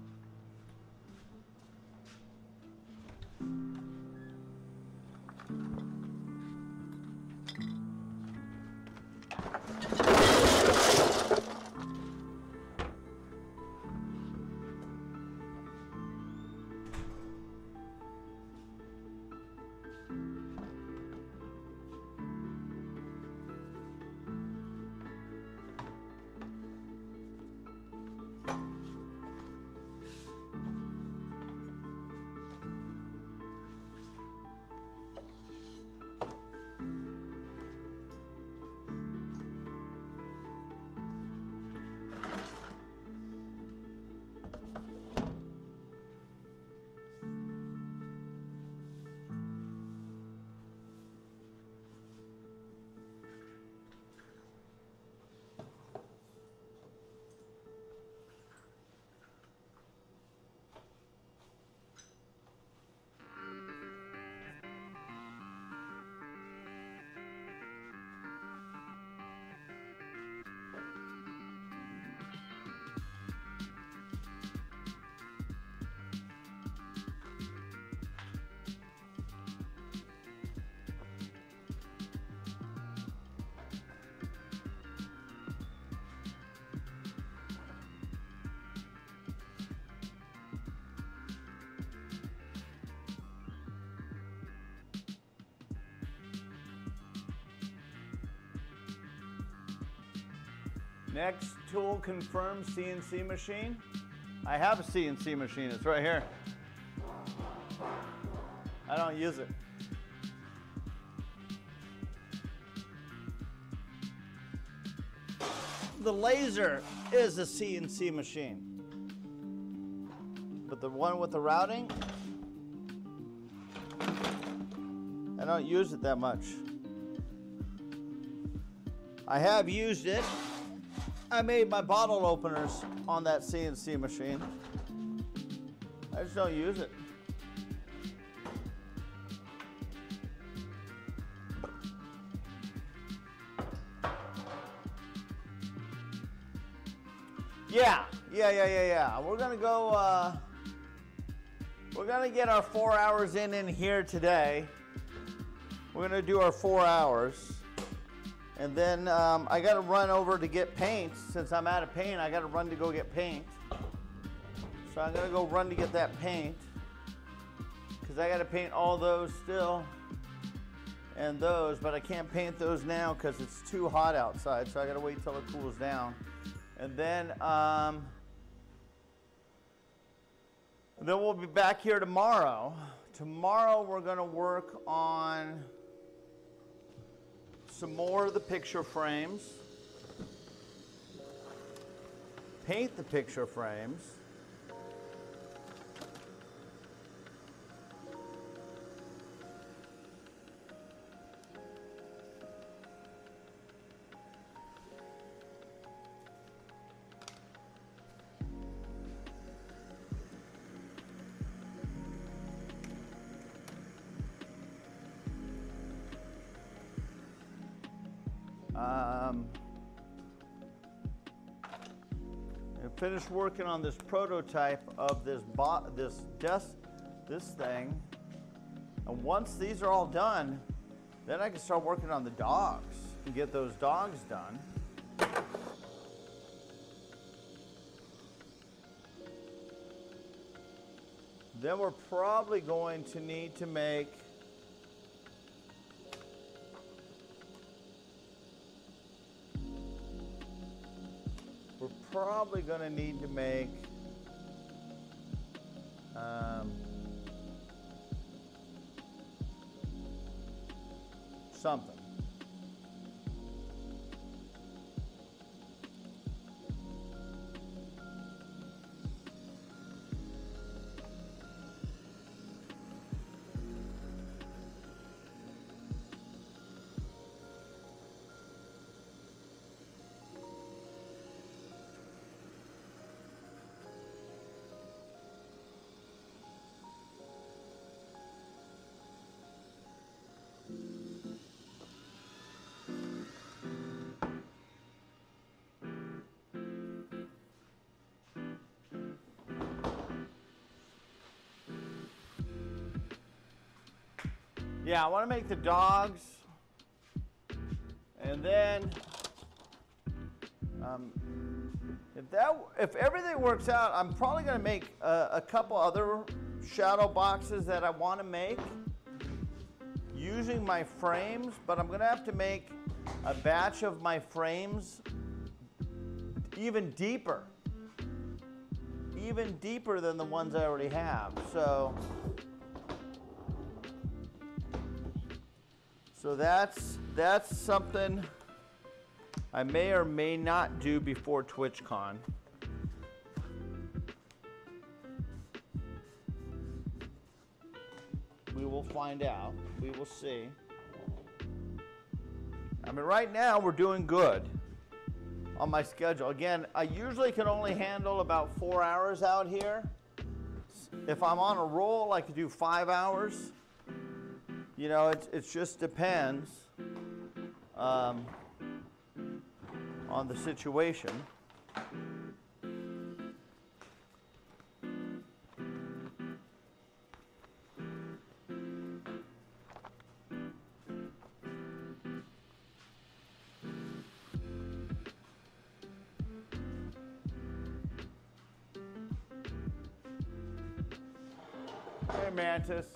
Next tool confirmed CNC machine. I have a CNC machine, it's right here. I don't use it. The laser is a CNC machine. But the one with the routing, I don't use it that much. I have used it. I made my bottle openers on that CNC machine. I just don't use it. Yeah. We're gonna go, we're gonna get our 4 hours in here today. We're gonna do our 4 hours. And then I gotta run over to get paint. Since I'm out of paint, I gotta run to go get paint. So I'm gonna go run to get that paint, because I gotta paint all those still and those, but I can't paint those now because it's too hot outside, so I gotta wait till it cools down. And then we'll be back here tomorrow. Tomorrow we're gonna work on some more of the picture frames, paint the picture frames, and finish working on this prototype of this thing. And once these are all done, then I can start working on the dogs and get those dogs done. Then we're probably going to need to make something. Yeah, I want to make the dogs, and then if everything works out, I'm probably going to make a couple other shadow boxes that I want to make using my frames, but I'm going to have to make a batch of my frames even deeper than the ones I already have. So that's something I may or may not do before TwitchCon. We will find out. We will see. I mean, right now we're doing good on my schedule. Again, I usually can only handle about 4 hours out here. If I'm on a roll, I could do 5 hours. You know, it just depends on the situation. Hey, Mantis.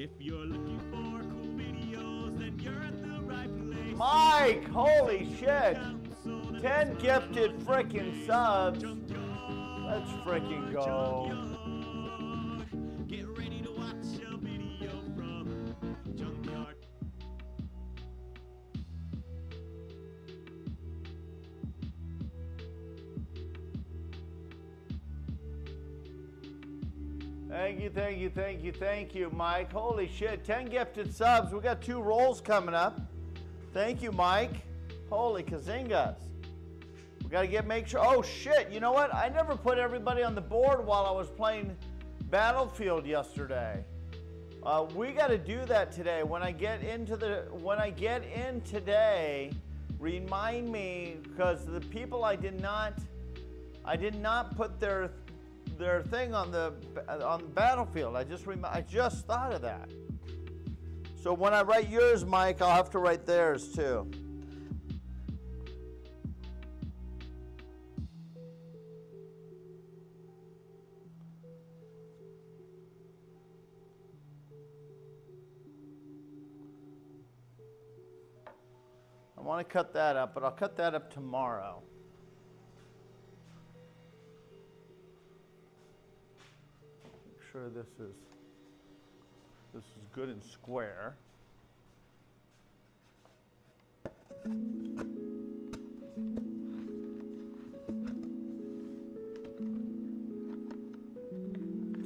If you're looking for cool videos, then you're at the right place. Mike, holy shit. 10 gifted freaking subs. Let's freaking go. Get ready to watch a video from Junkyard. Thank you, Mike. Holy shit, 10 gifted subs. We got 2 rolls coming up. Thank you, Mike. Holy kazingas. We got to make sure. Oh shit, you know what? I never put everybody on the board while I was playing Battlefield yesterday. We got to do that today. When I get in today, remind me, because the people I did not put their thing on the Battlefield. I just thought of that. So when I write yours, Mike, I'll have to write theirs too. I want to cut that up, but I'll cut that up tomorrow. Make sure this is good and square.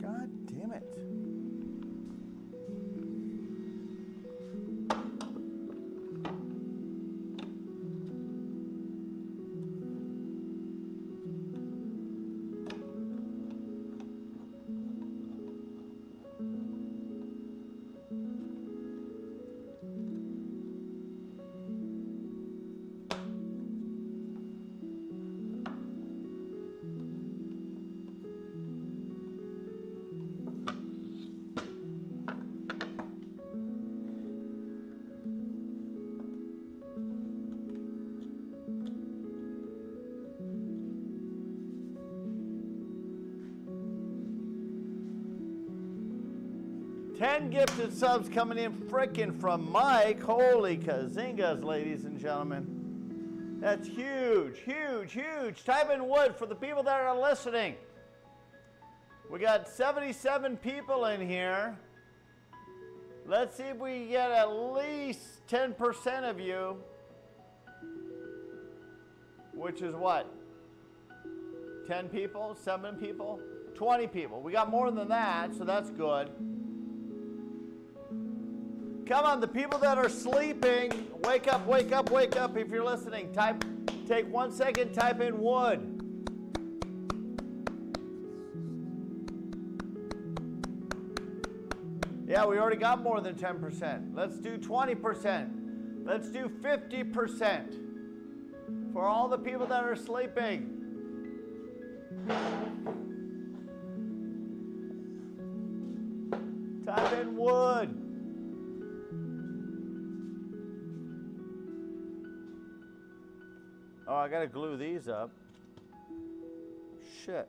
God damn it. Ten gifted subs coming in frickin' from Mike. Holy kazingas, ladies and gentlemen. That's huge, huge, huge. Type in wood for the people that are listening. We got 77 people in here. Let's see if we get at least 10% of you. Which is what? 10 people? 7 people? 20 people. We got more than that, so that's good. Come on, the people that are sleeping, wake up, wake up, wake up. If you're listening, take 1 second, type in wood. Yeah, we already got more than 10%. Let's do 20%. Let's do 50% for all the people that are sleeping. Type in wood. Oh, I gotta glue these up. Shit.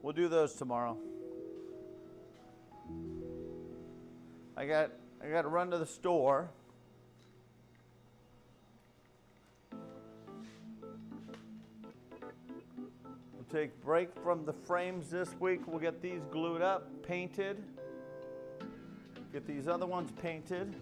We'll do those tomorrow. I got to run to the store. We'll take break from the frames this week. We'll get these glued up, painted. Get these other ones painted.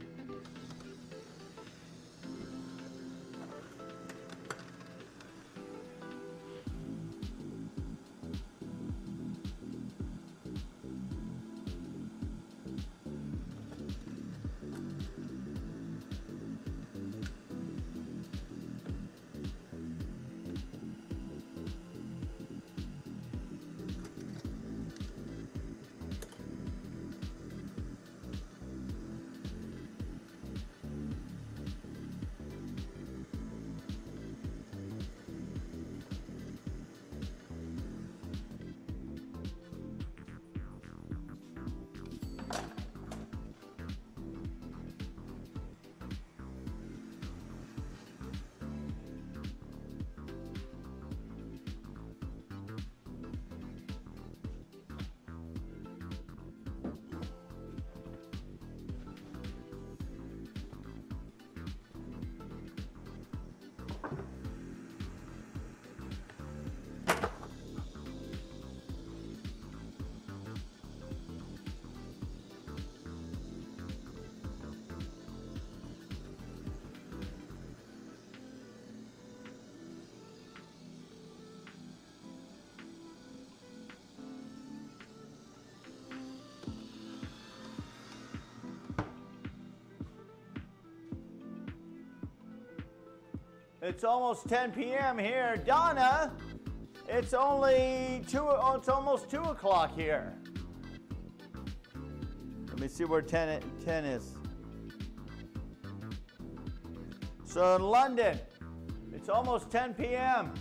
It's almost 10 p.m. here. Donna, it's only it's almost 2 o'clock here. Let me see where 10 is. So in London, it's almost 10 p.m.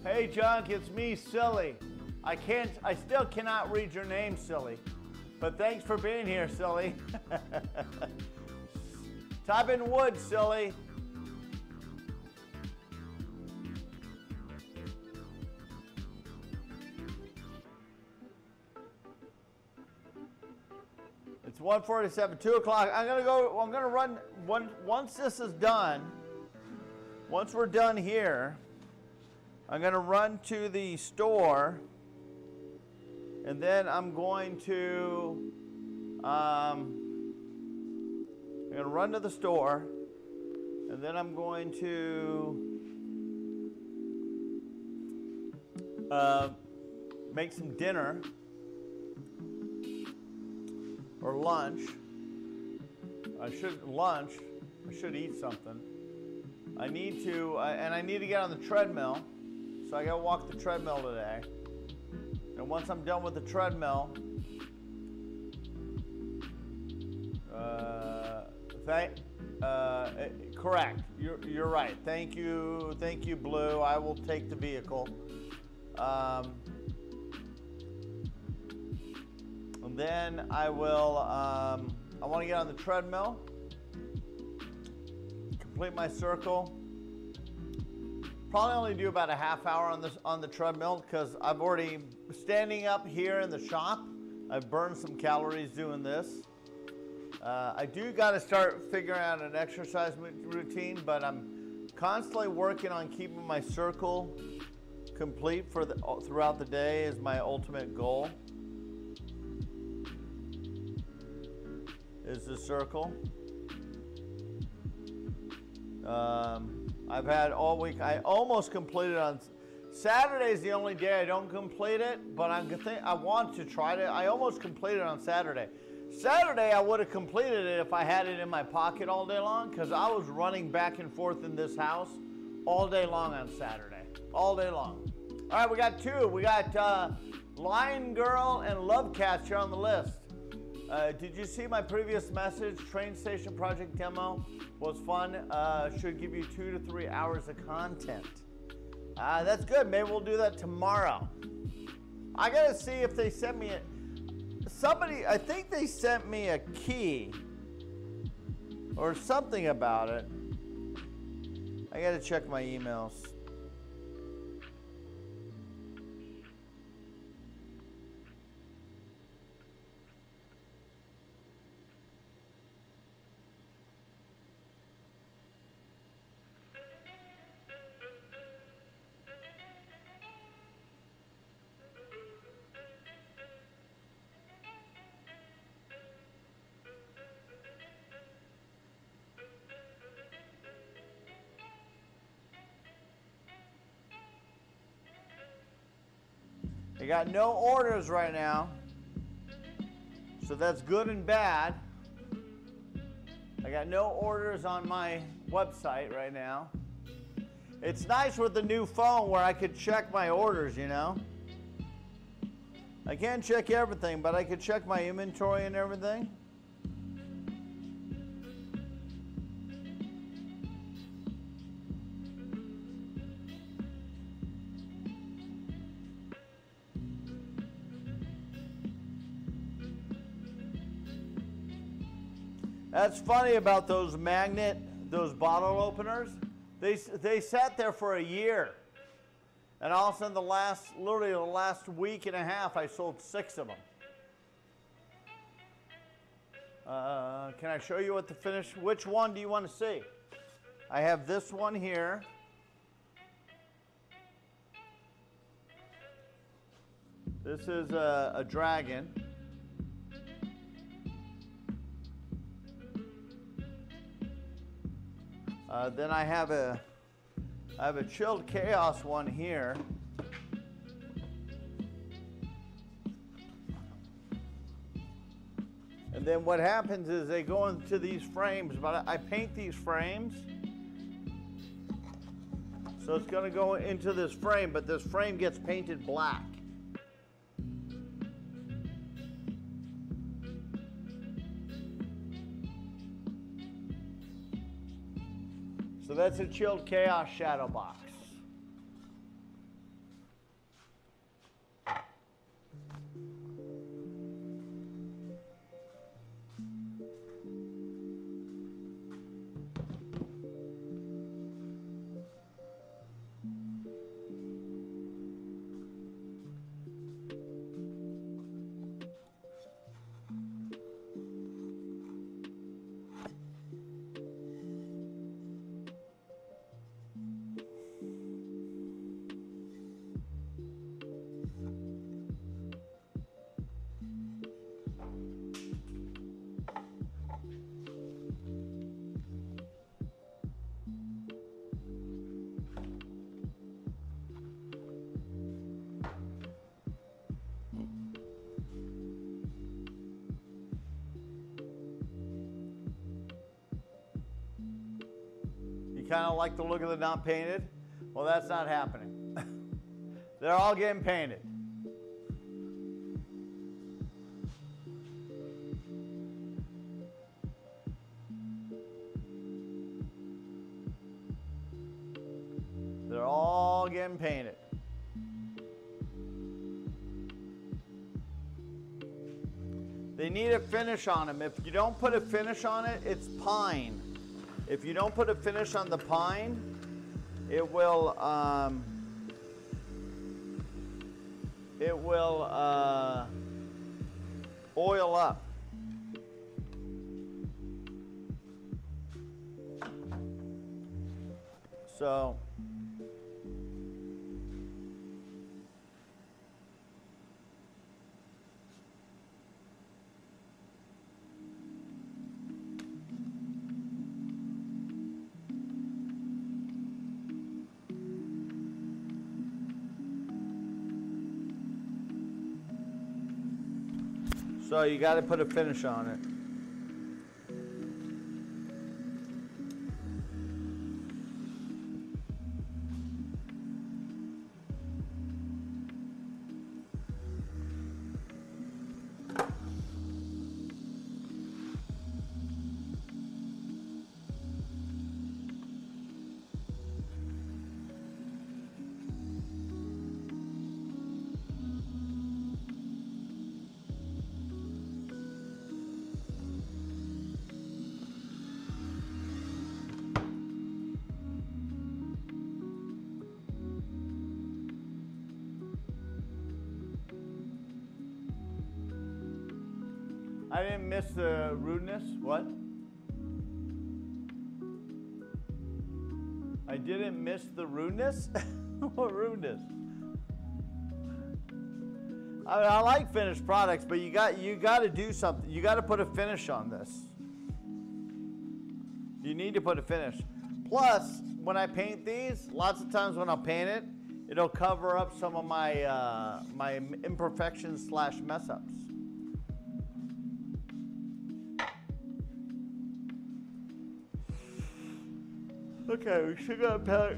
Hey, Junk, it's me, Silly. I still cannot read your name, Silly. But thanks for being here, Silly. Type in wood, Silly. It's 1:47, 2 o'clock. I'm gonna run once this is done. Once we're done here, I'm gonna run to the store, and then I'm going to run to the store, and then I'm going to make some dinner or lunch. I should eat something. I need to, and I need to get on the treadmill. So I gotta walk the treadmill today. And once I'm done with the treadmill, correct. You're right. Thank you, Blue. I will take the vehicle. And then I will. I want to get on the treadmill, complete my circle. Probably only do about a half hour on the treadmill because I've already standing up here in the shop. I've burned some calories doing this. I do got to start figuring out an exercise routine, but I'm constantly working on keeping my circle complete throughout the day is my ultimate goal. Is the circle. I've had all week. I almost completed on Saturday is the only day I don't complete it, but I want to try to. I almost completed on Saturday. Saturday I would have completed it if I had it in my pocket all day long because I was running back and forth in this house all day long on Saturday. All day long. All right, we got two. We got Lion Girl and Love Cats here on the list. Did you see my previous message? Train station project demo was fun. Should give you 2 to 3 hours of content. That's good. Maybe we'll do that tomorrow. I gotta see if they sent me I think they sent me a key or something about it. I gotta check my emails. I got no orders right now, so that's good and bad. I got no orders on my website right now. It's nice with the new phone where I could check my orders, you know. I can't check everything, but I could check my inventory and everything. That's funny about those bottle openers. They sat there for a year. And all of a sudden literally the last week and a half, I sold 6 of them. Can I show you what the finish, which one do you want to see? I have this one here. This is a dragon. Then I have a chilled chaos one here. And then what happens is they go into these frames, but I paint these frames. So it's going to go into this frame, but this frame gets painted black. So that's a chilled chaos shadow box. Kind of like the look of the not painted? Well, that's not happening. They're all getting painted. They're all getting painted. They need a finish on them. If you don't put a finish on it, it's pine. If you don't put a finish on the pine, it will oil up. So So you got to put a finish on it. I didn't miss the rudeness. What? I didn't miss the rudeness? What rudeness? I like finished products, but you got to do something. You got to put a finish on this. You need to put a finish. Plus, when I paint these, lots of times when I'll paint it, it'll cover up some of my my imperfections / mess ups. Okay, we should go pack.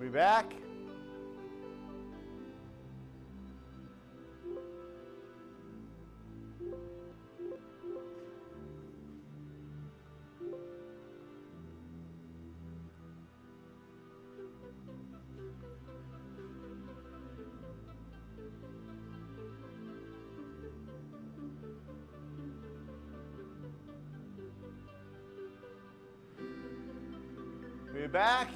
We back? We back?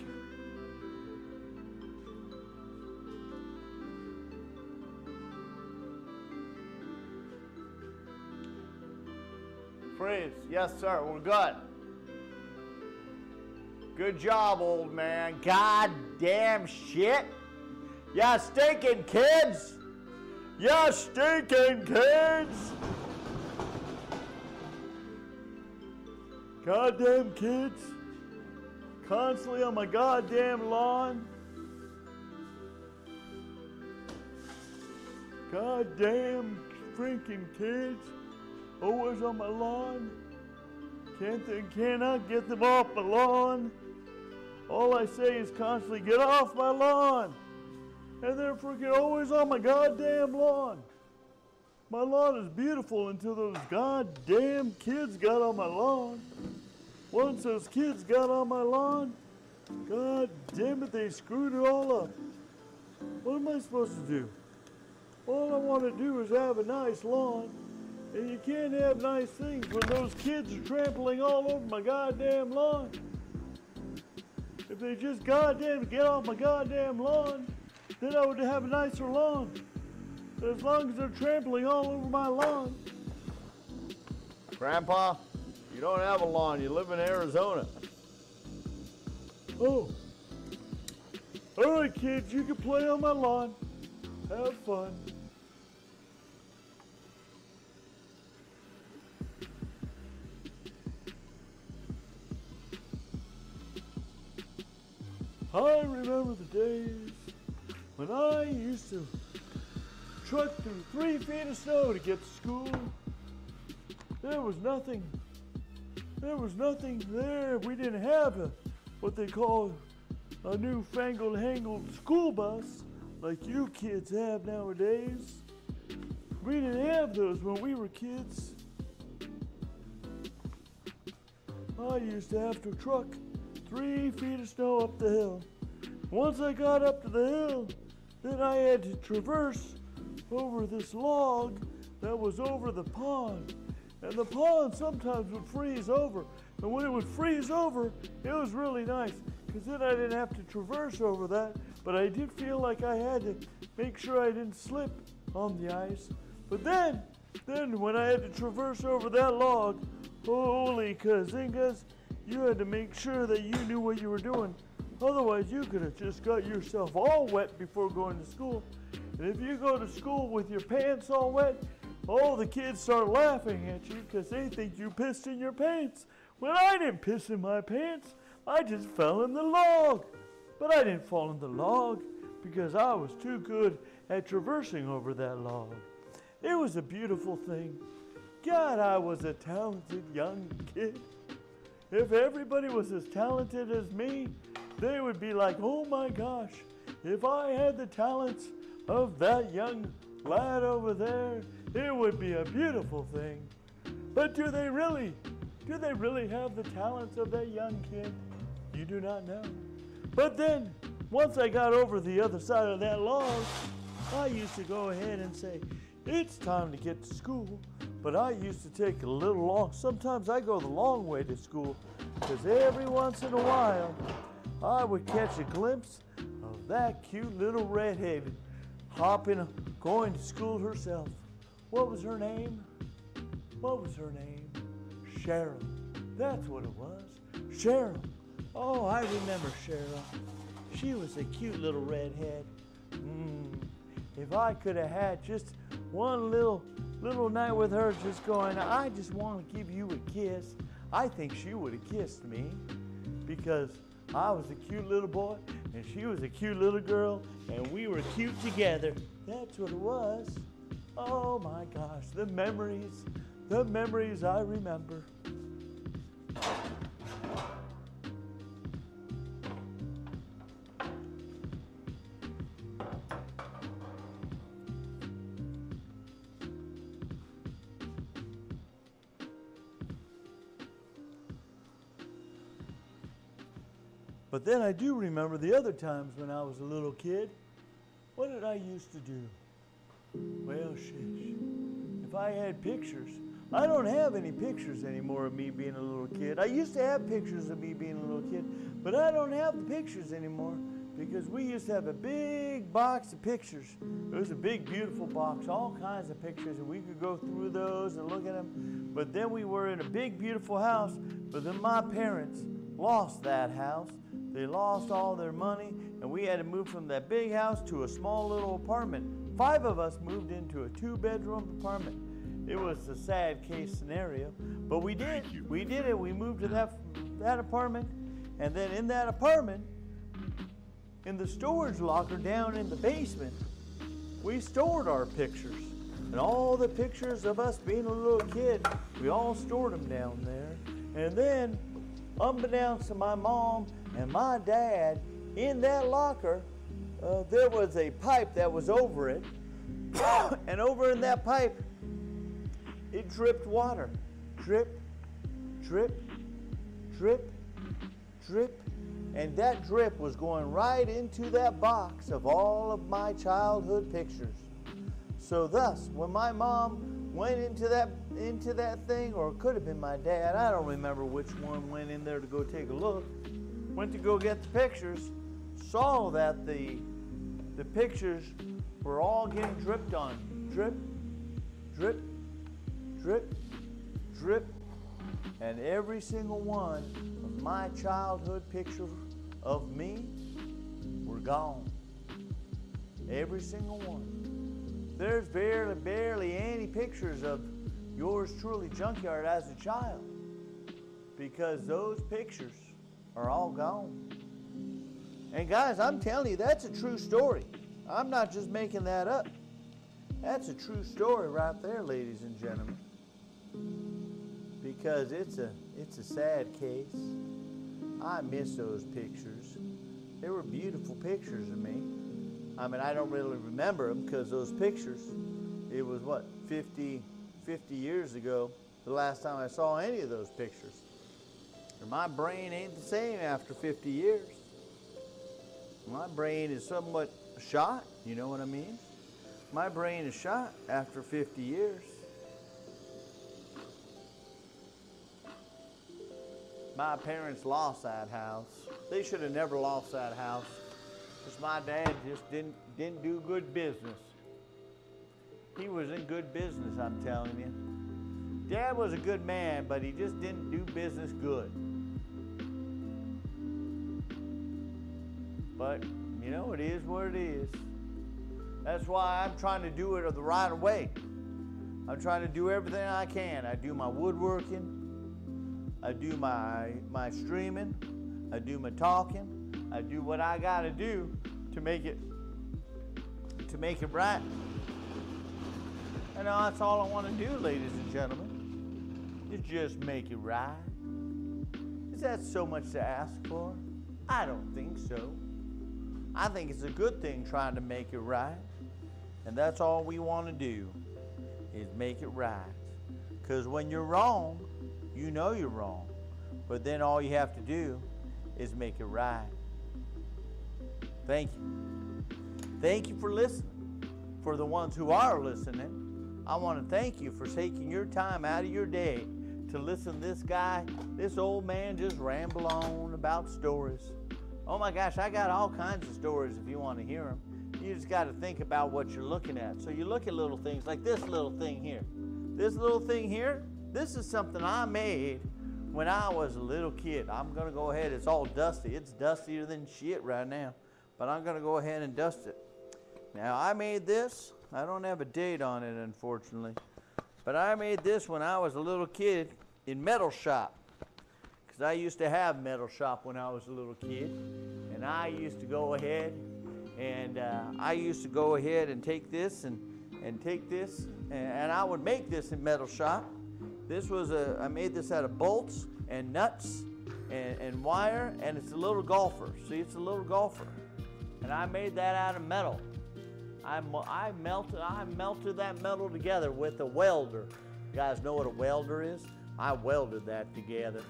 Freeze. Yes, sir. We're good. Good job, old man. Goddamn shit. Ya stinking kids. Ya stinking kids. Goddamn kids. Constantly on my goddamn lawn. Goddamn freaking kids. Always on my lawn. Cannot get them off my lawn. All I say is constantly, get off my lawn. And they're freaking always on my goddamn lawn. My lawn is beautiful until those goddamn kids got on my lawn. Once those kids got on my lawn, god damn it, they screwed it all up. What am I supposed to do? All I want to do is have a nice lawn, and you can't have nice things when those kids are trampling all over my goddamn lawn. If they just goddamn get off my goddamn lawn, then I would have a nicer lawn. But as long as they're trampling all over my lawn. Grandpa? You don't have a lawn. You live in Arizona. Oh. All right, kids. You can play on my lawn. Have fun. I remember the days when I used to truck through 3 feet of snow to get to school. There was nothing there. We didn't have what they call a newfangled hangled school bus like you kids have nowadays. We didn't have those when we were kids. I used to have to truck 3 feet of snow up the hill. Once I got up to the hill, then I had to traverse over this log that was over the pond. And the pond sometimes would freeze over. And when it would freeze over, it was really nice, because then I didn't have to traverse over that. But I did feel like I had to make sure I didn't slip on the ice. But then when I had to traverse over that log, holy kazingas, you had to make sure that you knew what you were doing. Otherwise, you could have just got yourself all wet before going to school. And if you go to school with your pants all wet, all the kids start laughing at you because they think you pissed in your pants. Well, I didn't piss in my pants. I just fell in the log. But I didn't fall in the log because I was too good at traversing over that log. It was a beautiful thing. God, I was a talented young kid. If everybody was as talented as me, they would be like, oh my gosh, if I had the talents of that young lad over there, it would be a beautiful thing. But do they really have the talents of that young kid? You do not know. But then, once I got over the other side of that log, I used to go ahead and say, it's time to get to school. But I used to take a little long, sometimes I go the long way to school, because every once in a while, I would catch a glimpse of that cute little redhead going to school herself. What was her name? Cheryl. That's what it was. Cheryl. Oh, I remember Cheryl. She was a cute little redhead. If I could have had just one little night with her just going, I just want to give you a kiss, I think she would have kissed me, because I was a cute little boy and she was a cute little girl and we were cute together. That's what it was. Oh my gosh, the memories I remember. But then I do remember the other times when I was a little kid. What did I used to do? Well, shish. If I had pictures, I don't have any pictures anymore of me being a little kid. I used to have pictures of me being a little kid, but I don't have the pictures anymore because we used to have a big box of pictures. It was a big, beautiful box, all kinds of pictures, and we could go through those and look at them. But then we were in a big, beautiful house, but then my parents lost that house. They lost all their money, and we had to move from that big house to a small little apartment. 5 of us moved into a 2-bedroom apartment. It was a sad case scenario, but we did. We did it. We moved to that apartment, and then in that apartment, in the storage locker down in the basement, we stored our pictures. And all the pictures of us being a little kid, we all stored them down there. And then, unbeknownst to my mom and my dad, in that locker, there was a pipe that was over it. And over in that pipe, it dripped water. Drip, drip, drip, drip. And that drip was going right into that box of all of my childhood pictures. So thus, when my mom went into that thing, or it could have been my dad, I don't remember which one went in there to go take a look, went to go get the pictures, saw that the pictures were all getting dripped on. Drip, drip, drip, drip. And every single one of my childhood pictures of me were gone. Every single one. There's barely any pictures of yours truly, Junkyard, as a child, because those pictures are all gone. And guys, I'm telling you, that's a true story. I'm not just making that up. That's a true story right there, ladies and gentlemen. Because it's a sad case. I miss those pictures. They were beautiful pictures of me. I mean, I don't really remember them because those pictures, it was what, 50 years ago, the last time I saw any of those pictures. And my brain ain't the same after 50 years. My brain is somewhat shot, you know what I mean? My brain is shot after 50 years. My parents lost that house. They should have never lost that house, because my dad just didn't do good business. He was in good business, I'm telling you. Dad was a good man, but he just didn't do business good. But, you know, it is what it is. That's why I'm trying to do it the right way. I'm trying to do everything I can. I do my woodworking. I do my streaming. I do my talking. I do what I got to do to make it right. And that's all I want to do, ladies and gentlemen, is just make it right. Is that so much to ask for? I don't think so. I think it's a good thing trying to make it right. And that's all we want to do, is make it right. Because when you're wrong, you know you're wrong. But then all you have to do is make it right. Thank you. Thank you for listening. For the ones who are listening, I want to thank you for taking your time out of your day to listen to this old man just ramble on about stories. Oh my gosh, I got all kinds of stories if you want to hear them. You just got to think about what you're looking at. So you look at little things like this little thing here. This little thing here, this is something I made when I was a little kid. I'm going to go ahead. It's all dusty. It's dustier than shit right now. But I'm going to go ahead and dust it. Now, I made this. I don't have a date on it, unfortunately. But I made this when I was a little kid in metal shop. Because I used to have metal shop when I was a little kid. And I used to go ahead and take this and take this. And I would make this in metal shop. I made this out of bolts and nuts and wire, and it's a little golfer. See, it's a little golfer. And I made that out of metal. I melted that metal together with a welder. You guys know what a welder is? I welded that together.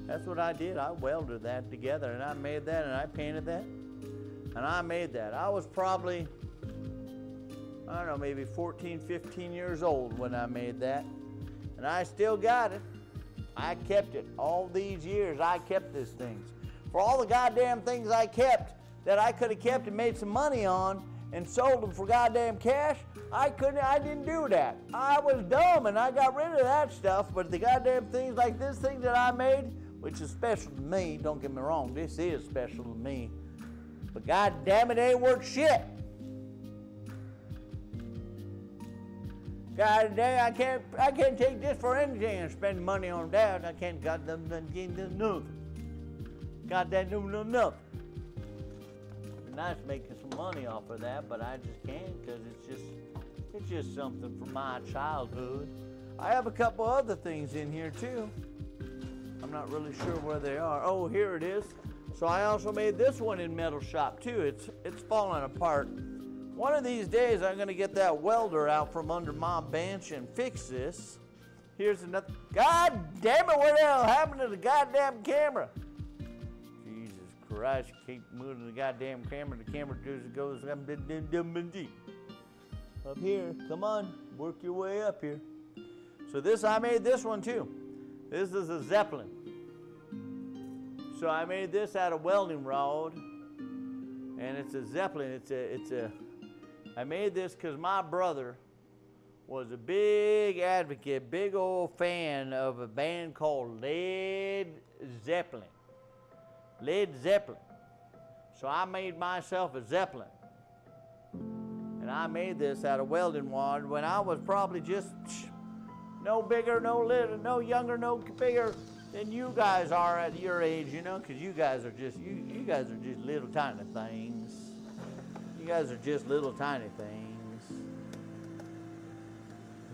That's what I did. I welded that together, and I made that, and I painted that, and I made that. I was probably, I don't know, maybe 14, 15 years old when I made that, and I still got it. I kept it all these years. I kept these things. For all the goddamn things I kept that I could have kept and made some money on and sold them for goddamn cash, I didn't do that. I was dumb and I got rid of that stuff, but the goddamn things like this thing that I made, which is special to me, don't get me wrong, this is special to me, but goddamn it ain't worth shit. God damn, I can't take this for anything and spend money on that. I can't goddamn nothing. Goddamn do nothing. It'd be nice making some money off of that, but I just can't because it's just something from my childhood. I have a couple other things in here too. I'm not really sure where they are. Oh, here it is. So I also made this one in metal shop too. It's falling apart. One of these days, I'm going to get that welder out from under my bench and fix this. Here's another. God damn it, what the hell happened to the goddamn camera? Jesus Christ, keep moving the goddamn camera. The camera just goes up here. Come on, work your way up here. So this, I made this one too. This is a Zeppelin. So I made this out of welding rod, and it's a Zeppelin. I made this because my brother was a big advocate, big old fan of a band called Led Zeppelin. Led Zeppelin. So I made myself a Zeppelin. And I made this out of welding rod when I was probably just no bigger, no little, no younger, no bigger than you guys are at your age, you know, because you guys are just little tiny things. You guys are just little tiny things.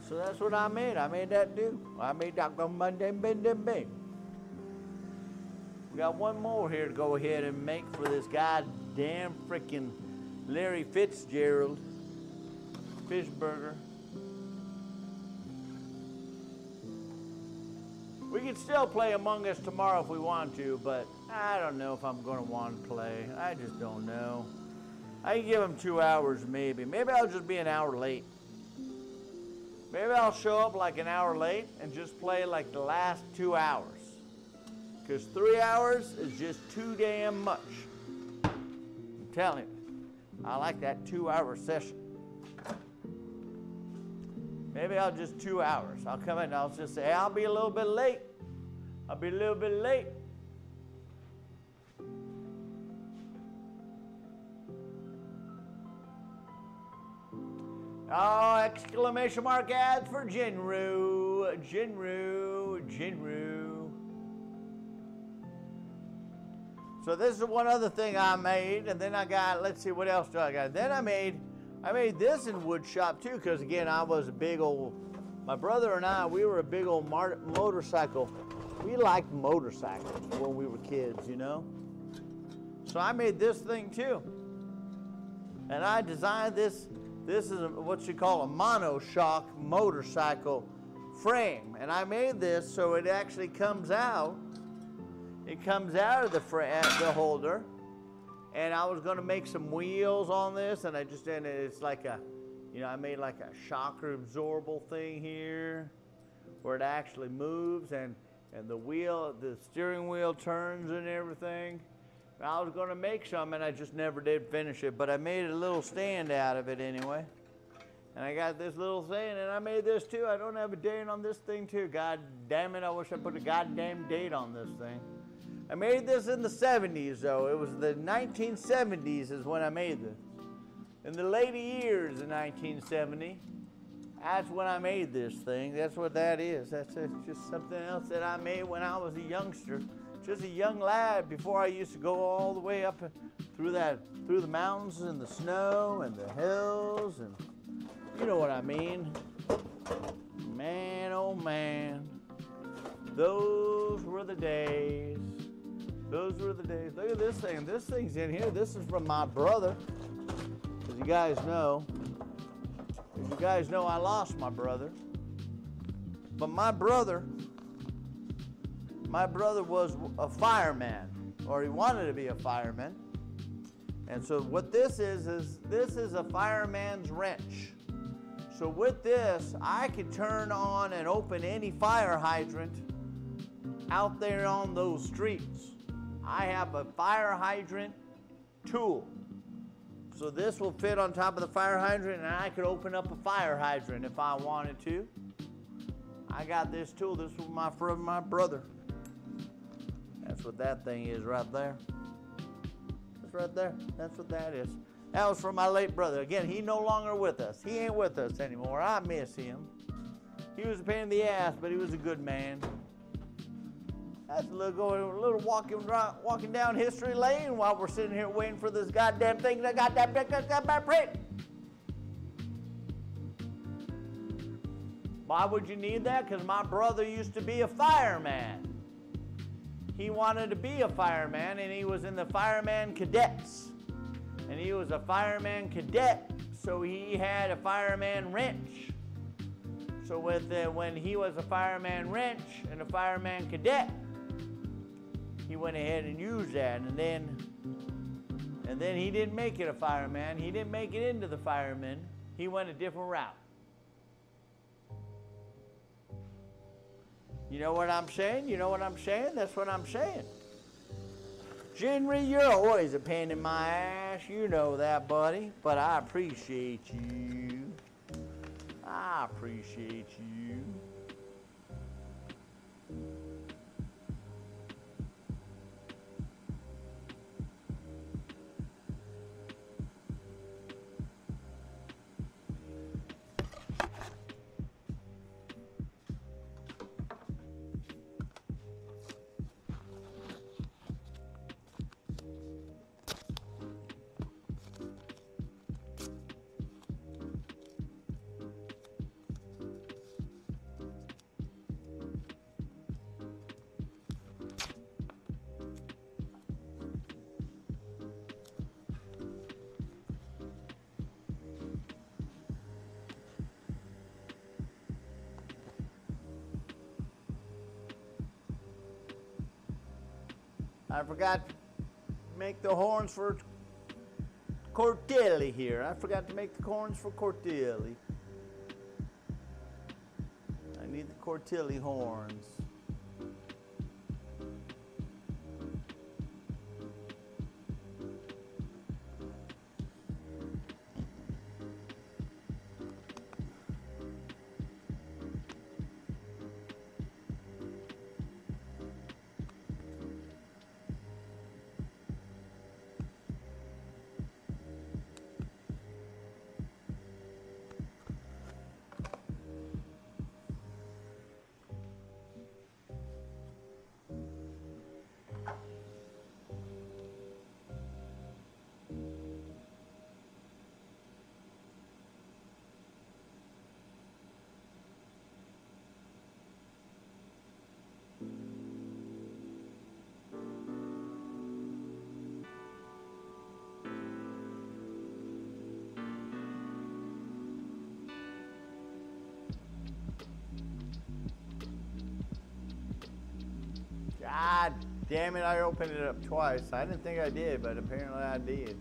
So that's what I made. I made that too. I made that big. We got one more here to go ahead and make for this goddamn freaking Larry Fitzgerald fish burger. We could still play Among Us tomorrow if we want to, but I don't know if I'm going to want to play. I just don't know. I can give them 2 hours maybe. Maybe I'll just be an hour late. Maybe I'll show up like an hour late and just play like the last 2 hours. Because 3 hours is just too damn much. I'm telling you. I like that 2-hour session. Maybe I'll just 2 hours. I'll come in and I'll just say, hey, I'll be a little bit late. I'll be a little bit late. Oh, exclamation mark ads for Jinru. So this is one other thing I made, and then I got, let's see, what else do I got? Then I made this in Woodshop too, because again, I was a big old, my brother and I, we were a big old motorcycle. We liked motorcycles when we were kids, you know? So I made this thing too. And I designed this. This is what you call a monoshock motorcycle frame. And I made this so it actually comes out. It comes out of the holder. And I was going to make some wheels on this. And it's like a, you know, I made like a shocker absorbable thing here where it actually moves and the steering wheel turns and everything. I was going to make some, and I just never did finish it, but I made a little stand out of it anyway. And I got this little thing, and I made this too. I don't have a date on this thing too. God damn it, I wish I put a goddamn date on this thing. I made this in the 70s, though. It was the 1970s is when I made this. In the later years of 1970, that's when I made this thing. That's what that is. That's just something else that I made when I was a youngster. Just a young lad before I used to go all the way up through the mountains and the snow and the hills, and you know what I mean. Man, oh man, those were the days. Those were the days. Look at this thing. This thing's in here. This is from my brother. As you guys know, I lost my brother. But my brother my brother was a fireman, or he wanted to be a fireman. And so what this is this is a fireman's wrench. So with this, I could turn on and open any fire hydrant out there on those streets. I have a fire hydrant tool. So this will fit on top of the fire hydrant, and I could open up a fire hydrant if I wanted to. I got this tool. This was from my brother. That's what that thing is right there. That's right there. That's what that is. That was from my late brother. Again, he's no longer with us. He ain't with us anymore. I miss him. He was a pain in the ass, but he was a good man. That's a little walking down history lane while we're sitting here waiting for this goddamn thing to goddamn print. Why would you need that? Because my brother used to be a fireman. He wanted to be a fireman, and he was in the fireman cadets. And he was a fireman cadet, so he had a fireman wrench. So when he was a fireman wrench and a fireman cadet, he went ahead and used that, and then he didn't make it a fireman. He didn't make it into the firemen. He went a different route. You know what I'm saying? You know what I'm saying? That's what I'm saying. Henry, you're always a pain in my ass. You know that, buddy. But I appreciate you. I appreciate you. I forgot to make the horns for Cortelli here. I forgot to make the horns for Cortelli. I need the Cortelli horns. God damn it, I opened it up twice. I didn't think I did, but apparently I did.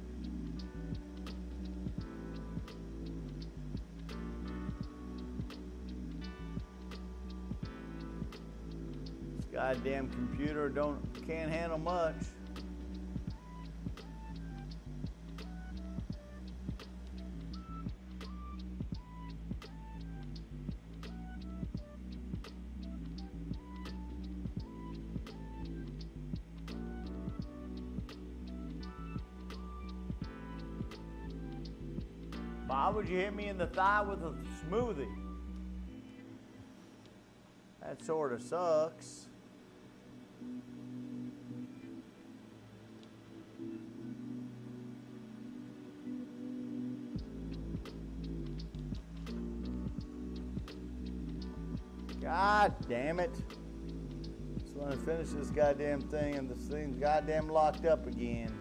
This goddamn computer can't handle much. Why would you hit me in the thigh with a smoothie? That sort of sucks. God damn it. Just want to finish this goddamn thing, and this thing's goddamn locked up again.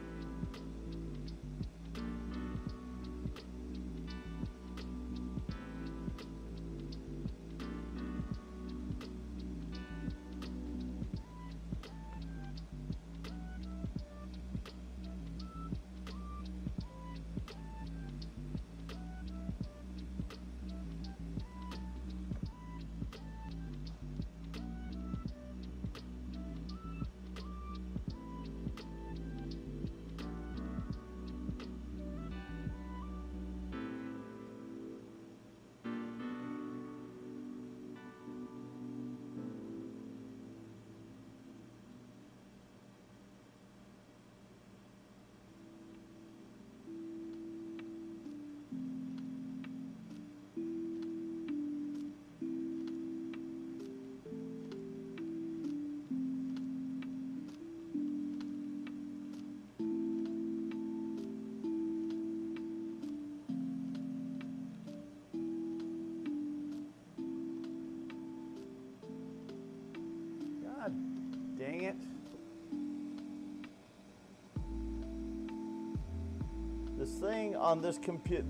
This thing on this computer,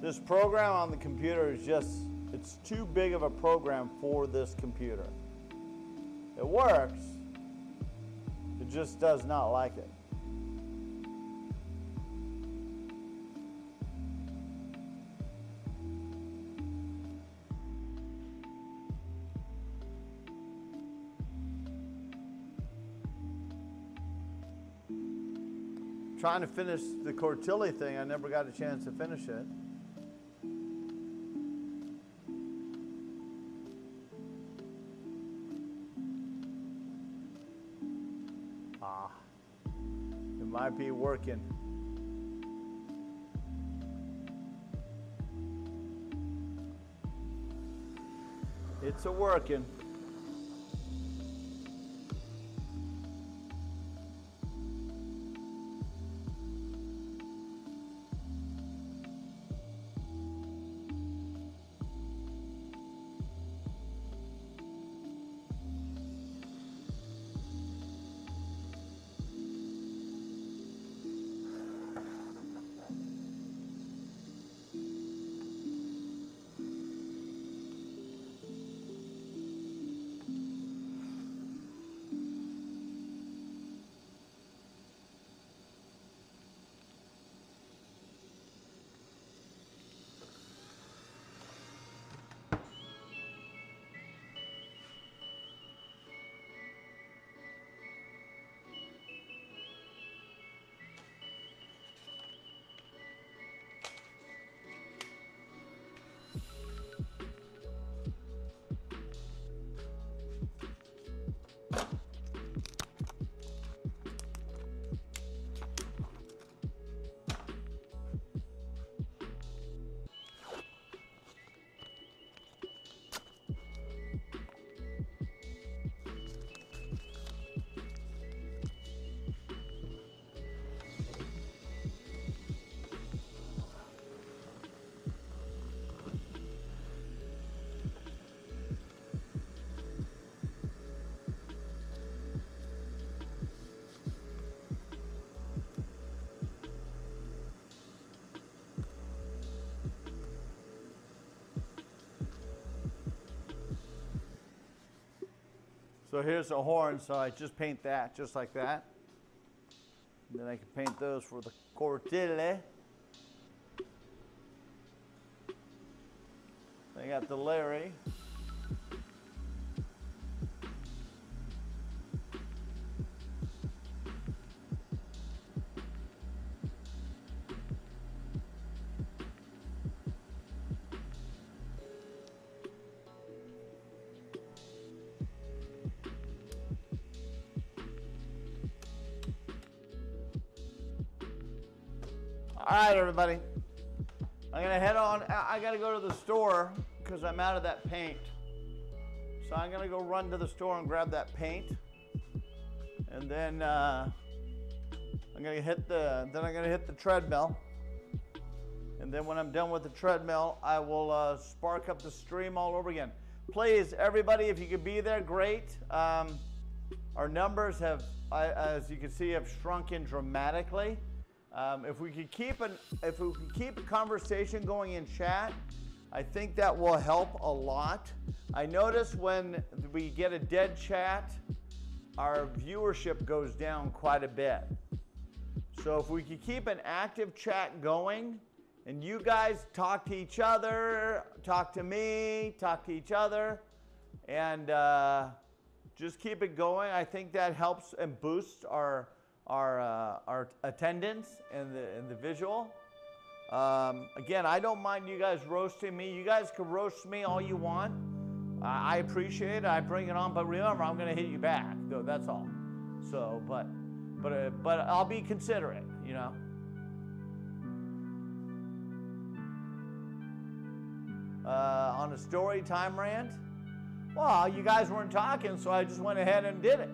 this program on the computer is it's too big of a program for this computer. It works, it just does not like it. Trying to finish the Cortilli thing, I never got a chance to finish it. It might be working. It's a working. So here's a horn, so I just paint that just like that. And then I can paint those for the Cortilli. I got the Larry. All right, everybody. I'm gonna head on. I gotta go to the store because I'm out of that paint. So I'm gonna go run to the store and grab that paint, and then I'm gonna hit the treadmill. And then when I'm done with the treadmill, I will spark up the stream all over again. Please, everybody, if you could be there, great. Our numbers have, as you can see, have shrunken dramatically. If we could keep a conversation going in chat, I think that will help a lot. I notice when we get a dead chat, our viewership goes down quite a bit. So if we could keep an active chat going, and you guys talk to each other, talk to me, talk to each other, and just keep it going, I think that helps and boosts our attendance and the visual. Again, I don't mind you guys roasting me. You guys can roast me all you want. I appreciate it. I bring it on, but remember, I'm going to hit you back, though. That's all. So, but I'll be considerate, you know. On a story time rant. Well, you guys weren't talking, so I just went ahead and did it.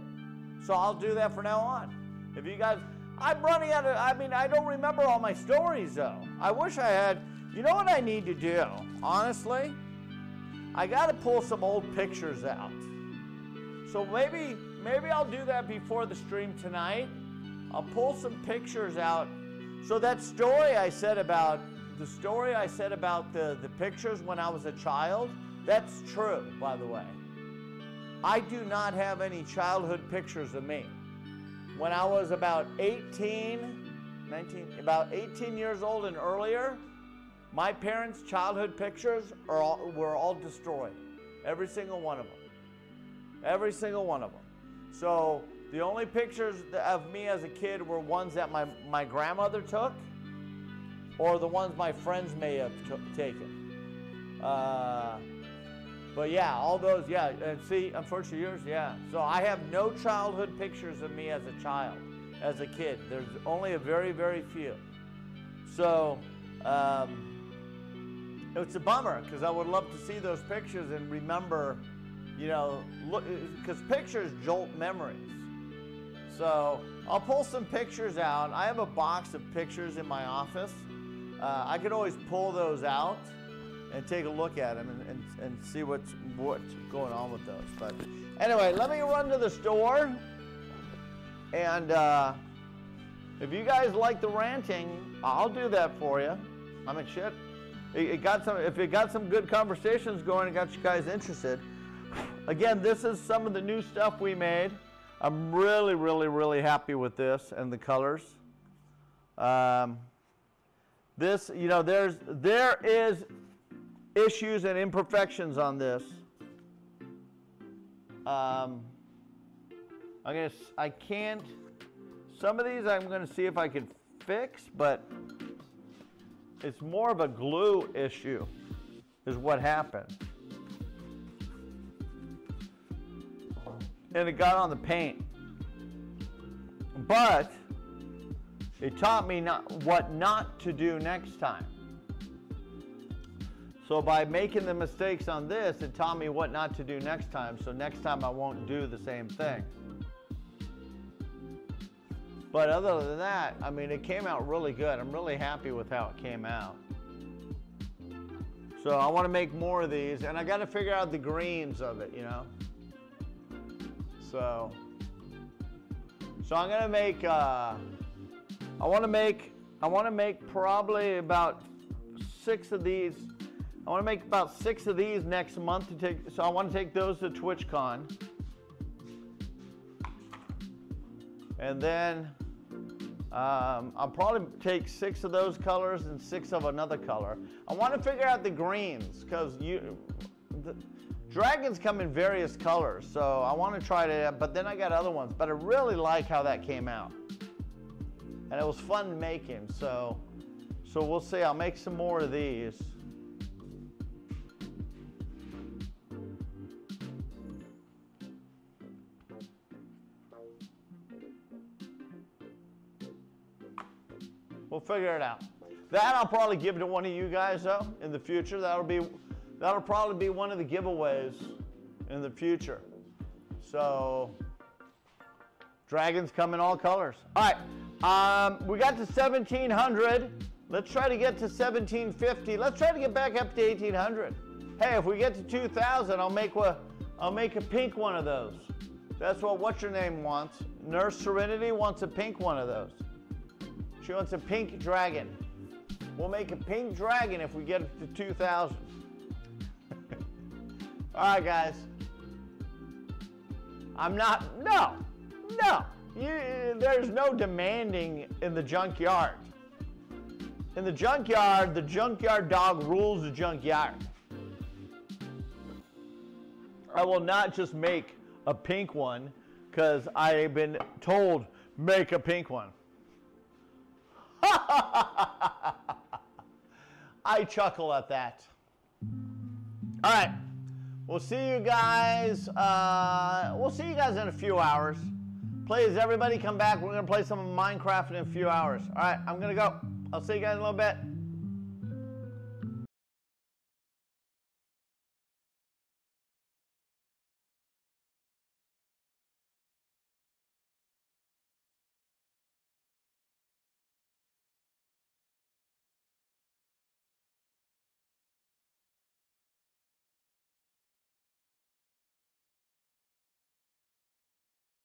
So I'll do that from now on. If you guys, I'm running out of, I don't remember all my stories though. I wish I had, you know what I need to do? Honestly, I got to pull some old pictures out. So maybe I'll do that before the stream tonight. I'll pull some pictures out So that story I said about the pictures when I was a child, that's true, by the way. I do not have any childhood pictures of me. When I was about 18 years old and earlier, my parents' childhood pictures were all destroyed. Every single one of them. Every single one of them. So the only pictures of me as a kid were ones that my grandmother took, or the ones my friends may have taken. But yeah, all those, yeah. And see, unfortunately yours, yeah. So I have no childhood pictures of me as a child, as a kid. There's only a very, very few. So it's a bummer, because I would love to see those pictures and remember, you know, look, because pictures jolt memories. So I'll pull some pictures out. I have a box of pictures in my office. I could always pull those out and take a look at them and see what's going on with those. But anyway, let me run to the store. And if you guys like the ranting, I'll do that for you. I mean, shit. If it got some good conversations going, it got you guys interested. Again, this is some of the new stuff we made. I'm really, really, really happy with this and the colors. This, you know, there is issues and imperfections on this. I can't. Some of these I'm going to see if I can fix, but it's more of a glue issue, is what happened. And it got on the paint. But it taught me what not to do next time. So by making the mistakes on this, it taught me what not to do next time. So next time I won't do the same thing. But other than that, I mean, it came out really good. I'm really happy with how it came out. So I want to make more of these, and I got to figure out the greens of it, you know. So I'm gonna make. I want to make probably about 6 of these. I want to make about 6 of these next month to take. So I want to take those to TwitchCon, and then I'll probably take 6 of those colors and 6 of another color. I want to figure out the greens, because dragons come in various colors, so I want to try to, but then I got other ones. But I really like how that came out. And it was fun making, so we'll see. I'll make some more of these. We'll figure it out. That I'll probably give to one of you guys, though, in the future. That'll probably be one of the giveaways in the future. So, dragons come in all colors. All right, we got to 1,700. Let's try to get to 1,750. Let's try to get back up to 1,800. Hey, if we get to 2,000, I'll make a pink one of those. That's what what's your name wants. Nurse Serenity wants a pink one of those. She wants a pink dragon. We'll make a pink dragon if we get it to 2,000. All right, guys. There's no demanding in the junkyard. In the junkyard dog rules the junkyard. I will not just make a pink one because I've been told, make a pink one. I chuckle at that. All right. We'll see you guys. We'll see you guys in a few hours. Please, everybody come back. We're going to play some Minecraft in a few hours. All right, I'm going to go. I'll see you guys in a little bit.